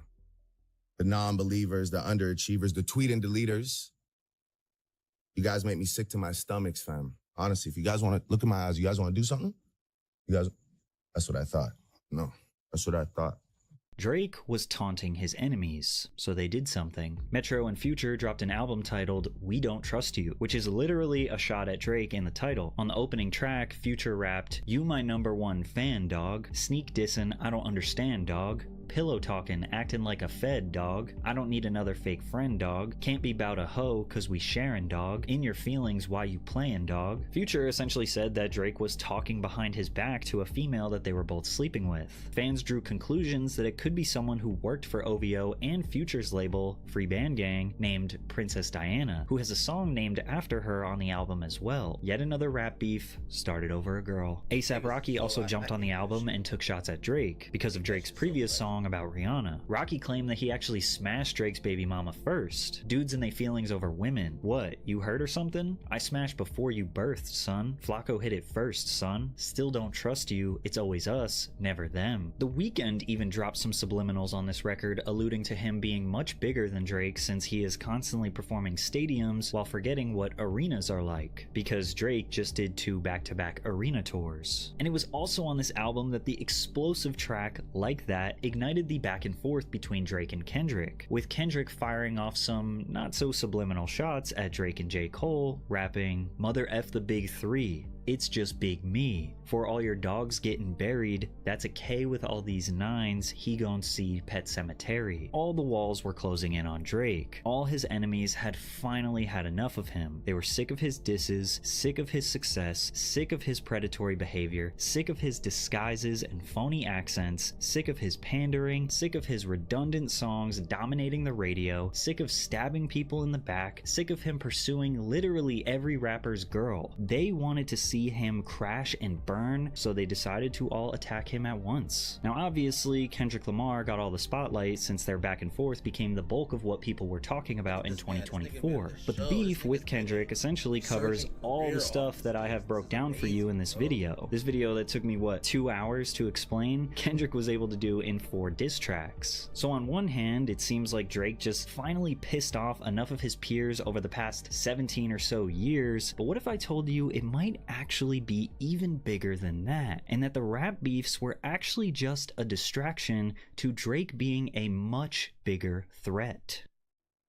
the non-believers, the underachievers, the tweet and deleters, you guys make me sick to my stomachs, fam. Honestly, if you guys want to look in my eyes, you guys want to do something? You guys, that's what I thought. No, that's what I thought. Drake was taunting his enemies, so they did something. Metro and Future dropped an album titled We Don't Trust You, which is literally a shot at Drake in the title. On the opening track, Future rapped, "You my #1 fan, dog. Sneak dissin', I don't understand, dog. Pillow talking, acting like a fed, dog. I don't need another fake friend, dog. Can't be bout a hoe, cause we sharing, dog. In your feelings, why you playing, dog?" Future essentially said that Drake was talking behind his back to a female that they were both sleeping with. Fans drew conclusions that it could be someone who worked for OVO and Future's label, Free Band Gang, named Princess Diana, who has a song named after her on the album as well. Yet another rap beef started over a girl. A$AP Rocky also jumped on the album and took shots at Drake because of Drake's previous song about Rihanna. Rocky claimed that he actually smashed Drake's baby mama first. Dudes and they feelings over women. What, you hurt or something? I smashed before you birthed, son. Flacco hit it first, son. Still don't trust you. It's always us, never them. The Weeknd even dropped some subliminals on this record, alluding to him being much bigger than Drake since he is constantly performing stadiums while forgetting what arenas are like, because Drake just did 2 back-to-back arena tours. And it was also on this album that the explosive track Like That ignited the back and forth between Drake and Kendrick, with Kendrick firing off some not so subliminal shots at Drake and J. Cole, rapping, "Mother F the big 3. It's just big me. For all your dogs getting buried, that's a K with all these 9s, he gon' see Pet Cemetery." All the walls were closing in on Drake. All his enemies had finally had enough of him. They were sick of his disses, sick of his success, sick of his predatory behavior, sick of his disguises and phony accents, sick of his pandering, sick of his redundant songs dominating the radio, sick of stabbing people in the back, sick of him pursuing literally every rapper's girl. They wanted to see him crash and burn, so they decided to all attack him at once. Now obviously, Kendrick Lamar got all the spotlight since their back and forth became the bulk of what people were talking about in 2024. But the beef with Kendrick essentially covers all the stuff that I have broke down for you in this video. This video that took me, what, 2 hours to explain, Kendrick was able to do in 4 diss tracks. So on one hand, it seems like Drake just finally pissed off enough of his peers over the past 17 or so years, but what if I told you it might actually be even bigger than that, and that the rap beefs were actually just a distraction to Drake being a much bigger threat?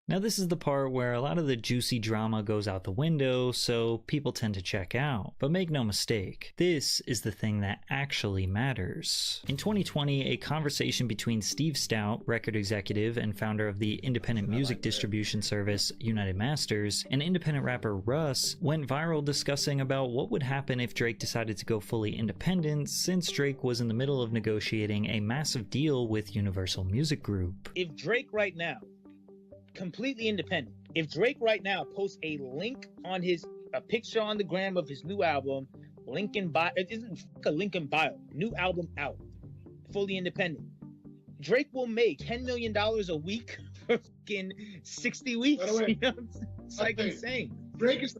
Now this is the part where a lot of the juicy drama goes out the window, so people tend to check out. But make no mistake, this is the thing that actually matters. In 2020, a conversation between Steve Stoute, record executive and founder of the independent music distribution service United Masters, and independent rapper Russ, went viral discussing about what would happen if Drake decided to go fully independent, since Drake was in the middle of negotiating a massive deal with Universal Music Group. If Drake right now, completely independent, if Drake right now posts a link on a picture on the gram of his new album, link in bio, it isn't a link in bio, new album out, fully independent, Drake will make $10 million a week for fucking 60 weeks. By the way, you know? It's like insane. Drake is,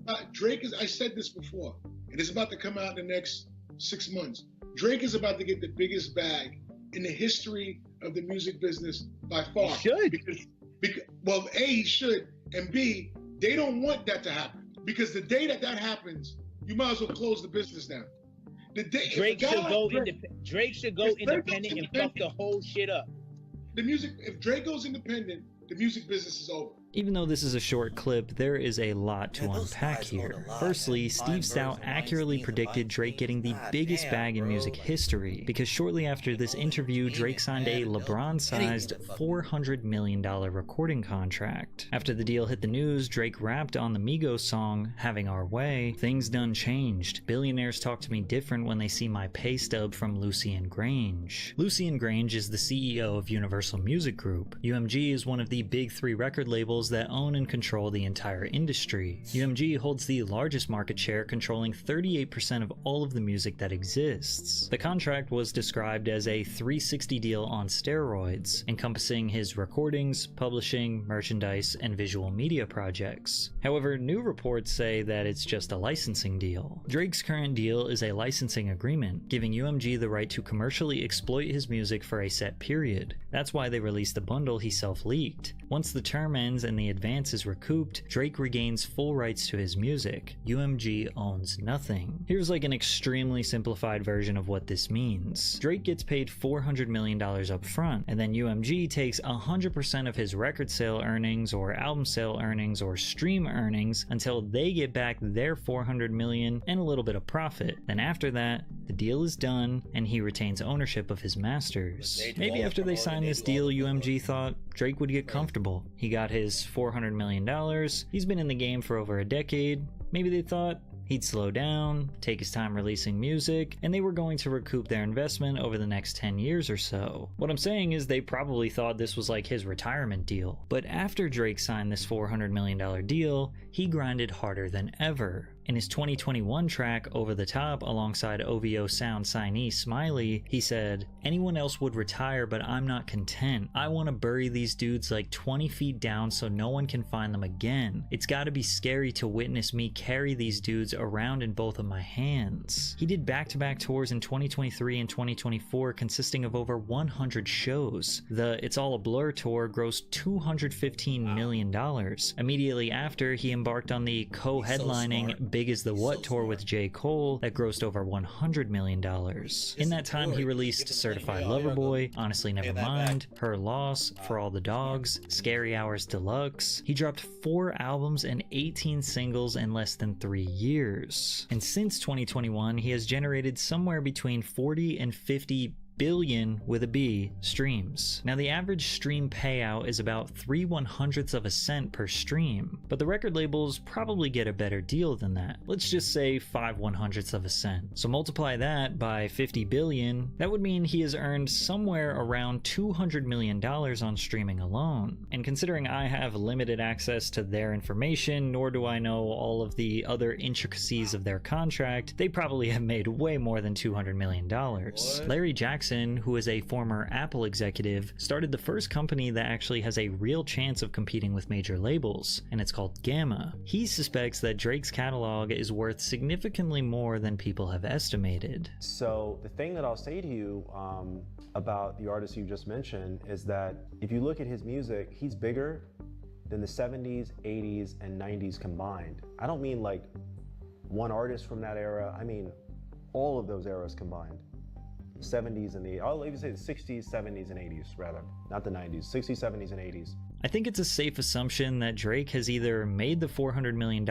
I said this before, and it's about to come out in the next 6 months. Drake is about to get the biggest bag in the history of the music business by far. He should. Because, well, A, he should, and B, they don't want that to happen. Because the day that happens, you might as well close the business down. Drake should go independent and fuck the whole shit up. If Drake goes independent, the music business is over. Even though this is a short clip, there is a lot to unpack here. Firstly, Steve Stoute accurately predicted Drake getting the biggest bag in music history, because shortly after this interview, Drake signed a LeBron-sized $400 million recording contract. After the deal hit the news, Drake rapped on the Migos song, Having Our Way. Things done changed. Billionaires talk to me different when they see my pay stub from Lucian Grange. Lucian Grange is the CEO of Universal Music Group. UMG is one of the big 3 record labels that own and control the entire industry. UMG holds the largest market share, controlling 38% of all of the music that exists. The contract was described as a 360 deal on steroids, encompassing his recordings, publishing, merchandise, and visual media projects. However, new reports say that it's just a licensing deal. Drake's current deal is a licensing agreement, giving UMG the right to commercially exploit his music for a set period. That's why they released the bundle he self-leaked. Once the term ends and the advance is recouped, Drake regains full rights to his music. UMG owns nothing. Here's like an extremely simplified version of what this means. Drake gets paid $400 million up front, and then UMG takes 100% of his record sale earnings or album sale earnings or stream earnings until they get back their $400 million and a little bit of profit. Then after that, the deal is done and he retains ownership of his masters. Maybe after they signed this deal, UMG thought Drake would get comfortable. He got his $400 million. He's been in the game for over a decade. Maybe they thought he'd slow down, take his time releasing music, and they were going to recoup their investment over the next 10 years or so. What I'm saying is they probably thought this was like his retirement deal. But after Drake signed this $400 million deal, he grinded harder than ever. In his 2021 track, Over the Top, alongside OVO Sound signee Smiley, he said, "Anyone else would retire, but I'm not content. I want to bury these dudes like 20 feet down so no one can find them again. It's gotta be scary to witness me carry these dudes around in both of my hands." He did back-to-back tours in 2023 and 2024 consisting of over 100 shows. The It's All a Blur tour grossed $215 million. Immediately after, he embarked on the co-headlining Big Is the What tour with J. Cole that grossed over $100 million. In that time, he released Certified Lover Boy, Honestly Nevermind, Her Loss, For All the Dogs, Scary Hours Deluxe. He dropped 4 albums and 18 singles in less than 3 years. And since 2021, he has generated somewhere between 40 and 50 billion with a B streams. Now the average stream payout is about 3/100ths of a cent per stream, but the record labels probably get a better deal than that. Let's just say 5/100ths of a cent. So multiply that by 50 billion, that would mean he has earned somewhere around $200 million on streaming alone. And considering I have limited access to their information, nor do I know all of the other intricacies of their contract, they probably have made way more than $200 million. Larry Jackson, who is a former Apple executive, started the first company that actually has a real chance of competing with major labels, and it's called Gamma. He suspects that Drake's catalog is worth significantly more than people have estimated. So the thing that I'll say to you about the artist you just mentioned is that if you look at his music, he's bigger than the 70s, 80s, and 90s combined. I don't mean like one artist from that era, I mean all of those eras combined. 70s and the, I'll even say the 60s, 70s, and 80s rather, not the 90s, 60s, 70s, and 80s. I think it's a safe assumption that Drake has either made the $400 million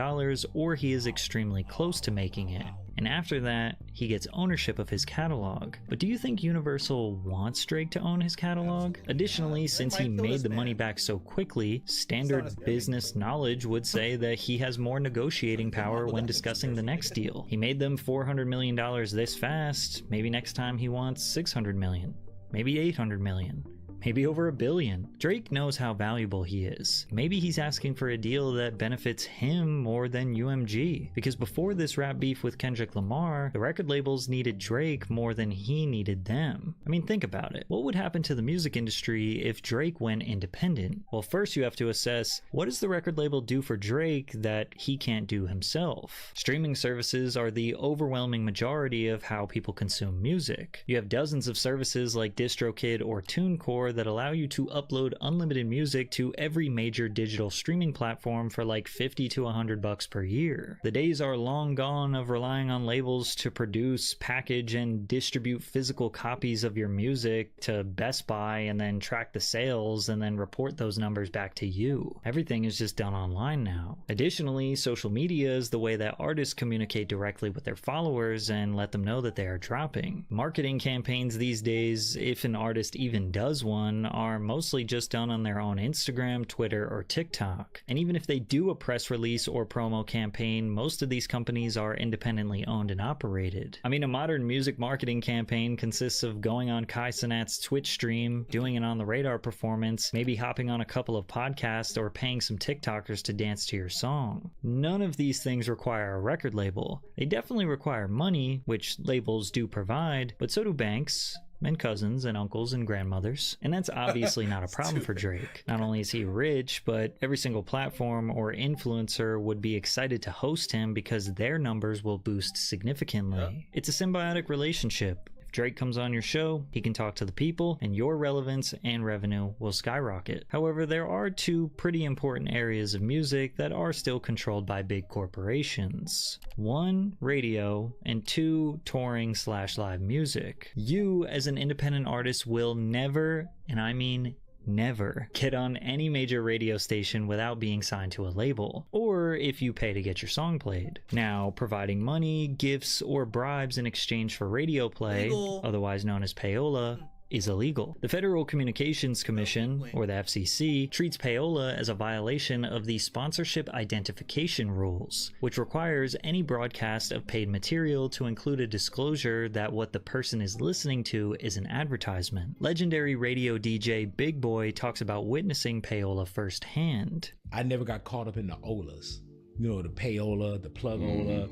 or he is extremely close to making it. And after that, he gets ownership of his catalog. But do you think Universal wants Drake to own his catalog? Additionally, since he made the money back so quickly, standard business knowledge would say that he has more negotiating power when discussing the next deal. He made them $400 million this fast, maybe next time he wants $600 million, maybe $800 million. Maybe over $1 billion. Drake knows how valuable he is. Maybe he's asking for a deal that benefits him more than UMG. Because before this rap beef with Kendrick Lamar, the record labels needed Drake more than he needed them. I mean, think about it. What would happen to the music industry if Drake went independent? Well, first you have to assess, what does the record label do for Drake that he can't do himself? Streaming services are the overwhelming majority of how people consume music. You have dozens of services like DistroKid or TuneCore that allow you to upload unlimited music to every major digital streaming platform for like $50 to $100 per year. The days are long gone of relying on labels to produce, package, and distribute physical copies of your music to Best Buy and then track the sales and then report those numbers back to you. Everything is just done online now. Additionally, social media is the way that artists communicate directly with their followers and let them know that they are dropping. Marketing campaigns these days, if an artist even does one, are mostly just done on their own Instagram, Twitter, or TikTok. And even if they do a press release or promo campaign, most of these companies are independently owned and operated. I mean, a modern music marketing campaign consists of going on Kai Cenat's Twitch stream, doing an On the Radar performance, maybe hopping on a couple of podcasts, or paying some TikTokers to dance to your song. None of these things require a record label. They definitely require money, which labels do provide, but so do banks, and cousins and uncles and grandmothers. And that's obviously not a problem for Drake. Not only is he rich, but every single platform or influencer would be excited to host him because their numbers will boost significantly. It's a symbiotic relationship. If If Drake comes on your show, he can talk to the people, and your relevance and revenue will skyrocket. However, there are two pretty important areas of music that are still controlled by big corporations. One, radio, and two, touring/live music. You, as an independent artist, will never, and I mean never, get on any major radio station without being signed to a label, or if you pay to get your song played. Now, providing money, gifts, or bribes in exchange for radio play, otherwise known as payola, is illegal. The Federal Communications Commission, or the FCC, treats payola as a violation of the Sponsorship Identification Rules, which requires any broadcast of paid material to include a disclosure that what the person is listening to is an advertisement. Legendary radio DJ Big Boy talks about witnessing payola firsthand. I never got caught up in the olas, you know, the payola, the plug-ola,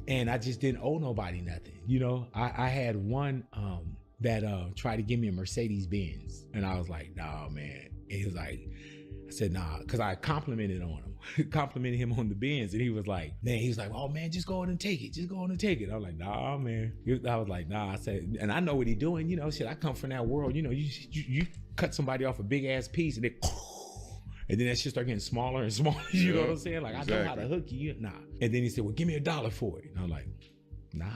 and I just didn't owe nobody nothing. You know, I had one that tried to give me a Mercedes Benz, and I was like, nah, man. And he was like, I said, nah, because I complimented on him, complimented him on the Benz, and he was like, oh man, just go on and take it, just go on and take it. I was like, nah, man. I was like, nah. I said, and I know what he doing, you know, shit. I come from that world, you know. You cut somebody off a big ass piece, and then that shit start getting smaller and smaller. You know what I'm saying? Like, exactly. I know how to hook you. Nah. And then he said, well, give me $1 for it. And I was like, nah.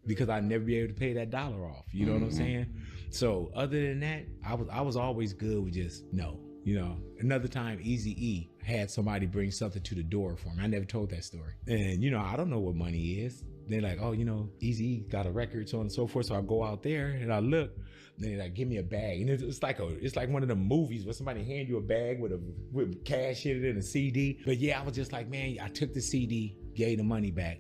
Because I'd never be able to pay that $1 off. You know what I'm saying? So other than that, I was always good with just no. You know, another time Eazy-E had somebody bring something to the door for me. I never told that story. And you know, I don't know what money is. They're like, oh, you know, Eazy-E got a record, so on and so forth. So I go out there and I look, and they're like, give me a bag. And it's like one of the movies where somebody hand you a bag with cash in it and a CD. But yeah, I was just like, man, I took the CD, gave the money back.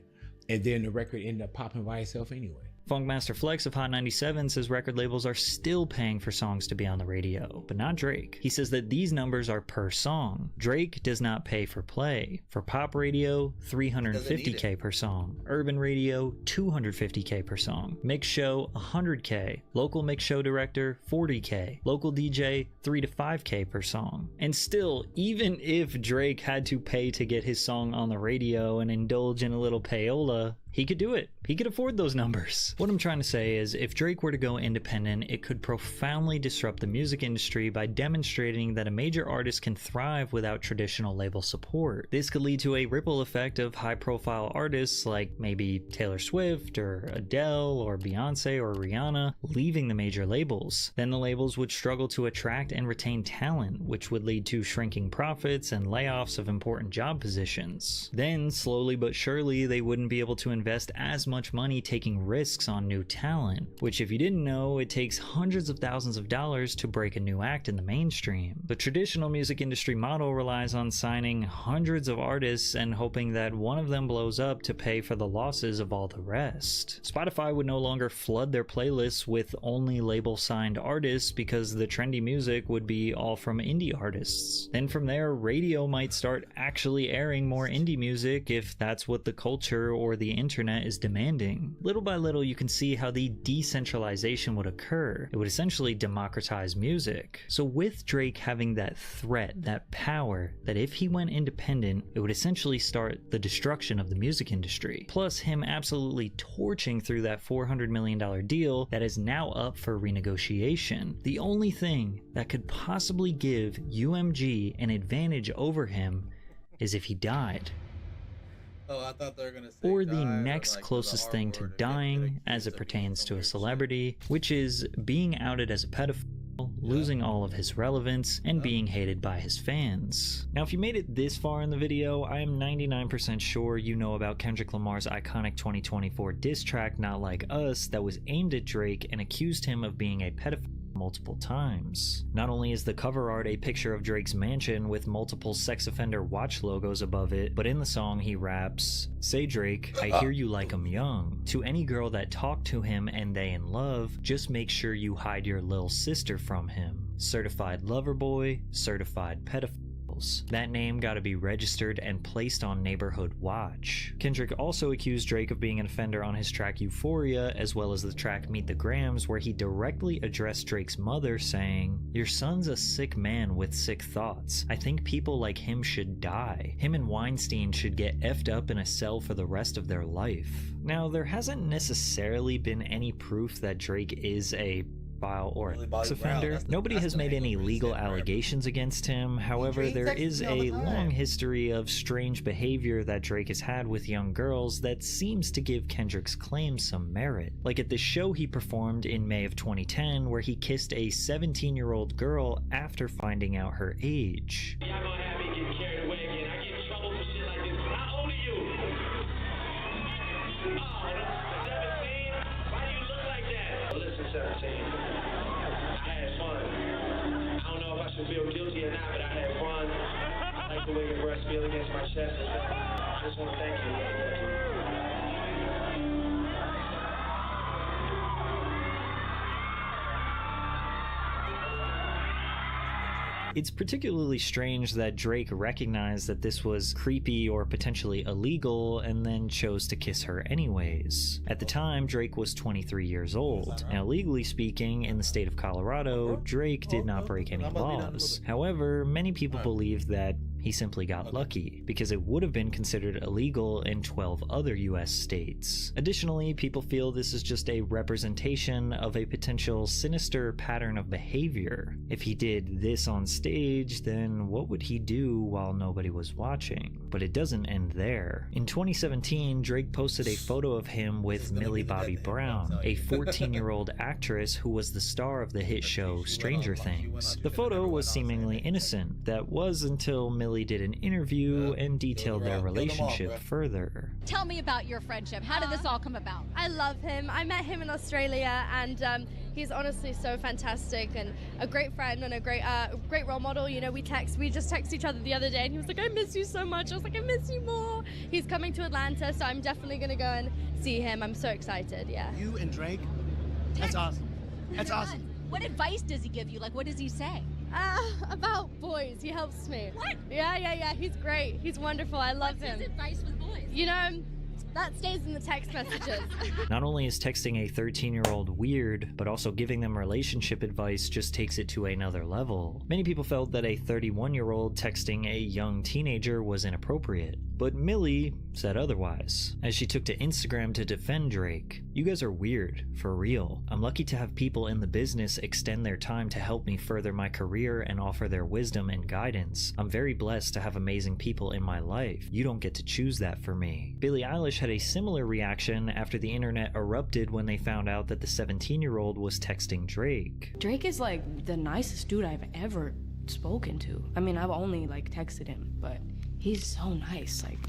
And then the record ended up popping by itself anyway. Funkmaster Flex of Hot 97 says record labels are still paying for songs to be on the radio, but not Drake. He says that these numbers are per song. Drake does not pay for play. For pop radio, $350K per song. Urban radio, $250K per song. Mix show, $100K. Local mix show director, $40K. Local DJ, $3 to $5K per song. And still, even if Drake had to pay to get his song on the radio and indulge in a little payola, he could do it. He could afford those numbers. What I'm trying to say is, if Drake were to go independent, it could profoundly disrupt the music industry by demonstrating that a major artist can thrive without traditional label support. This could lead to a ripple effect of high-profile artists like maybe Taylor Swift or Adele or Beyonce or Rihanna leaving the major labels. Then the labels would struggle to attract and retain talent, which would lead to shrinking profits and layoffs of important job positions. Then, slowly but surely, they wouldn't be able to invest as much money taking risks on new talent, which, if you didn't know, it takes hundreds of thousands of dollars to break a new act in the mainstream. The traditional music industry model relies on signing hundreds of artists and hoping that one of them blows up to pay for the losses of all the rest. Spotify would no longer flood their playlists with only label-signed artists because the trendy music would be all from indie artists. Then from there, radio might start actually airing more indie music if that's what the culture or the internet is demanding. Little by little, you can see how the decentralization would occur. It would essentially democratize music. So with Drake having that threat, that power, that if he went independent, it would essentially start the destruction of the music industry. Plus him absolutely torching through that $400 million deal that is now up for renegotiation. The only thing that could possibly give UMG an advantage over him is if he died. Oh, I thought they were gonna say or the next closest thing to dying as it pertains to a celebrity, which is being outed as a pedophile, losing all of his relevance, and being hated by his fans. Now, if you made it this far in the video, I am 99% sure you know about Kendrick Lamar's iconic 2024 diss track, Not Like Us, that was aimed at Drake and accused him of being a pedophile multiple times. Not only is the cover art a picture of Drake's mansion with multiple sex offender watch logos above it, but in the song he raps, "Say Drake, I hear you like 'em young. To any girl that talked to him and they in love, just make sure you hide your lil sister from him. Certified lover boy, certified pedophile. girls. That name gotta be registered and placed on Neighborhood Watch. Kendrick also accused Drake of being an offender on his track Euphoria, as well as the track Meet the Grams, where he directly addressed Drake's mother, saying, "Your son's a sick man with sick thoughts. I think people like him should die. Him and Weinstein should get effed up in a cell for the rest of their life." Now, there hasn't necessarily been any proof that Drake is a pedophile or sex offender. Nobody has made any legal allegations against him. However, there is a long history of strange behavior that Drake has had with young girls that seems to give Kendrick's claims some merit. Like at the show he performed in May of 2010, where he kissed a 17-year-old girl after finding out her age. Feel guilty or not, but I had fun. I like the way your breasts feel against my chest. I just want to thank you. It's particularly strange that Drake recognized that this was creepy or potentially illegal and then chose to kiss her anyways. At the time, Drake was 23 years old. Now, legally speaking, in the state of Colorado, Drake did not break any laws. However, many people believe that he simply got lucky, because it would have been considered illegal in 12 other US states. Additionally, people feel this is just a representation of a potential sinister pattern of behavior. If he did this on stage, then what would he do while nobody was watching? But it doesn't end there. In 2017, Drake posted a photo of him with Millie Bobby Brown, a 14-year-old actress who was the star of the hit show Stranger Things. The photo was seemingly innocent. That was until Millie did an interview and detailed their relationship further. Tell me about your friendship. How did this all come about? I love him. I met him in Australia, and he's honestly so fantastic and a great friend and a great role model. You know, we just texted each other the other day, and he was like, "I miss you so much." I was like, "I miss you more." He's coming to Atlanta, so I'm definitely gonna go and see him. I'm so excited. Yeah. You and Drake? That's awesome. That's awesome. What advice does he give you? Like, what does he say? About boys. He helps me. What? Yeah. He's great. He's wonderful. I love him. What's his advice with boys? You know, that stays in the text messages. Not only is texting a 13-year-old weird, but also giving them relationship advice just takes it to another level. Many people felt that a 31-year-old texting a young teenager was inappropriate, but Millie said otherwise, as she took to Instagram to defend Drake. "You guys are weird, for real. I'm lucky to have people in the business extend their time to help me further my career and offer their wisdom and guidance. I'm very blessed to have amazing people in my life. You don't get to choose that for me." Billie Eilish had a similar reaction after the internet erupted when they found out that the 17-year-old was texting Drake. Drake is like the nicest dude I've ever spoken to. I mean, I've only like texted him, but he's so nice. Like,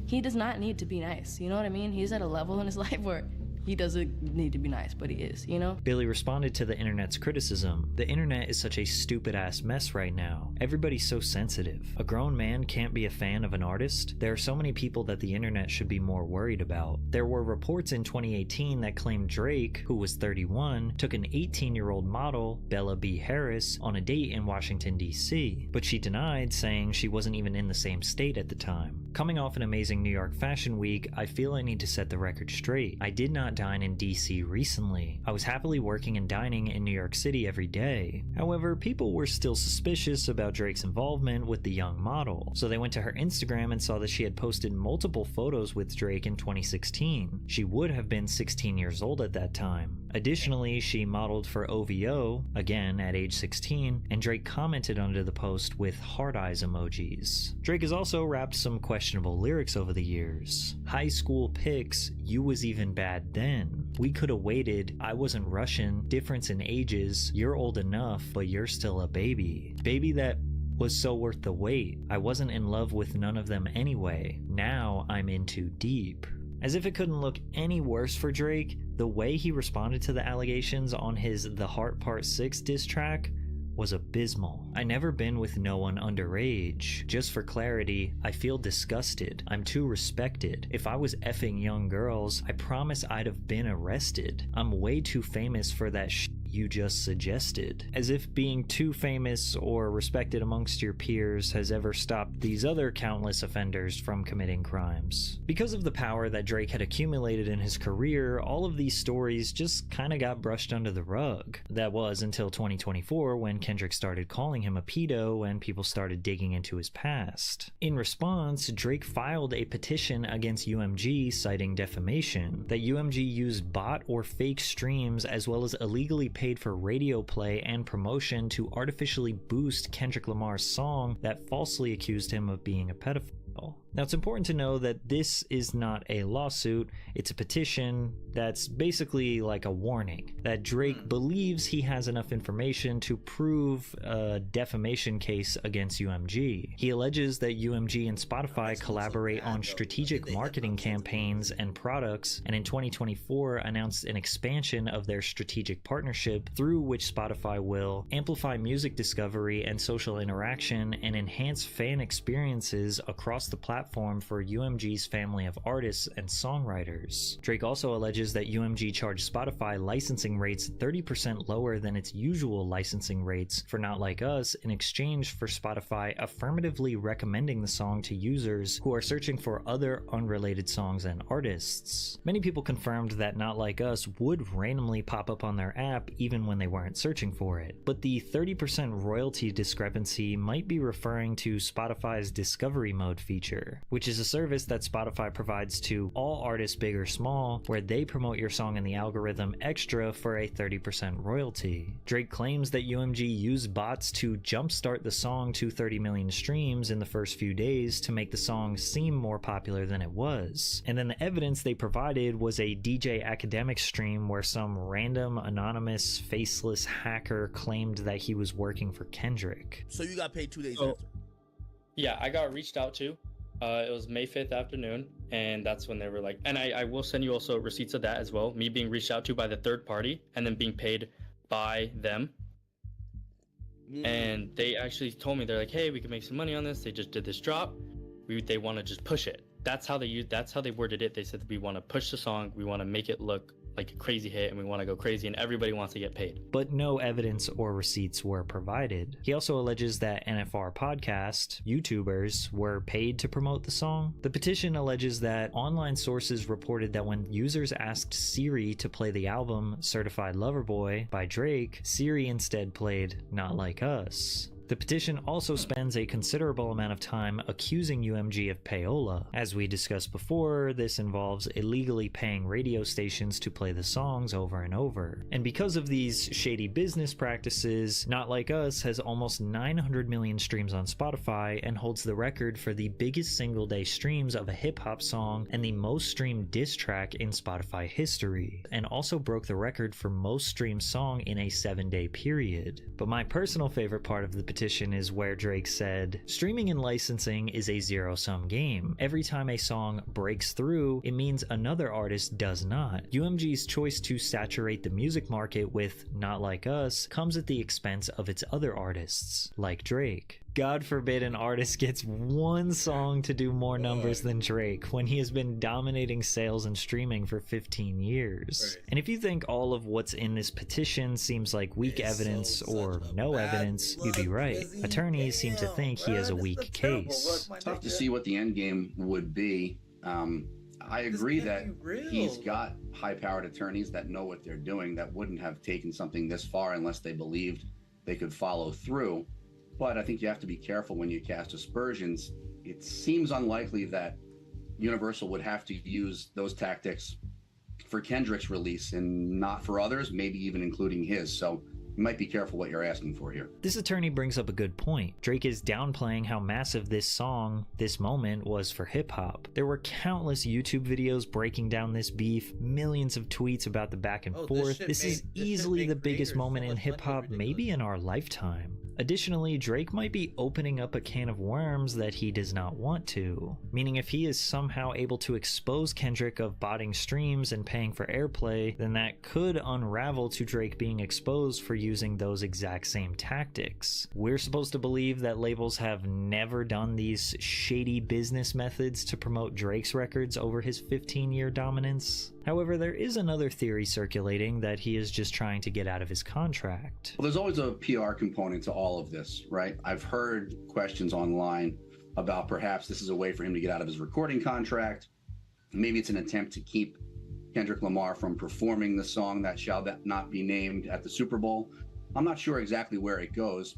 he does not need to be nice. You know what I mean? He's at a level in his life where he doesn't need to be nice, but he is, you know? Billie responded to the internet's criticism. "The internet is such a stupid-ass mess right now. Everybody's so sensitive. A grown man can't be a fan of an artist. There are so many people that the internet should be more worried about. There were reports in 2018 that claimed Drake, who was 31, took an 18-year-old model, Bella B. Harris, on a date in Washington, D.C., but she denied, saying she wasn't even in the same state at the time. Coming off an amazing New York Fashion Week, I feel I need to set the record straight. I did not dine in DC recently. I was happily working and dining in New York City every day. However, people were still suspicious about Drake's involvement with the young model, so they went to her Instagram and saw that she had posted multiple photos with Drake in 2016. She would have been 16 years old at that time. Additionally, she modeled for OVO, again at age 16, and Drake commented under the post with heart eyes emojis. Drake has also rapped some questionable lyrics over the years. "High school pics, you was even bad then. We coulda waited, I wasn't rushing, difference in ages, you're old enough, but you're still a baby. Baby that was so worth the wait. I wasn't in love with none of them anyway. Now I'm in too deep." As if it couldn't look any worse for Drake, the way he responded to the allegations on his The Heart Part 6 diss track was abysmal. "I never been with no one underage. Just for clarity, I feel disgusted. I'm too respected. If I was effing young girls, I promise I'd have been arrested. I'm way too famous for that shit you just suggested. As if being too famous or respected amongst your peers has ever stopped these other countless offenders from committing crimes. Because of the power that Drake had accumulated in his career, all of these stories just kinda got brushed under the rug. That was until 2024 when Kendrick started calling him a pedo and people started digging into his past. In response, Drake filed a petition against UMG citing defamation, that UMG used bot or fake streams as well as illegally paid for radio play and promotion to artificially boost Kendrick Lamar's song that falsely accused him of being a pedophile. Now, it's important to know that this is not a lawsuit, it's a petition that's basically like a warning that Drake believes he has enough information to prove a defamation case against UMG. He alleges that UMG and Spotify collaborate on strategic marketing campaigns and products, and in 2024 announced an expansion of their strategic partnership through which Spotify will amplify music discovery and social interaction and enhance fan experiences across the platform for UMG's family of artists and songwriters. Drake also alleges that UMG charged Spotify licensing rates 30% lower than its usual licensing rates for Not Like Us in exchange for Spotify affirmatively recommending the song to users who are searching for other unrelated songs and artists. Many people confirmed that Not Like Us would randomly pop up on their app even when they weren't searching for it, but the 30% royalty discrepancy might be referring to Spotify's Discovery Mode feature, which is a service that Spotify provides to all artists big or small, where they promote your song in the algorithm extra for a 30% royalty. Drake claims that UMG used bots to jumpstart the song to 30 million streams in the first few days to make the song seem more popular than it was. And then the evidence they provided was a DJ Academic stream where some random anonymous faceless hacker claimed that he was working for Kendrick. So you got paid 2 days after? Yeah, I got reached out to. It was May 5th afternoon, and that's when they were like, and I will send you also receipts of that as well, me being reached out to by the third party and then being paid by them. And they actually told me, they're like, hey, we can make some money on this. They just did this drop. They want to just push it. That's how they worded it. They said, we want to push the song. We want to make it look like a crazy hit, and we want to go crazy, and everybody wants to get paid. But no evidence or receipts were provided. He also alleges that NFR podcast YouTubers were paid to promote the song. The petition alleges that online sources reported that when users asked Siri to play the album Certified Lover Boy by Drake, Siri instead played Not Like Us. The petition also spends a considerable amount of time accusing UMG of payola. As we discussed before, this involves illegally paying radio stations to play the songs over and over. And because of these shady business practices, Not Like Us has almost 900 million streams on Spotify and holds the record for the biggest single day streams of a hip-hop song and the most streamed diss track in Spotify history, and also broke the record for most streamed song in a 7-day period. But my personal favorite part of the petition is where Drake said, streaming and licensing is a zero-sum game. Every time a song breaks through, it means another artist does not. UMG's choice to saturate the music market with Not Like Us comes at the expense of its other artists, like Drake. God forbid an artist gets one song to do more numbers than Drake when he has been dominating sales and streaming for 15 years. And if you think all of what's in this petition seems like weak evidence or no evidence, you'd be right. Attorneys seem to think he has a weak case. Tough to see what the end game would be. I agree that he's got high-powered attorneys that know what they're doing, that wouldn't have taken something this far unless they believed they could follow through. But I think you have to be careful when you cast aspersions. It seems unlikely that Universal would have to use those tactics for Kendrick's release and not for others, maybe even including his. So you might be careful what you're asking for here. This attorney brings up a good point. Drake is downplaying how massive this song, this moment, was for hip-hop. There were countless YouTube videos breaking down this beef, millions of tweets about the back and forth. This is easily the biggest moment in hip-hop, maybe in our lifetime. Additionally, Drake might be opening up a can of worms that he does not want to, meaning if he is somehow able to expose Kendrick of botting streams and paying for airplay, then that could unravel to Drake being exposed for using those exact same tactics. We're supposed to believe that labels have never done these shady business methods to promote Drake's records over his 15-year dominance. However, there is another theory circulating that he is just trying to get out of his contract. Well, there's always a PR component to all of this, right? I've heard questions online about perhaps this is a way for him to get out of his recording contract. Maybe it's an attempt to keep Kendrick Lamar from performing the song that shall not be named at the Super Bowl. I'm not sure exactly where it goes.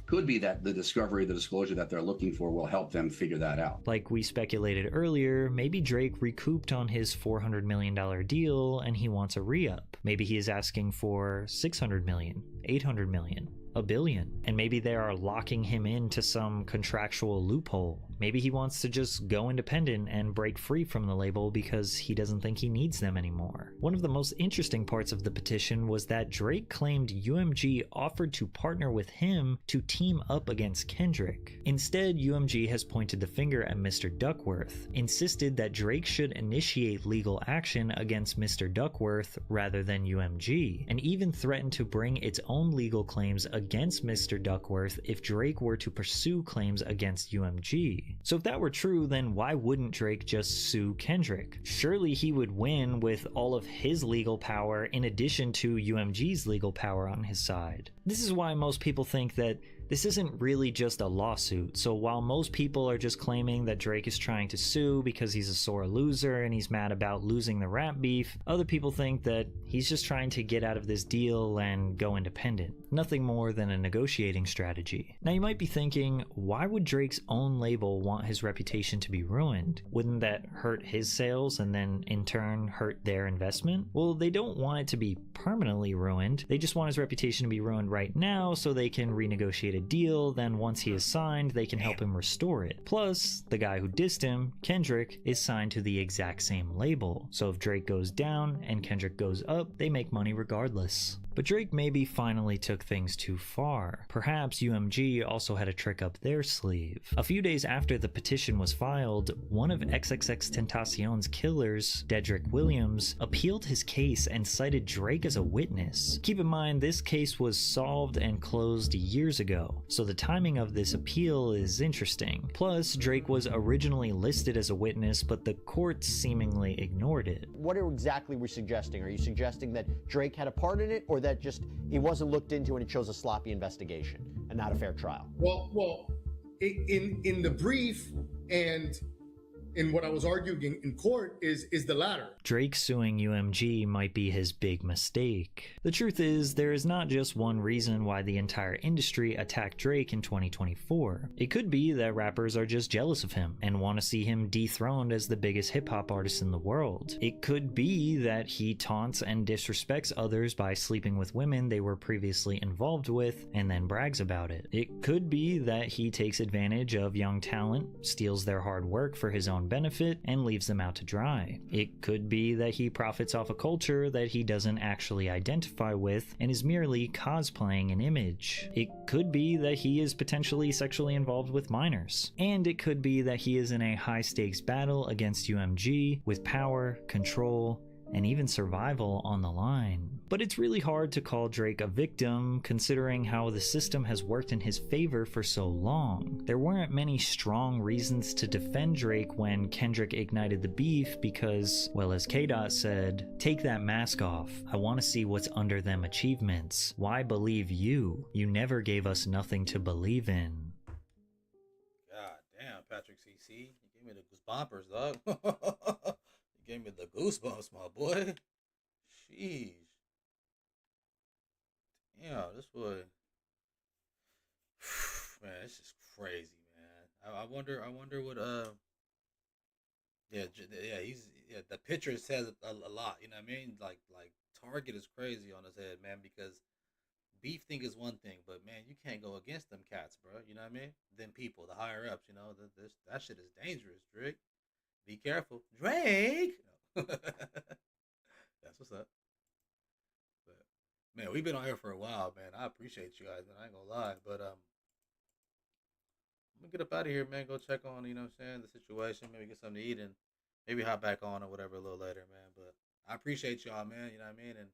Could be that the discovery, the disclosure that they're looking for will help them figure that out. Like we speculated earlier, maybe Drake recouped on his $400 million deal and he wants a re-up. Maybe he is asking for $600 million, $800 million, $1 billion, and maybe they are locking him into some contractual loophole. Maybe he wants to just go independent and break free from the label because he doesn't think he needs them anymore. One of the most interesting parts of the petition was that Drake claimed UMG offered to partner with him to team up against Kendrick. Instead, UMG has pointed the finger at Mr. Duckworth, insisted that Drake should initiate legal action against Mr. Duckworth rather than UMG, and even threatened to bring its own legal claims against Mr. Duckworth if Drake were to pursue claims against UMG. So if that were true, then why wouldn't Drake just sue Kendrick? Surely he would win with all of his legal power in addition to UMG's legal power on his side. This is why most people think that this isn't really just a lawsuit. So while most people are just claiming that Drake is trying to sue because he's a sore loser and he's mad about losing the rap beef, other people think that he's just trying to get out of this deal and go independent. Nothing more than a negotiating strategy. Now you might be thinking, why would Drake's own label want his reputation to be ruined? Wouldn't that hurt his sales and then in turn hurt their investment? Well, they don't want it to be permanently ruined. They just want his reputation to be ruined right now so they can renegotiate a deal, then once he is signed, they can help him restore it. Plus, the guy who dissed him, Kendrick, is signed to the exact same label. So if Drake goes down and Kendrick goes up, they make money regardless. But Drake maybe finally took things too far. Perhaps UMG also had a trick up their sleeve. A few days after the petition was filed, one of XXXTentacion's killers, Dedrick Williams, appealed his case and cited Drake as a witness. Keep in mind, this case was solved and closed years ago, so the timing of this appeal is interesting. Plus, Drake was originally listed as a witness, but the court seemingly ignored it. What exactly were you suggesting? Are you suggesting that Drake had a part in it, or that just he wasn't looked into and it shows a sloppy investigation and not a fair trial? Well, in the brief and in what I was arguing in court is the latter. Drake suing UMG might be his big mistake. The truth is, there is not just one reason why the entire industry attacked Drake in 2024. It could be that rappers are just jealous of him and want to see him dethroned as the biggest hip-hop artist in the world. It could be that he taunts and disrespects others by sleeping with women they were previously involved with and then brags about it. It could be that he takes advantage of young talent, steals their hard work for his own benefit, and leaves them out to dry. It could be that he profits off a culture that he doesn't actually identify with and is merely cosplaying an image. It could be that he is potentially sexually involved with minors. And it could be that he is in a high-stakes battle against UMG with power, control, and even survival on the line. But it's really hard to call Drake a victim considering how the system has worked in his favor for so long. There weren't many strong reasons to defend Drake when Kendrick ignited the beef because, well, as K-Dot said, "Take that mask off. I want to see what's under them achievements. Why believe you? You never gave us nothing to believe in." God damn, Patrick CC. You gave me the goosebumpers, dog. You gave me the goosebumps, my boy. Sheesh. Damn, this boy. Man, it's just crazy, man. I wonder what the picture says a lot, you know what I mean? Like Target is crazy on his head, man, because beef thing is one thing, but man, you can't go against them cats, bro. You know what I mean? Them people, the higher ups, you know, that shit is dangerous, Drake. Be careful, Drake. That's what's up. Man, we've been on here for a while, man. I appreciate you guys, man. I ain't gonna lie. But I'm gonna get up out of here, man. Go check on, you know what I'm saying, the situation, maybe get something to eat and maybe hop back on or whatever a little later, man. But I appreciate y'all, man. You know what I mean? And